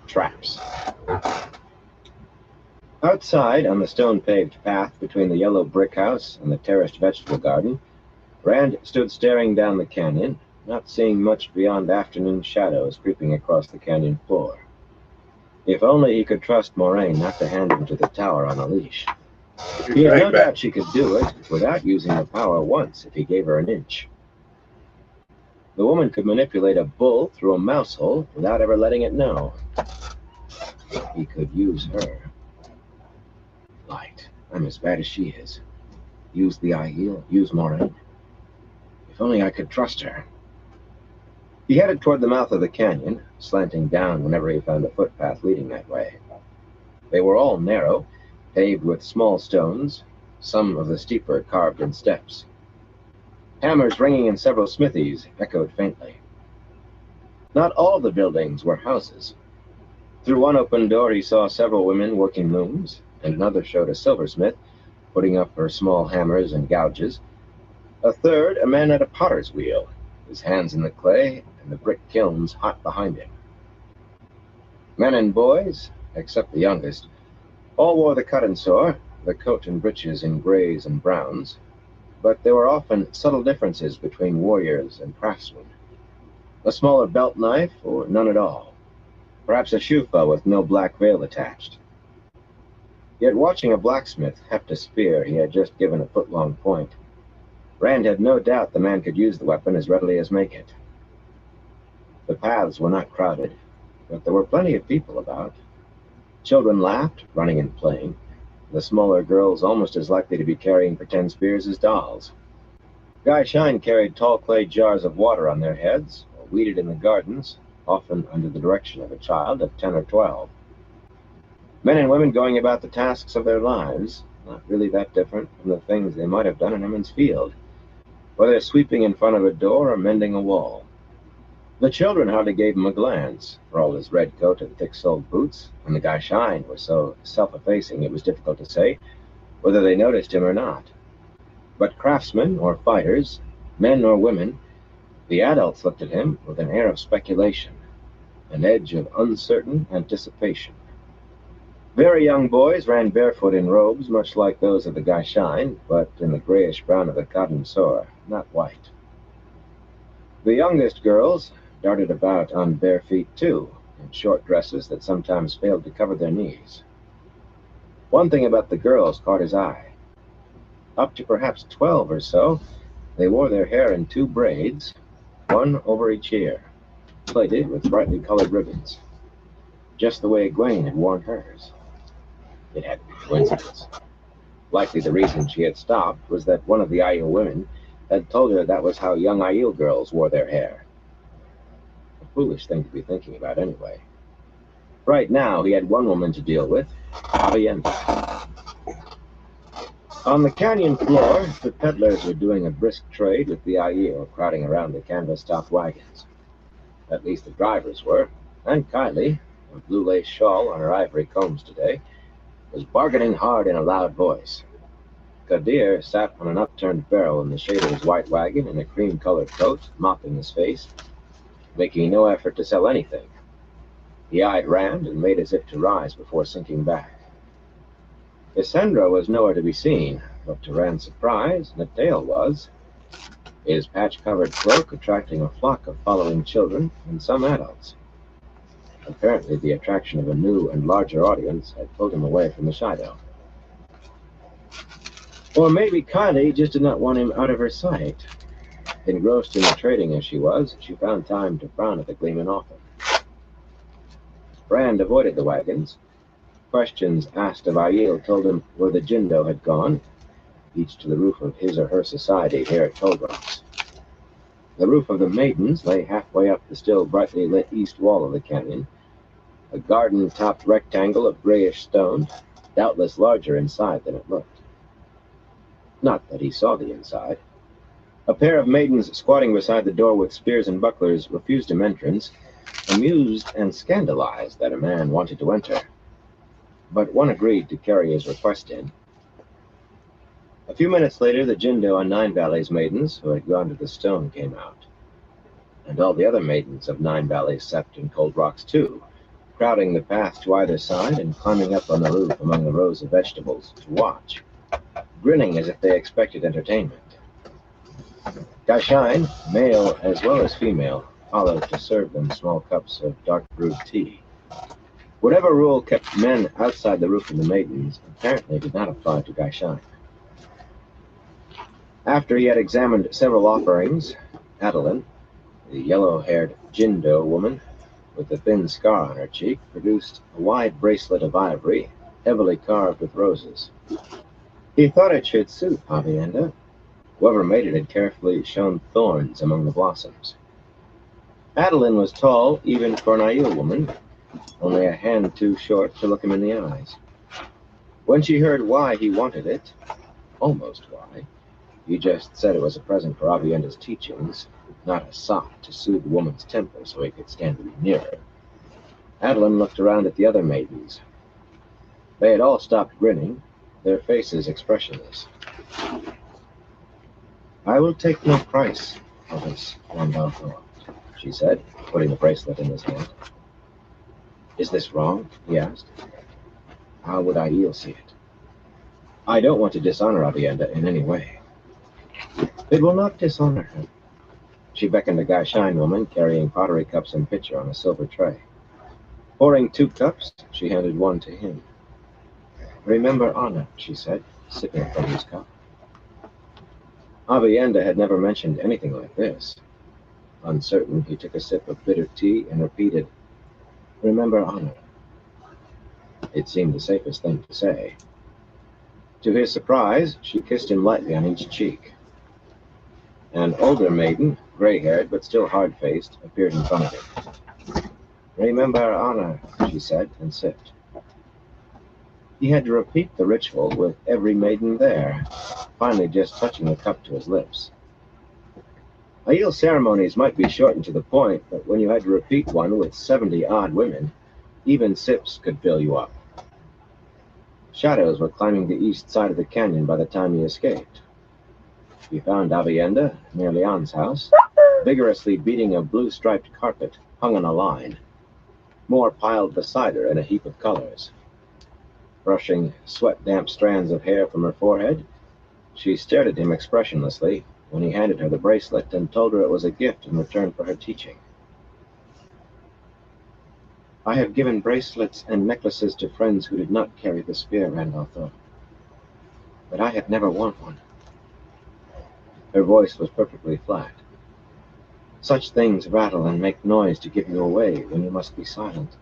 Speaker 3: Traps. Outside, on the stone-paved path between the yellow brick house and the terraced vegetable garden, Rand stood staring down the canyon, not seeing much beyond afternoon shadows creeping across the canyon floor. If only he could trust Moraine not to hand him to the tower on a leash. He had no doubt she could do it without using the power once if he gave her an inch. The woman could manipulate a bull through a mouse hole without ever letting it know. He could use her. Light. I'm as bad as she is. Use the Aiel, use Moraine. If only I could trust her. He headed toward the mouth of the canyon, slanting down whenever he found a footpath leading that way. They were all narrow, paved with small stones, some of the steeper carved in steps. Hammers ringing in several smithies echoed faintly. Not all the buildings were houses. Through one open door he saw several women working looms, and another showed a silversmith putting up her small hammers and gouges. A third, a man at a potter's wheel, his hands in the clay and the brick kilns hot behind him. Men and boys, except the youngest, all wore the cut and sore, the coat and breeches in grays and browns, but there were often subtle differences between warriors and craftsmen. A smaller belt knife, or none at all. Perhaps a shufa with no black veil attached. Yet watching a blacksmith heft a spear he had just given a foot-long point, Rand had no doubt the man could use the weapon as readily as make it. The paths were not crowded, but there were plenty of people about. Children laughed, running and playing, the smaller girls almost as likely to be carrying pretend spears as dolls. Guy Shine carried tall clay jars of water on their heads, or weeded in the gardens, often under the direction of a child of 10 or 12. Men and women going about the tasks of their lives, not really that different from the things they might have done in Emmons Field, whether sweeping in front of a door or mending a wall. The children hardly gave him a glance, for all his red coat and thick-soled boots, and the Guy Shine was so self-effacing it was difficult to say whether they noticed him or not. But craftsmen or fighters, men or women, the adults looked at him with an air of speculation, an edge of uncertain anticipation. Very young boys ran barefoot in robes much like those of the Guy Shine, but in the grayish-brown of the cotton sore, not white. The youngest girls darted about on bare feet too, in short dresses that sometimes failed to cover their knees. One thing about the girls caught his eye. Up to perhaps 12 or so, they wore their hair in 2 braids, one over each ear, plaited with brightly colored ribbons, just the way Egwene had worn hers. It had to be coincidence. Likely the reason she had stopped was that one of the Aiel women had told her that was how young Aiel girls wore their hair. A foolish thing to be thinking about anyway. Right now, he had one woman to deal with, Avienda. On the canyon floor, the peddlers were doing a brisk trade with the Aiel crowding around the canvas-topped wagons. At least the drivers were, and Kylie, a blue lace shawl on her ivory combs today, was bargaining hard in a loud voice. Kadir sat on an upturned barrel in the shade of his white wagon in a cream-colored coat, mopping his face, making no effort to sell anything. He eyed Rand and made as if to rise before sinking back. Cassandra was nowhere to be seen, but to Rand's surprise, Natale was, his patch-covered cloak attracting a flock of following children and some adults. Apparently the attraction of a new and larger audience had pulled him away from the shadow. Or maybe Kylie just did not want him out of her sight. Engrossed in the trading as she was, she found time to frown at the gleaming often. Rand avoided the wagons. Questions asked of Aiel told him where the Jindo had gone, each to the roof of his or her society here at Tollbrox. The roof of the Maidens lay halfway up the still brightly lit east wall of the canyon, a garden-topped rectangle of grayish stone, doubtless larger inside than it looked. Not that he saw the inside. A pair of maidens squatting beside the door with spears and bucklers refused him entrance, amused and scandalized that a man wanted to enter. But one agreed to carry his request in. A few minutes later, the Jindo and Nine Valleys maidens who had gone to the stone came out. And all the other maidens of Nine Valleys slept in Cold Rocks too, crowding the path to either side and climbing up on the roof among the rows of vegetables to watch, grinning as if they expected entertainment. Gaishine, male as well as female, followed to serve them small cups of dark brewed tea. Whatever rule kept men outside the roof of the maidens apparently did not apply to Gaishine. After he had examined several offerings, Adeline, the yellow-haired Jindo woman with the thin scar on her cheek, produced a wide bracelet of ivory, heavily carved with roses. He thought it should suit Avienda. Whoever made it had carefully shown thorns among the blossoms. Adeline was tall, even for an Aiel woman, only a hand too short to look him in the eyes. When she heard why he wanted it, almost why, he just said it was a present for Avienda's teachings, not a sop to soothe the woman's temper so he could stand to be nearer. Adeline looked around at the other maidens. They had all stopped grinning, their faces expressionless. "I will take no price for this, Randolph," she said, putting the bracelet in his hand. "Is this wrong?" he asked. "How would Aiel see it?" "I don't want to dishonor Avienda in any way." "It will not dishonor her." She beckoned a Gaishine woman carrying pottery cups and pitcher on a silver tray. Pouring 2 cups, she handed one to him. "Remember honor," she said, sipping from his cup. Avienda had never mentioned anything like this. Uncertain, he took a sip of bitter tea and repeated, "Remember honor." It seemed the safest thing to say. To his surprise, she kissed him lightly on each cheek. An older maiden, gray-haired but still hard-faced, appeared in front of him. "Remember honor," she said, and sipped. He had to repeat the ritual with every maiden there, finally just touching the cup to his lips. Aiel ceremonies might be shortened to the point, but when you had to repeat one with 70-odd women, even sips could fill you up. Shadows were climbing the east side of the canyon by the time he escaped. He found Avienda near Leon's house, vigorously beating a blue-striped carpet hung on a line. More piled beside her in a heap of colors. Brushing sweat-damp strands of hair from her forehead, she stared at him expressionlessly when he handed her the bracelet and told her it was a gift in return for her teaching. "I have given bracelets and necklaces to friends who did not carry the spear," Randolph thought. "But I have never worn one." Her voice was perfectly flat. "Such things rattle and make noise to give you away when you must be silent.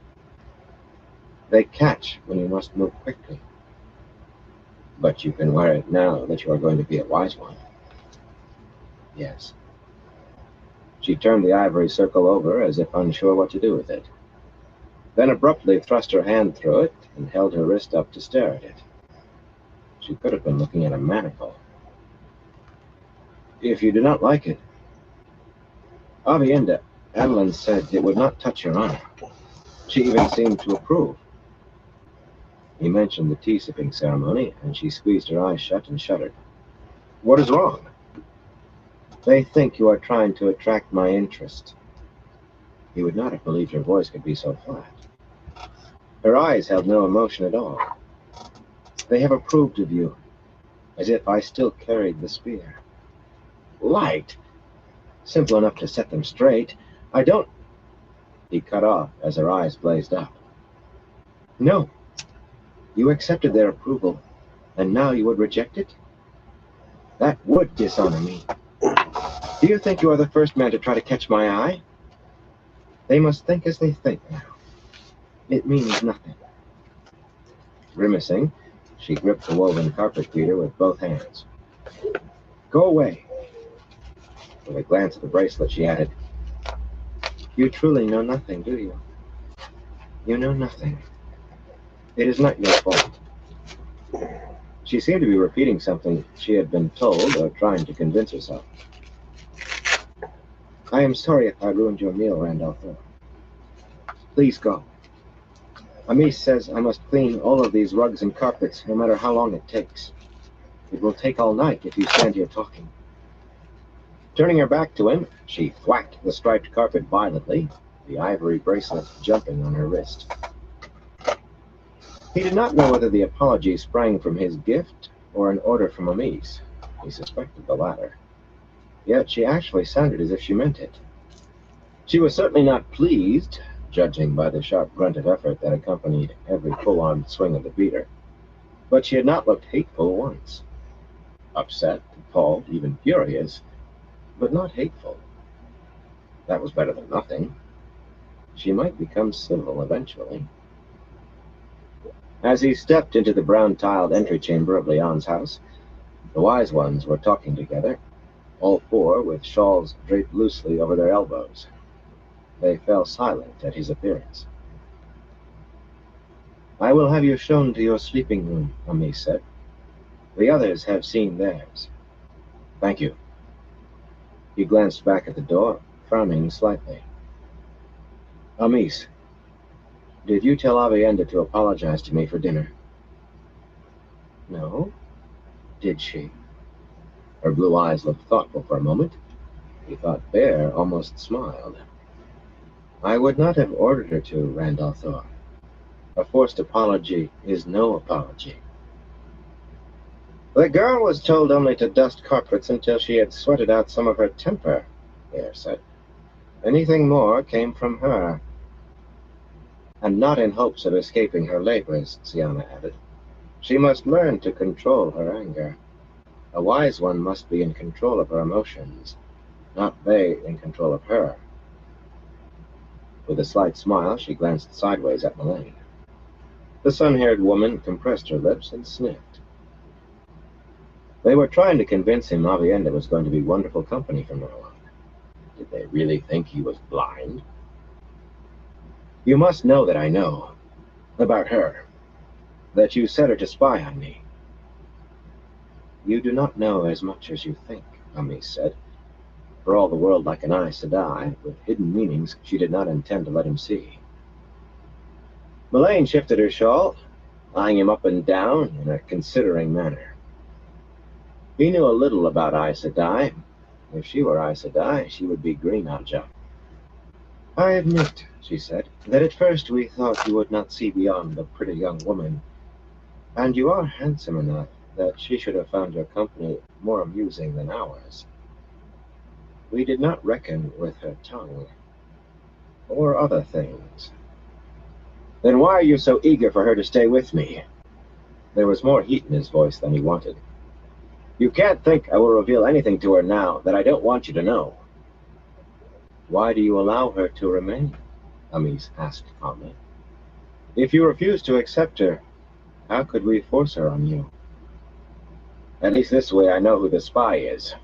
Speaker 3: They catch when you must move quickly. But you can wear it now that you are going to be a wise one." "Yes." She turned the ivory circle over as if unsure what to do with it, then abruptly thrust her hand through it and held her wrist up to stare at it. She could have been looking at a manacle. "If you do not like it..." "Avienda," Adeline said it would not touch your honor. She even seemed to approve. He mentioned the tea-sipping ceremony, and she squeezed her eyes shut and shuddered. "What is wrong?" "They think you are trying to attract my interest." He would not have believed her voice could be so flat. Her eyes held no emotion at all. "They have approved of you, as if I still carried the spear." "Light! Simple enough to set them straight. I don't..." He cut off as her eyes blazed up. "No. You accepted their approval, and now you would reject it? That would dishonor me. Do you think you are the first man to try to catch my eye? They must think as they think now. It means nothing." Grimacing, she gripped the woven carpet beater with both hands. "Go away." With a glance at the bracelet, she added, "You truly know nothing, do you? You know nothing. It is not your fault." She seemed to be repeating something she had been told or trying to convince herself. "I am sorry if I ruined your meal, Randolph. Please go. Amis says I must clean all of these rugs and carpets, no matter how long it takes. It will take all night if you stand here talking. Turning her back to him, she thwacked the striped carpet violently, the ivory bracelet jumping on her wrist. He did not know whether the apology sprang from his gift or an order from Amis. He suspected the latter. Yet she actually sounded as if she meant it. She was certainly not pleased, judging by the sharp grunt of effort that accompanied every full-armed swing of the beater. But she had not looked hateful once. Upset, appalled, even furious, but not hateful. That was better than nothing. She might become civil eventually. As he stepped into the brown-tiled entry chamber of Leon's house, the wise ones were talking together, all four with shawls draped loosely over their elbows. They fell silent at his appearance. "I will have you shown to your sleeping room," Amis said. "The others have seen theirs." "Thank you." He glanced back at the door, frowning slightly. "Amis, did you tell Avienda to apologize to me for dinner?" "No. Did she?" Her blue eyes looked thoughtful for a moment. He thought Bear almost smiled. "I would not have ordered her to, Randolph thought. A forced apology is no apology." "The girl was told only to dust carpets until she had sweated out some of her temper," Bear said. "Anything more came from her." "And not in hopes of escaping her labors," Siana added. "She must learn to control her anger. A wise one must be in control of her emotions, not they in control of her." With a slight smile, she glanced sideways at Mullane. The sun-haired woman compressed her lips and sniffed. They were trying to convince him Avienda was going to be wonderful company from now on. Did they really think he was blind? "You must know that I know. About her. That you set her to spy on me." "You do not know as much as you think," Amis said, for all the world like an Aes Sedai, with hidden meanings she did not intend to let him see. Mullane shifted her shawl, eyeing him up and down in a considering manner. He knew a little about Aes Sedai. If she were Aes Sedai, she would be Green Ajah. "I admit," she said, "that at first we thought you would not see beyond a pretty young woman. And you are handsome enough that she should have found your company more amusing than ours. We did not reckon with her tongue. Or other things." "Then why are you so eager for her to stay with me?" There was more heat in his voice than he wanted. "You can't think I will reveal anything to her now that I don't want you to know." "Why do you allow her to remain?" Amis asked calmly. "If you refuse to accept her, how could we force her on you?" "At least this way I know who the spy is."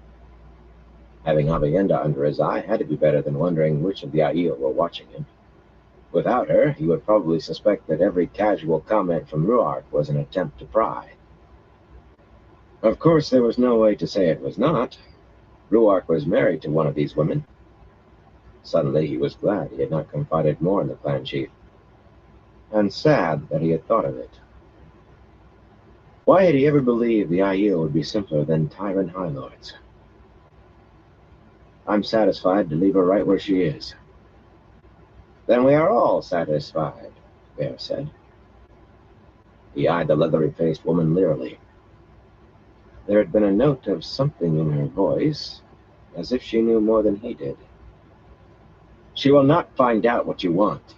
Speaker 3: Having Avienda under his eye had to be better than wondering which of the Aiel were watching him. Without her, he would probably suspect that every casual comment from Ruark was an attempt to pry. Of course, there was no way to say it was not. Ruark was married to one of these women. Suddenly, he was glad he had not confided more in the clan chief, and sad that he had thought of it. Why had he ever believed the Aiel would be simpler than tyrant High Lords? "I'm satisfied to leave her right where she is." "Then we are all satisfied," Bear said. He eyed the leathery-faced woman leerily. There had been a note of something in her voice, as if she knew more than he did. "She will not find out what you want."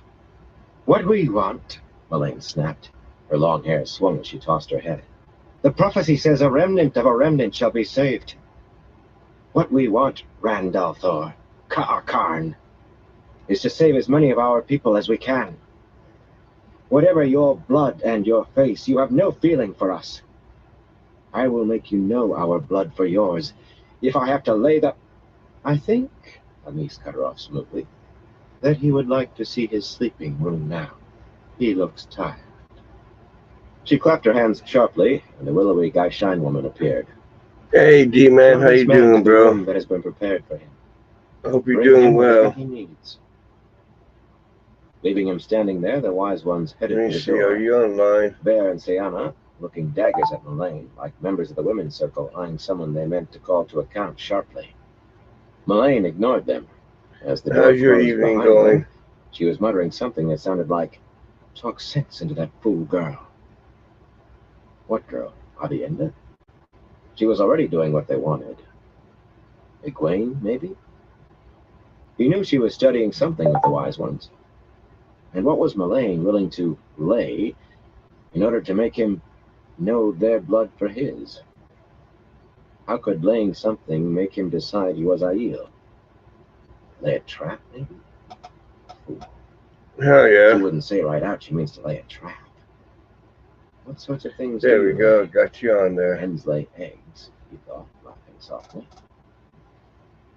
Speaker 3: "What we want," Mullane snapped. Her long hair swung as she tossed her head. "The prophecy says a remnant of a remnant shall be saved. What we want, Randalthor, Karn, is to save as many of our people as we can. Whatever your blood and your face, you have no feeling for us. I will make you know our blood for yours, if I have to lay the—" "I think," Amis cut her off smoothly, "that he would like to see his sleeping room now. He looks tired." She clapped her hands sharply, and the willowy Gaishan woman appeared.
Speaker 2: Hey, D-Man,
Speaker 3: "Show
Speaker 2: how
Speaker 3: this
Speaker 2: you
Speaker 3: man to
Speaker 2: doing,
Speaker 3: the
Speaker 2: bro?
Speaker 3: room that has been prepared for him.
Speaker 2: I hope you're
Speaker 3: Bring
Speaker 2: doing
Speaker 3: him whatever
Speaker 2: well.
Speaker 3: he needs." Leaving him standing there, the wise ones
Speaker 2: Let
Speaker 3: headed
Speaker 2: me
Speaker 3: for the
Speaker 2: see, are
Speaker 3: door.
Speaker 2: you online?
Speaker 3: Bear and Sayana looking daggers at Mullane, like members of the women's circle eyeing someone they meant to call to account sharply. Mullane ignored them. As the door
Speaker 2: How's your
Speaker 3: closed
Speaker 2: evening
Speaker 3: behind
Speaker 2: going?
Speaker 3: them, she was muttering something that sounded like, "Talk sense into that fool girl." What girl? Avienda? She was already doing what they wanted. Egwene, maybe? He knew she was studying something with the Wise Ones. And what was Mullane willing to lay in order to make him know their blood for his? How could laying something make him decide he was Aiel? Lay a trap, maybe?
Speaker 2: Hell
Speaker 3: She
Speaker 2: yeah.
Speaker 3: wouldn't say right out she means to lay a trap. What sorts of things
Speaker 2: There
Speaker 3: do
Speaker 2: we
Speaker 3: you
Speaker 2: go.
Speaker 3: lay?
Speaker 2: Got you on there.
Speaker 3: Hens lay eggs, he thought, laughing softly.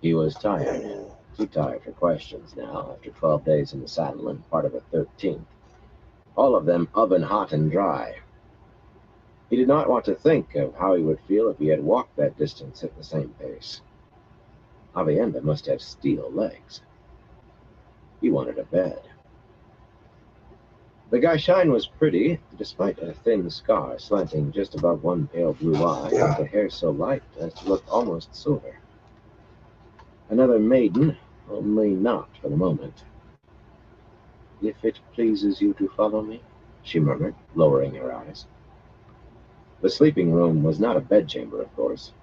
Speaker 3: He was tired. Too tired for questions now, after 12 days in the saddle and part of a 13th. All of them oven hot and dry. He did not want to think of how he would feel if he had walked that distance at the same pace. Avienda must have steel legs. He wanted a bed. The Gaishine was pretty, despite a thin scar slanting just above one pale blue eye, and the hair so light as to look almost silver. Another maiden, only not for the moment. "If it pleases you to follow me," she murmured, lowering her eyes. The sleeping room was not a bedchamber, of course.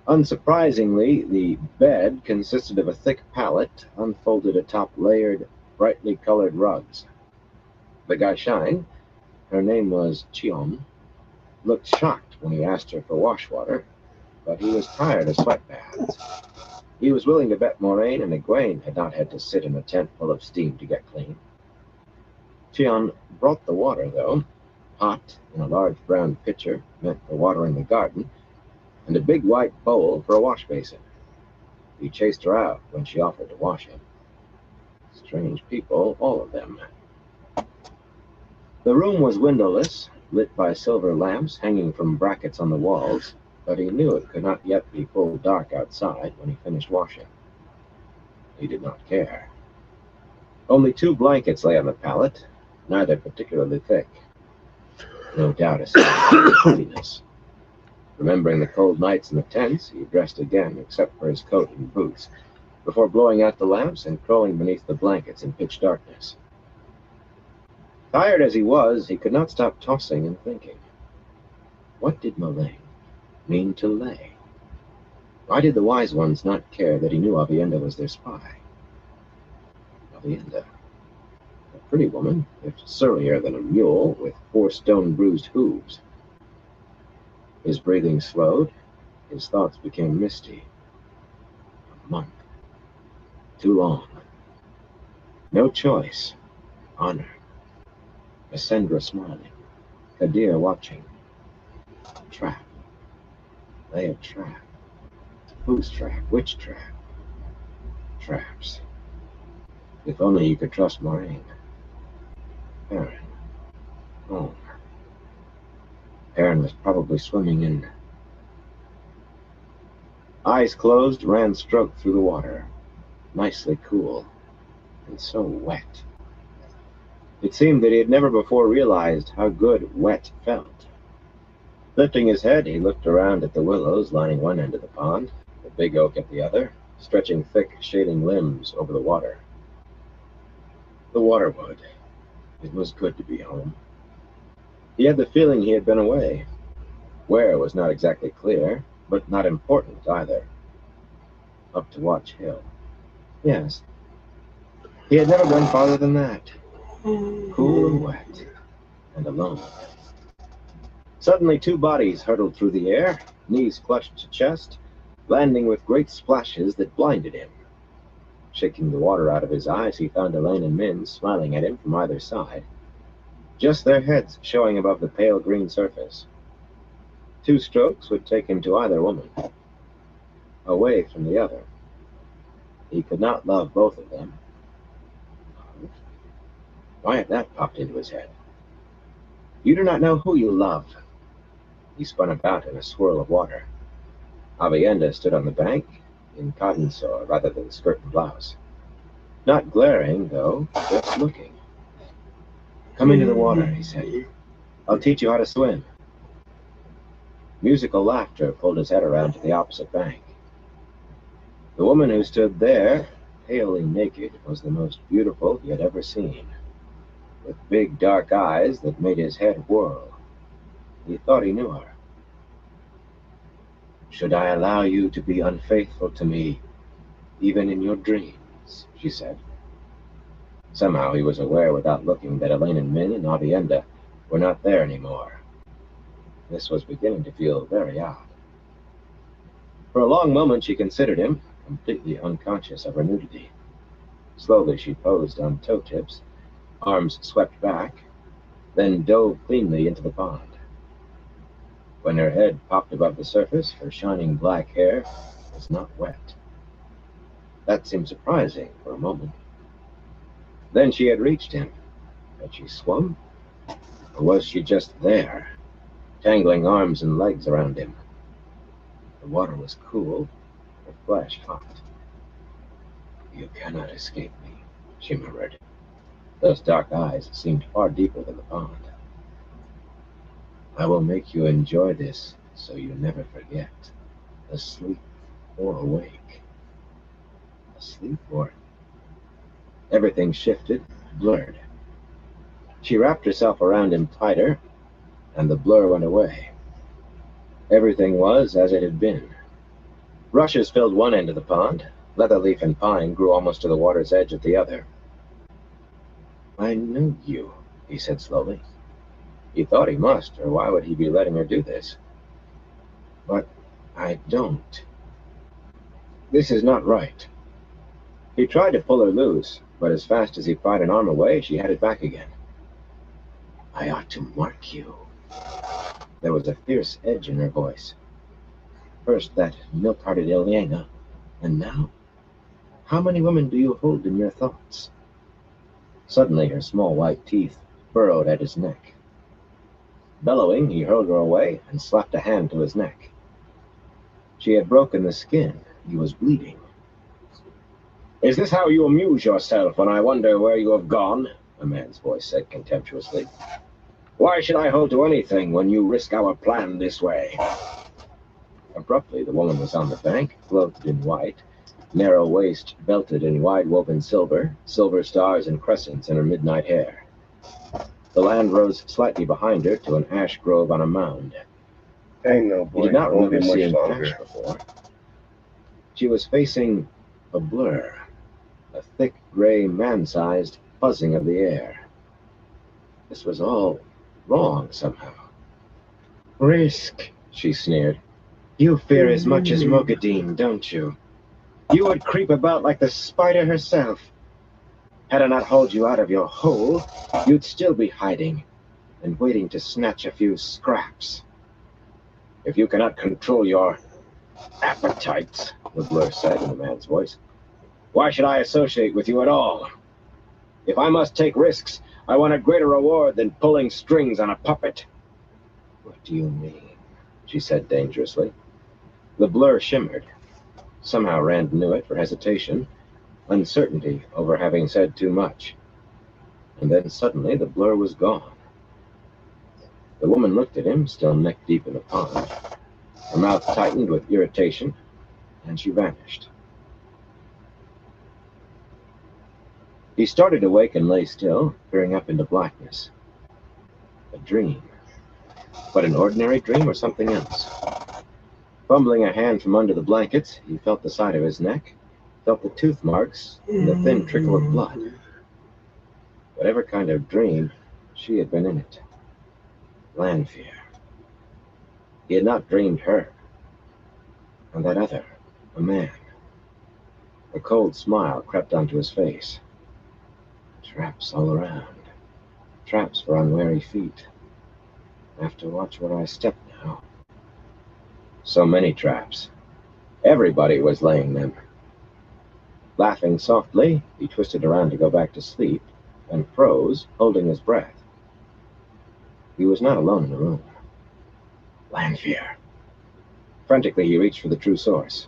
Speaker 3: Unsurprisingly, the bed consisted of a thick pallet unfolded atop layered, brightly colored rugs. The Gaishine, her name was Chion, looked shocked when he asked her for wash water, but he was tired of sweat baths. He was willing to bet Moraine and Egwene had not had to sit in a tent full of steam to get clean. Chion brought the water, though, hot in a large brown pitcher meant for watering the garden, and a big white bowl for a wash basin. He chased her out when she offered to wash him. Strange people, all of them. The room was windowless, lit by silver lamps hanging from brackets on the walls, but he knew it could not yet be full dark outside when he finished washing. He did not care. Only 2 blankets lay on the pallet, neither particularly thick. No doubt a sign of heaviness. Remembering the cold nights in the tents, he dressed again, except for his coat and boots, before blowing out the lamps and crawling beneath the blankets in pitch darkness. Tired as he was, he could not stop tossing and thinking. What did Mullane mean to lay? Why did the Wise Ones not care that he knew Avienda was their spy? Avienda, a pretty woman, if surlier than a mule, with 4 stone-bruised hooves. His breathing slowed. His thoughts became misty. A month. Too long. No choice. Honor. Cassandra smiling. Kadir watching. Trap. Lay a trap. Whose trap? Which trap? Traps. If only he could trust Moraine. Perrin. Home. Perrin was probably swimming in. Eyes closed, Rand stroked through the water. Nicely cool. And so wet. It seemed that he had never before realized how good wet felt. Lifting his head, he looked around at the willows lining one end of the pond, the big oak at the other, stretching thick, shading limbs over the water. The waterwood. It was good to be home. He had the feeling he had been away. Where was not exactly clear, but not important either. Up to Watch Hill. Yes. He had never gone farther than that. Cool and wet. And alone. Suddenly 2 bodies hurtled through the air, knees clutched to chest, landing with great splashes that blinded him. Shaking the water out of his eyes, he found Elaine and Min smiling at him from either side, just their heads showing above the pale green surface. 2 strokes would take him to either woman, away from the other. He could not love both of them. Why had that popped into his head? You do not know who you love. He spun about in a swirl of water. Avienda stood on the bank, in cotton sore rather than skirt and blouse. Not glaring, though, just looking. "Come into the water," he said. I'll teach you how to swim. Musical laughter pulled his head around to the opposite bank. The woman who stood there, palely naked, was the most beautiful he had ever seen, with big dark eyes that made his head whirl. He thought he knew her. "Should I allow you to be unfaithful to me, even in your dreams?" she said. Somehow he was aware without looking that Elaine and Min and Avienda were not there anymore. This was beginning to feel very odd. For a long moment she considered him, completely unconscious of her nudity. Slowly she posed on toe tips, arms swept back, then dove cleanly into the pond. When her head popped above the surface, her shining black hair was not wet. That seemed surprising for a moment. Then she had reached him. Had she swum? Or was she just there, tangling arms and legs around him? The water was cool, her flesh hot. "You cannot escape me," she murmured. Those dark eyes seemed far deeper than the pond. "I will make you enjoy this so you never forget, asleep or awake." Asleep or... Everything shifted, blurred. She wrapped herself around him tighter, and the blur went away. Everything was as it had been. Rushes filled one end of the pond. Leatherleaf and pine grew almost to the water's edge at the other. "I knew you," he said slowly. He thought he must, or why would he be letting her do this? "But I don't. This is not right." He tried to pull her loose, but as fast as he pried an arm away, she had it back again. "I ought to mark you." There was a fierce edge in her voice. First that milk-hearted Ilyena, and now? How many women do you hold in your thoughts? Suddenly her small white teeth burrowed at his neck. Bellowing, he hurled her away and slapped a hand to his neck. She had broken the skin. He was bleeding. "Is this how you amuse yourself when I wonder where you have gone?" a man's voice said contemptuously. "Why should I hold to anything when you risk our plan this way?" Abruptly, the woman was on the bank, clothed in white, narrow waist belted in wide-woven silver, silver stars and crescents in her midnight hair. The land rose slightly behind her to an ash grove on a mound.
Speaker 2: Ain't no
Speaker 3: He
Speaker 2: boy.
Speaker 3: did not
Speaker 2: Won't be
Speaker 3: remember
Speaker 2: much
Speaker 3: seeing
Speaker 2: longer.
Speaker 3: ash before. She was facing a blur, a thick, gray, man-sized buzzing of the air. This was all wrong somehow. "Risk," she sneered. "You fear as much as Mogadine, don't you? You would creep about like the spider herself. Had I not hauled you out of your hole, you'd still be hiding and waiting to snatch a few scraps. If you cannot control your appetites," the blur said in a man's voice, "why should I associate with you at all? If I must take risks, I want a greater reward than pulling strings on a puppet." "What do you mean?" she said dangerously. The blur shimmered. Somehow Rand knew it for hesitation, uncertainty over having said too much. And then suddenly the blur was gone. The woman looked at him, still neck-deep in the pond. Her mouth tightened with irritation, and she vanished. He started to wake and lay still, peering up into blackness. A dream. But an ordinary dream or something else? Fumbling a hand from under the blankets, he felt the side of his neck, felt the tooth marks, and the thin trickle of blood. Whatever kind of dream, she had been in it. Lanfear. He had not dreamed her. And that other, a man. A cold smile crept onto his face. Traps all around. Traps for unwary feet. I have to watch where I step now. So many traps. Everybody was laying them. Laughing softly, he twisted around to go back to sleep, and froze, holding his breath. He was not alone in the room. Lanfear. Frantically, he reached for the true source.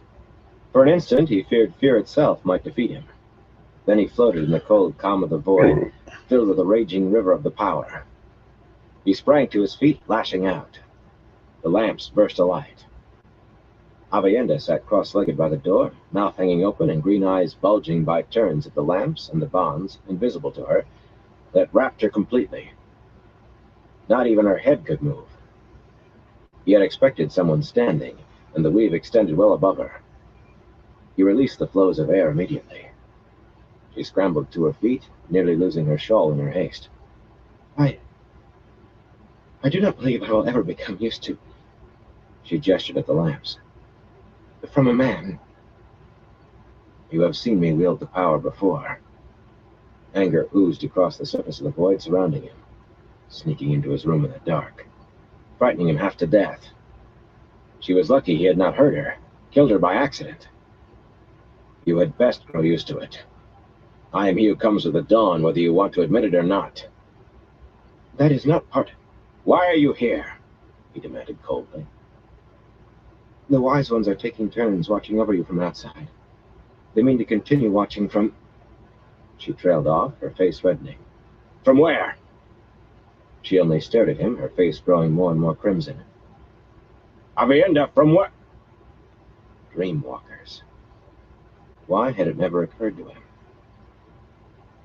Speaker 3: For an instant, he feared fear itself might defeat him. Then he floated in the cold calm of the void, filled with a raging river of the power. He sprang to his feet, lashing out. The lamps burst alight. Avienda sat cross-legged by the door, mouth hanging open and green eyes bulging by turns at the lamps and the bonds, invisible to her, that wrapped her completely. Not even her head could move. He had expected someone standing, and the weave extended well above her. He released the flows of air immediately. She scrambled to her feet, nearly losing her shawl in her haste. I do not believe I will ever become used to. She gestured at the lamps. From a man. You have seen me wield the power before. Anger oozed across the surface of the void surrounding him, sneaking into his room in the dark, frightening him half to death. She was lucky he had not hurt her, killed her by accident. You had best grow used to it. I am he who comes with the dawn, whether you want to admit it or not. That is not part. Why are you here? He demanded coldly. The wise ones are taking turns watching over you from outside. They mean to continue watching from... She trailed off, her face reddening. From where? She only stared at him, her face growing more and more crimson. Avienda, from what? Dreamwalkers. Why had it never occurred to him?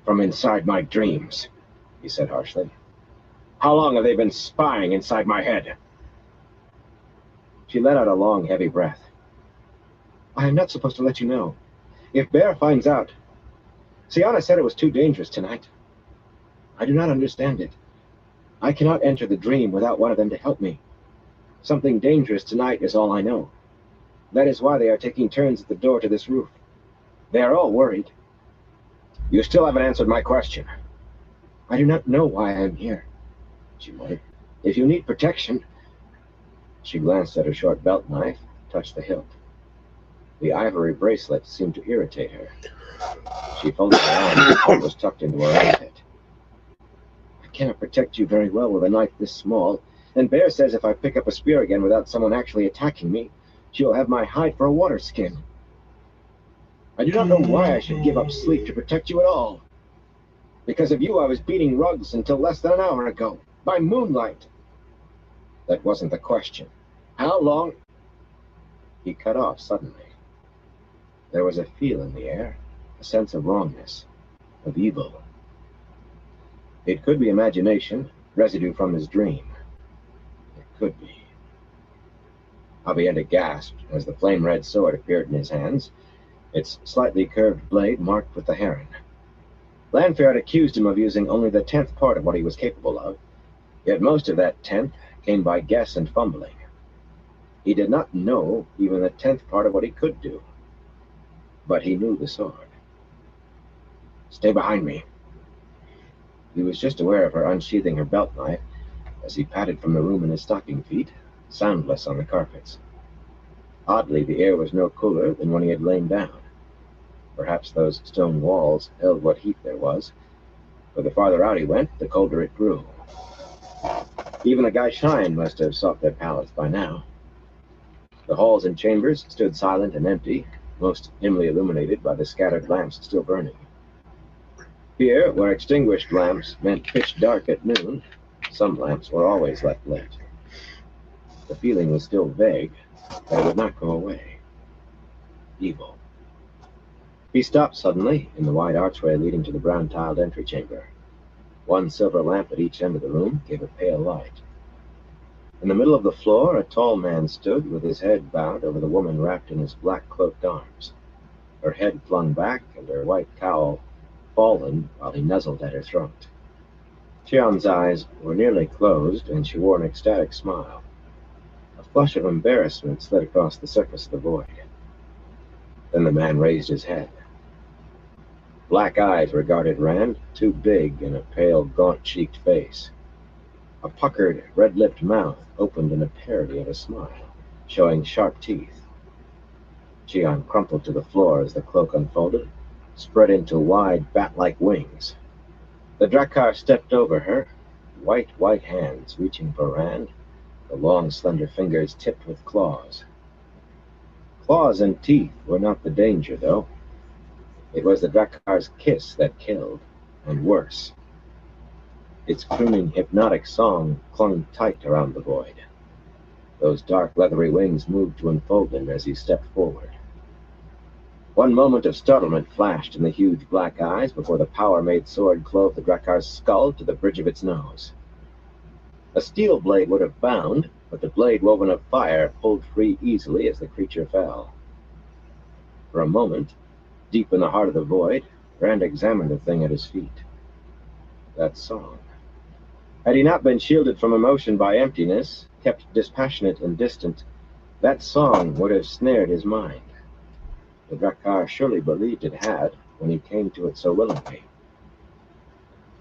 Speaker 3: From inside my dreams, he said harshly. How long have they been spying inside my head? She let out a long, heavy breath. I am not supposed to let you know. If Bear finds out... Sienna said it was too dangerous tonight. I do not understand it. I cannot enter the dream without one of them to help me. Something dangerous tonight is all I know. That is why they are taking turns at the door to this roof. They are all worried. You still haven't answered my question. I do not know why I am here, she muttered. If you need protection... She glanced at her short belt knife, touched the hilt. The ivory bracelet seemed to irritate her. She folded her arm and was tucked into her armpit. I cannot protect you very well with a knife this small, and Bear says if I pick up a spear again without someone actually attacking me, she will have my hide for a water skin. I do not know why I should give up sleep to protect you at all. Because of you, I was beating rugs until less than an hour ago, by moonlight. That wasn't the question. How long... He cut off suddenly. There was a feel in the air, a sense of wrongness, of evil. It could be imagination, residue from his dream. It could be. Avienda gasped as the flame-red sword appeared in his hands, its slightly curved blade marked with the heron. Lanfear had accused him of using only the 10th part of what he was capable of, yet most of that 10th came by guess and fumbling. He did not know even the 10th part of what he could do. But he knew the sword. Stay behind me. He was just aware of her unsheathing her belt knife as he padded from the room in his stocking feet, soundless on the carpets. Oddly, the air was no cooler than when he had lain down. Perhaps those stone walls held what heat there was, for the farther out he went, the colder it grew. Even the Gaishain must have sought their palace by now. The halls and chambers stood silent and empty, most dimly illuminated by the scattered lamps still burning. Here, where extinguished lamps meant pitch dark at noon, some lamps were always left lit. The feeling was still vague, but it would not go away. Evil. He stopped suddenly in the wide archway leading to the brown-tiled entry chamber. One silver lamp at each end of the room gave a pale light. In the middle of the floor, a tall man stood with his head bowed over the woman wrapped in his black-cloaked arms, her head flung back and her white cowl fallen while he nuzzled at her throat. Tian's eyes were nearly closed, and she wore an ecstatic smile. A flush of embarrassment slid across the surface of the void. Then the man raised his head. Black eyes regarded Rand, too big in a pale, gaunt-cheeked face. A puckered, red-lipped mouth opened in a parody of a smile, showing sharp teeth. Tian crumpled to the floor as the cloak unfolded, spread into wide, bat-like wings. The Drakkar stepped over her, white hands reaching for Rand, the long, slender fingers tipped with claws. Claws and teeth were not the danger, though. It was the Drakkar's kiss that killed, and worse. Its crooning, hypnotic song clung tight around the void. Those dark, leathery wings moved to enfold him as he stepped forward. One moment of startlement flashed in the huge black eyes before the power-made sword clove the Drakkar's skull to the bridge of its nose. A steel blade would have bound, but the blade woven of fire pulled free easily as the creature fell. For a moment, deep in the heart of the void, Rand examined the thing at his feet. That song. Had he not been shielded from emotion by emptiness, kept dispassionate and distant, that song would have snared his mind. The Drakkar surely believed it had when he came to it so willingly.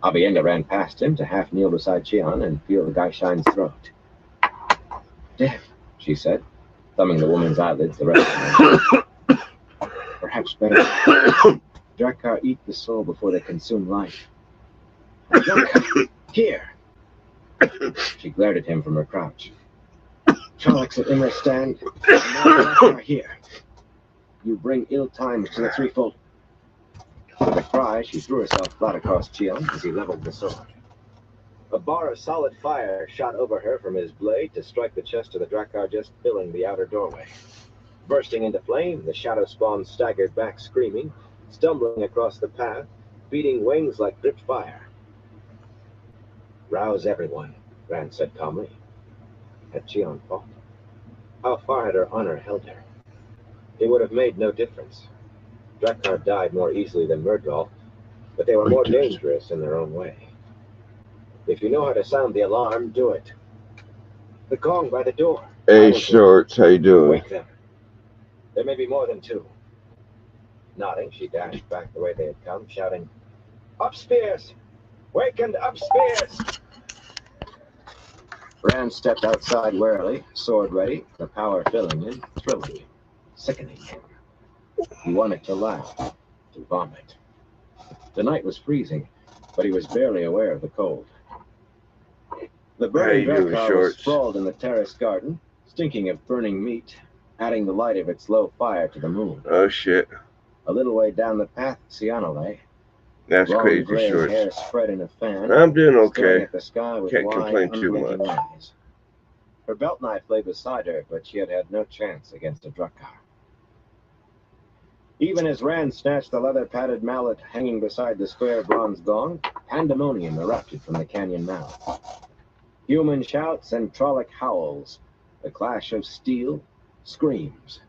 Speaker 3: Avienda ran past him to half kneel beside Chion and feel the Gaishine's throat. Dead, she said, thumbing the woman's eyelids the rest of the night. Perhaps better. Drakkar eat the soul before they consume life. Drakkar, here! She glared at him from her crouch. Trollocs at Immerstan, and now Drakkar here. You bring ill times to the threefold. With a cry, she threw herself flat across Chion as he leveled the sword. A bar of solid fire shot over her from his blade to strike the chest of the Drakkar just filling the outer doorway. Bursting into flame, the shadow spawn staggered back screaming, stumbling across the path, beating wings like dripped fire. Rouse everyone, Rand said calmly. Had Chion fought? How far had her honor held her? It would have made no difference. Drakkar died more easily than Myrddraal, but they were more dangerous in their own way. If you know how to sound the alarm, do it. The gong by the door.
Speaker 2: Hey, Shorts, how you doing?
Speaker 3: Wake them. There may be more than two. Nodding, she dashed back the way they had come, shouting, Up spears! Wakened up spears! Rand stepped outside warily, sword ready, the power filling him, thrilling him, sickening him. He wanted to laugh, to vomit. The night was freezing, but he was barely aware of the cold. The burning Drakkar was sprawled in the terrace garden, stinking of burning meat, adding the light of its low fire to the moon.
Speaker 2: Oh, shit.
Speaker 3: A little way down the path, Sienna lay.
Speaker 2: That's
Speaker 3: Long
Speaker 2: crazy,
Speaker 3: gray
Speaker 2: Shorts.
Speaker 3: hair spread in a fan.
Speaker 2: I'm doing
Speaker 3: Staring
Speaker 2: okay.
Speaker 3: at the sky with
Speaker 2: Can't
Speaker 3: wide,
Speaker 2: complain too
Speaker 3: unblinking
Speaker 2: much.
Speaker 3: eyes. Her belt knife lay beside her, but she had had no chance against a Drakkar. Even as Rand snatched the leather-padded mallet hanging beside the square bronze gong, pandemonium erupted from the canyon mouth. Human shouts and Trolloc howls, the clash of steel, screams.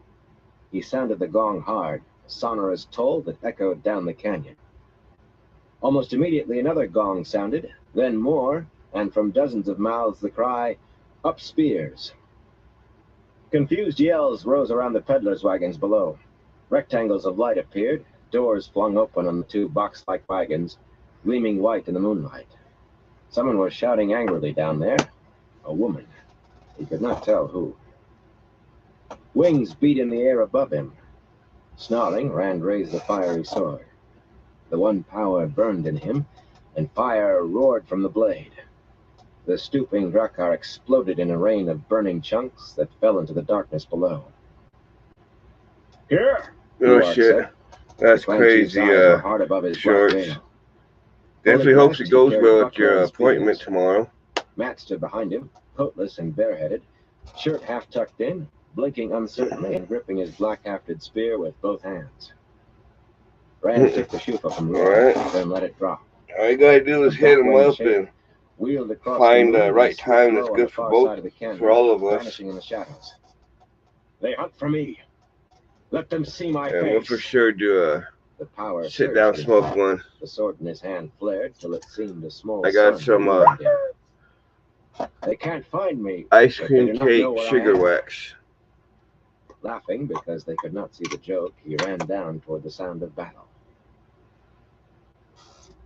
Speaker 3: He sounded the gong hard, a sonorous toll that echoed down the canyon. Almost immediately another gong sounded, then more, and from dozens of mouths the cry, Up spears! Confused yells rose around the peddlers' wagons below. Rectangles of light appeared, doors flung open on the two box-like wagons, gleaming white in the moonlight. Someone was shouting angrily down there. A woman. He could not tell who. Wings beat in the air above him. Snarling, Rand raised the fiery sword. The one power burned in him, and fire roared from the blade. The stooping Drakkar exploded in a rain of burning chunks that fell into the darkness below. Here!
Speaker 2: Oh,
Speaker 3: Uark
Speaker 2: shit.
Speaker 3: said.
Speaker 2: That's
Speaker 3: The Comanche's
Speaker 2: crazy,
Speaker 3: eyes were hard above his black
Speaker 2: Shorts.
Speaker 3: veil.
Speaker 2: Definitely
Speaker 3: Fully
Speaker 2: hopes
Speaker 3: dressed,
Speaker 2: it
Speaker 3: he
Speaker 2: goes
Speaker 3: carried
Speaker 2: well at your
Speaker 3: buckler and
Speaker 2: appointment
Speaker 3: spears.
Speaker 2: tomorrow.
Speaker 3: Matt stood behind him, coatless and bareheaded, shirt half tucked in, blinking uncertainly and gripping his black-hafted spear with both hands. Rand took the shufa from Uark,
Speaker 2: Alright.
Speaker 3: then let it drop.
Speaker 2: All you gotta do is
Speaker 3: The
Speaker 2: hit them
Speaker 3: bat-winged
Speaker 2: up
Speaker 3: shape
Speaker 2: and
Speaker 3: wheeled across
Speaker 2: find
Speaker 3: the
Speaker 2: the
Speaker 3: moon
Speaker 2: right
Speaker 3: and swooped
Speaker 2: time that's
Speaker 3: low on
Speaker 2: good
Speaker 3: the
Speaker 2: for
Speaker 3: far
Speaker 2: both,
Speaker 3: side of the canyon,
Speaker 2: for all of us.
Speaker 3: vanishing in the shadows. They hunt for me. Let them see my
Speaker 2: And
Speaker 3: face.
Speaker 2: we'll for sure do a
Speaker 3: The power
Speaker 2: sit-down
Speaker 3: surged in
Speaker 2: smoke
Speaker 3: him.
Speaker 2: one.
Speaker 3: The sword in his hand flared till it seemed a small
Speaker 2: I got
Speaker 3: sun
Speaker 2: some
Speaker 3: illumined him. They can't find me.
Speaker 2: ice
Speaker 3: but
Speaker 2: cream
Speaker 3: they do not
Speaker 2: cake
Speaker 3: know where I
Speaker 2: sugar
Speaker 3: am.
Speaker 2: wax.
Speaker 3: Laughing because they could not see the joke, he ran down toward the sound of battle.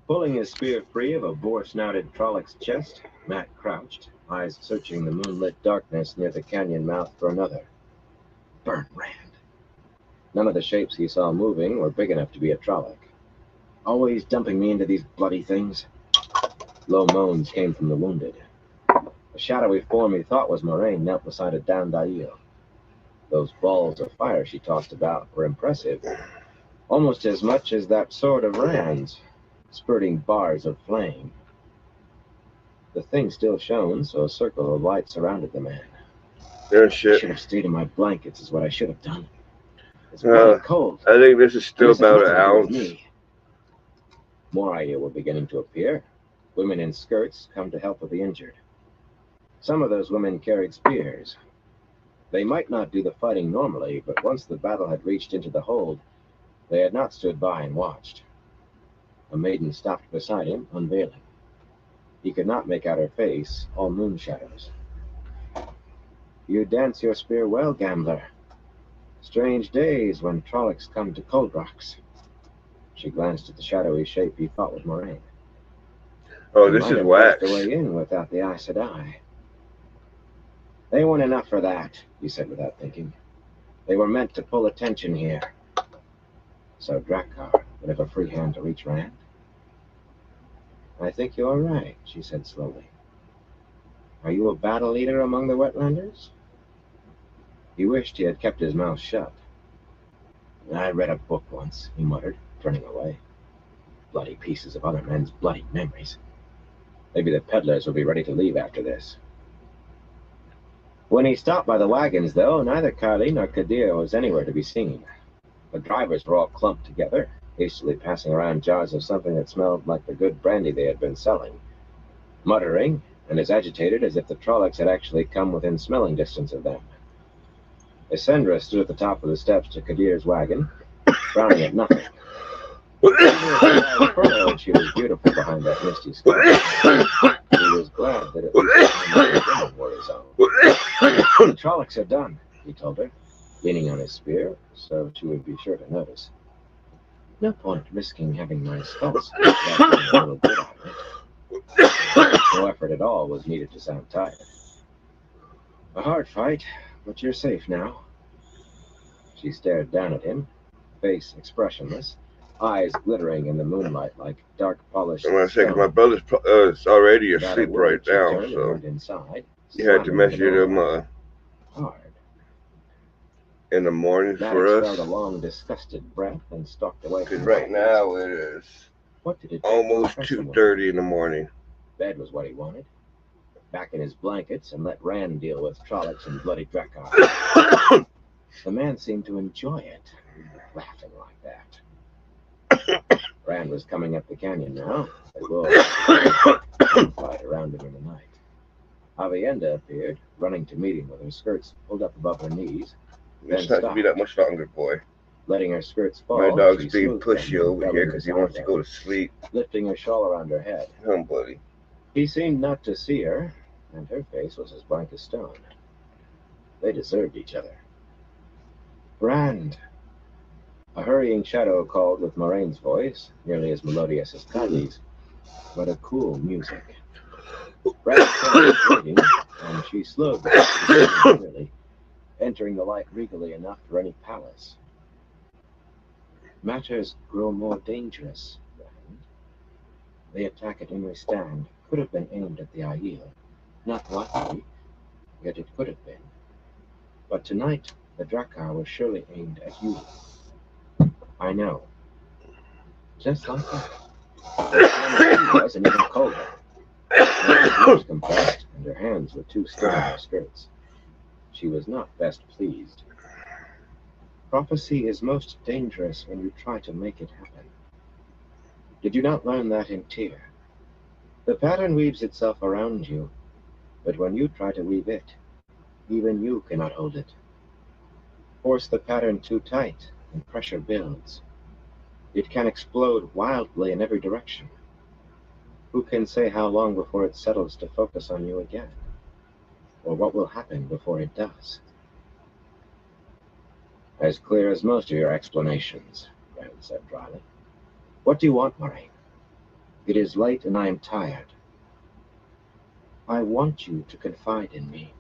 Speaker 3: Pulling his spear free of a boar-snouted Trolloc's chest, Matt crouched, eyes searching the moonlit darkness near the canyon mouth for another. Burn Rand. None of the shapes he saw moving were big enough to be a Trolloc. Always dumping me into these bloody things. Low moans came from the wounded. A shadowy form he thought was Moraine knelt beside a downed Aiel. Those balls of fire she tossed about were impressive, almost as much as that sword of Rand's, spurting bars of flame. The thing still shone, so a circle of light surrounded the man.
Speaker 2: Yeah,
Speaker 3: I
Speaker 2: shit.
Speaker 3: should have stayed in my blankets, is what I should have done. It's bloody cold.
Speaker 2: I think this is still
Speaker 3: And this has
Speaker 2: about an
Speaker 3: nothing to do with
Speaker 2: ounce.
Speaker 3: me. More ideas were beginning to appear. Women in skirts come to help with the injured. Some of those women carried spears. They might not do the fighting normally, but once the battle had reached into the hold, they had not stood by and watched. A maiden stopped beside him, unveiling. He could not make out her face, all moon shadows. You dance your spear well, gambler. Strange days when Trollocs come to Cold Rocks. She glanced at the shadowy shape he thought was Moraine.
Speaker 2: Oh,
Speaker 3: He
Speaker 2: this
Speaker 3: might
Speaker 2: is
Speaker 3: have
Speaker 2: wax.
Speaker 3: forced a way in without the Aes Sedai. They weren't enough for that, he said without thinking. They were meant to pull attention here. So Drakkar would have a free hand to reach Rand? I think you're right, she said slowly. Are you a battle leader among the Wetlanders? He wished he had kept his mouth shut. I read a book once, he muttered, turning away. Bloody pieces of other men's bloody memories. Maybe the peddlers will be ready to leave after this. When he stopped by the wagons, though, neither Kylie nor Kadir was anywhere to be seen. The drivers were all clumped together, hastily passing around jars of something that smelled like the good brandy they had been selling, muttering, and as agitated as if the Trollocs had actually come within smelling distance of them. Essendra stood at the top of the steps to Kadir's wagon, frowning at nothing. She was beautiful behind that misty sky. He was glad that at least the women were his own. The Trollocs are done, he told her, leaning on his spear, so she would be sure to notice. No point risking having my skulls without getting a little good out of it. No effort at all was needed to sound tired. A hard fight, but you're safe now. She stared down at him, face expressionless, eyes glittering in the moonlight like dark polished
Speaker 2: I'm gonna say, 'cause
Speaker 3: stone.
Speaker 2: my brother's is already
Speaker 3: Without a
Speaker 2: asleep
Speaker 3: word,
Speaker 2: right
Speaker 3: she
Speaker 2: now,
Speaker 3: turned and
Speaker 2: so
Speaker 3: went inside,
Speaker 2: you had to
Speaker 3: slamming
Speaker 2: message
Speaker 3: the door
Speaker 2: him
Speaker 3: behind her. Hard.
Speaker 2: in the morning
Speaker 3: Maddox
Speaker 2: for
Speaker 3: felt a
Speaker 2: us.
Speaker 3: long, disgusted breath and stalked away
Speaker 2: Because
Speaker 3: from
Speaker 2: right
Speaker 3: the
Speaker 2: now it is
Speaker 3: What did it take to
Speaker 2: almost
Speaker 3: impress someone?
Speaker 2: 2:30 in the morning.
Speaker 3: Bed was what he wanted. Back in his blankets and let Rand deal with Trollocs and bloody Drakkar. The man seemed to enjoy it, laughing like that. Rand was coming up the canyon now, the wolves fight around him in the night. Avienda appeared, running to meet him with her skirts pulled up above her knees,
Speaker 2: It's not to be that much longer, boy.
Speaker 3: letting her skirts fall.
Speaker 2: My dog's
Speaker 3: she
Speaker 2: being
Speaker 3: smoothed
Speaker 2: pushy
Speaker 3: them,
Speaker 2: over here
Speaker 3: rubbing
Speaker 2: because he
Speaker 3: beside
Speaker 2: wants to
Speaker 3: her,
Speaker 2: go to sleep.
Speaker 3: lifting her shawl around her head.
Speaker 2: Come, buddy.
Speaker 3: He seemed not to see her, and her face was as blank as stone. They deserved each other. Rand! A hurrying shadow called with Moraine's voice, nearly as melodious as Kylie's, but a cool music. Rand was waiting, and she slowed clearly, entering the light regally enough for any palace. Matters grow more dangerous, Rand. The attack at Imri Stand could have been aimed at the Aiel. Not likely, yet it could have been. But tonight, the Drakkar was surely aimed at you. I know. Just like that. She was, and even colder. Her lips compressed, and her hands were too still in her skirts. She was not best pleased. Prophecy is most dangerous when you try to make it happen. Did you not learn that in Tyr? The pattern weaves itself around you, but when you try to weave it, even you cannot hold it. Force the pattern too tight, and pressure builds. It can explode wildly in every direction. Who can say how long before it settles to focus on you again? Or what will happen before it does? As clear as most of your explanations, Rand said dryly. What do you want, Moraine? It is late and I am tired. I want you to confide in me.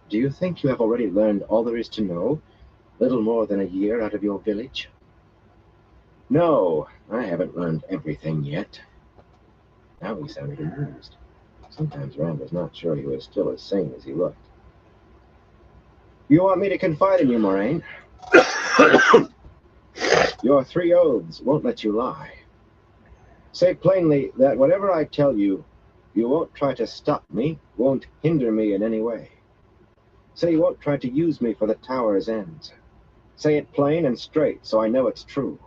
Speaker 3: Do you think you have already learned all there is to know, little more than a year out of your village? No, I haven't learned everything yet. Now he sounded amused. Sometimes Rand was not sure he was still as sane as he looked. You want me to confide in you, Moraine? Your 3 oaths won't let you lie. Say plainly that whatever I tell you, You won't try to stop me, won't hinder me in any way. Say you won't try to use me for the tower's ends. Say it plain and straight so I know it's true.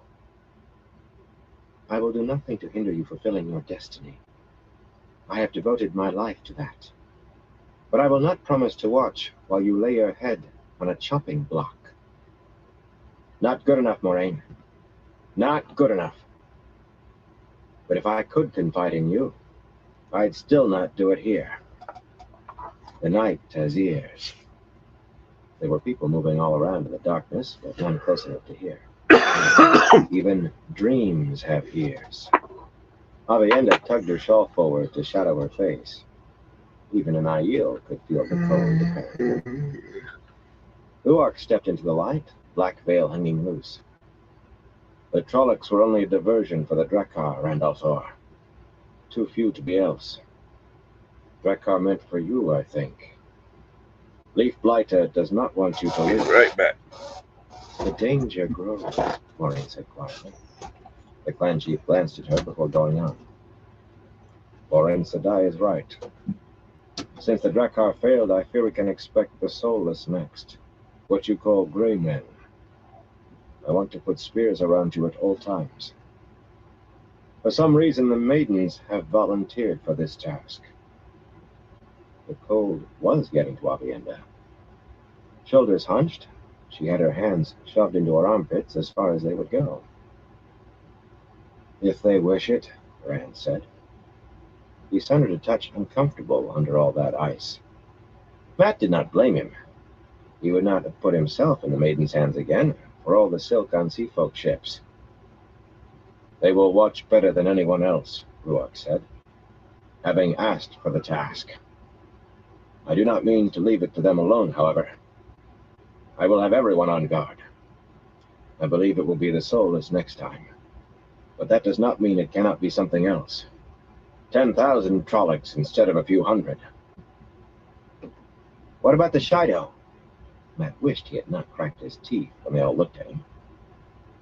Speaker 3: I will do nothing to hinder you fulfilling your destiny. I have devoted my life to that. But I will not promise to watch while you lay your head on a chopping block. Not good enough, Moraine. Not good enough. But if I could confide in you, I'd still not do it here. The night has ears. There were people moving all around in the darkness, but none close enough to hear. Even dreams have ears. Avienda tugged her shawl forward to shadow her face. Even an Aiel could feel the cold, apparently. Ruark stepped into the light, black veil hanging loose. The Trollocs were only a diversion for the Drakkar, Randolph Orr. Too few to be else. Drakkar meant for you, I think. Leaf Blighter does not want you to live.
Speaker 2: Right back.
Speaker 3: The danger grows, Moraine said quietly. The clan chief glanced at her before going on. Loren Sedai is right. Since the Drakkar failed, I fear we can expect the Soulless next. What you call Grey Men. I want to put spears around you at all times. For some reason, the maidens have volunteered for this task. The cold was getting to Avienda. Shoulders hunched, she had her hands shoved into her armpits as far as they would go. If they wish it, Rand said. He sounded a touch uncomfortable under all that ice. Matt did not blame him. He would not have put himself in the maiden's hands again for all the silk on Seafolk ships. They will watch better than anyone else, Ruark said, having asked for the task. I do not mean to leave it to them alone, however. I will have everyone on guard. I believe it will be the Soulless next time. But that does not mean it cannot be something else. 10,000 Trollocs instead of a few hundred. What about the Shido? Matt wished he had not cracked his teeth when they all looked at him.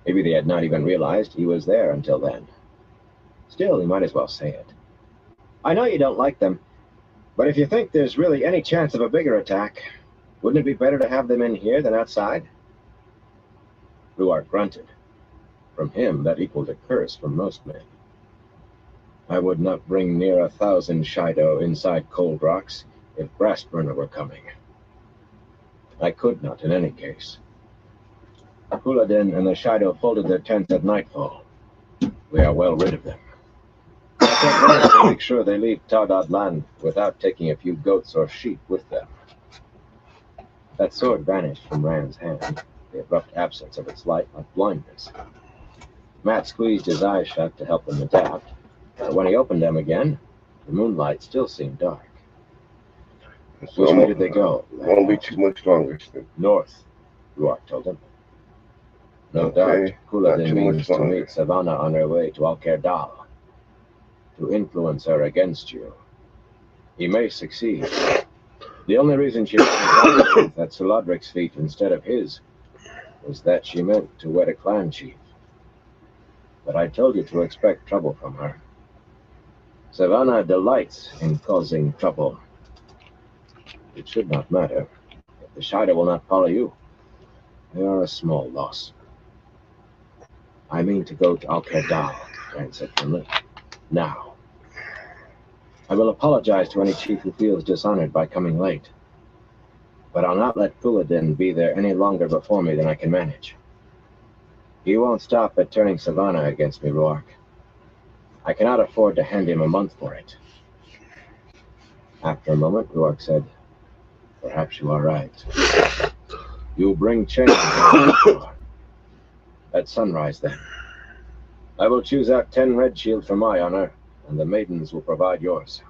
Speaker 3: Maybe they had not even realized he was there until then. Still, he might as well say it. I know you don't like them, but if you think there's really any chance of a bigger attack, wouldn't it be better to have them in here than outside? Ruark grunted. From him, that equaled a curse from most men. I would not bring near 1,000 Shido inside Cold Rocks if Brassburner were coming. I could not in any case. Couladin and the Shido folded their tents at nightfall. We are well rid of them. I think to make sure they leave Tardad land without taking a few goats or sheep with them. That sword vanished from Rand's hand, the abrupt absence of its light like blindness. Matt squeezed his eyes shut to help him adapt, but when he opened them again, the moonlight still seemed dark.
Speaker 2: So
Speaker 3: Which way did they go?
Speaker 2: Won't be too much longer.
Speaker 3: North, Ruark told him. No
Speaker 2: Okay,
Speaker 3: doubt, Couladin
Speaker 2: not too much
Speaker 3: means to
Speaker 2: longer.
Speaker 3: meet Savannah on her way to Alkerdal, to influence her against you. He may succeed. The only reason she was at Suladric's feet instead of his was that she meant to wed a clan chief. But I told you to expect trouble from her. Savannah delights in causing trouble. It should not matter. If the Shido will not follow you, they are a small loss. I mean to go to Alkerdal, Rand said firmly. Now. I will apologize to any chief who feels dishonored by coming late. But I'll not let Couladin be there any longer before me than I can manage. He won't stop at turning Savannah against me, Ruark. I cannot afford to hand him a month for it. After a moment, Ruark said, perhaps you are right. You bring change. At sunrise, then. I will choose out 10 red shield for my honor, and the maidens will provide yours.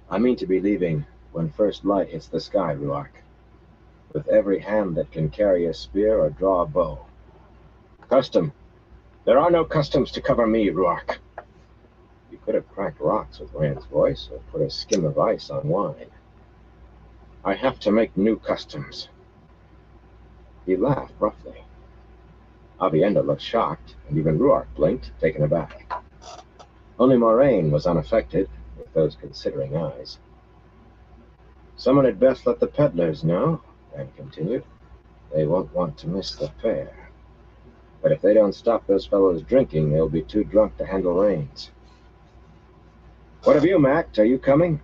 Speaker 3: I mean to be leaving when first light hits the sky, Ruark, with every hand that can carry a spear or draw a bow. Custom. There are no customs to cover me, Ruark. You could have cracked rocks with Rand's voice, or put a skim of ice on wine. I have to make new customs. He laughed roughly. Avienda looked shocked, and even Ruark blinked, taken aback. Only Moraine was unaffected, with those considering eyes. Someone had best let the peddlers know, Rand continued. They won't want to miss the fair. But if they don't stop those fellows drinking, they'll be too drunk to handle reins. What of you, Mac? Are you coming?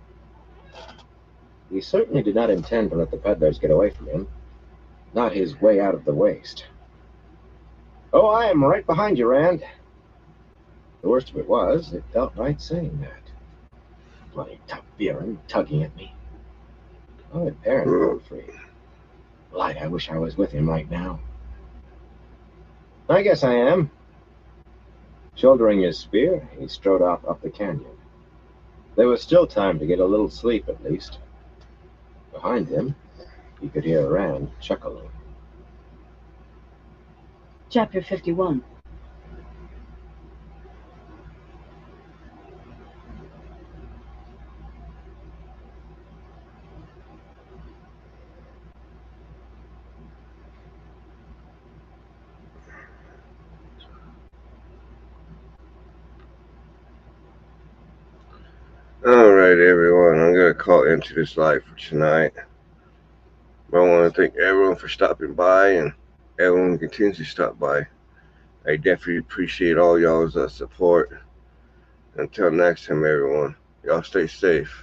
Speaker 3: He certainly did not intend to let the peddlers get away from him. Not his way out of the waste. Oh, I am right behind you, Rand. The worst of it was, it felt right saying that. Bloody tough Viren tugging at me. Oh, and Perrin broke free. Light, I wish I was with him right now. I guess I am. Shouldering his spear, he strode off up the canyon. There was still time to get a little sleep, at least. Behind him, he could hear Rand chuckling.
Speaker 4: Chapter 51.
Speaker 2: Alright, everyone, I'm going to call into this live for tonight. I want to thank everyone for stopping by, and everyone who continues to stop by. I definitely appreciate all y'all's support. Until next time, everyone, y'all stay safe.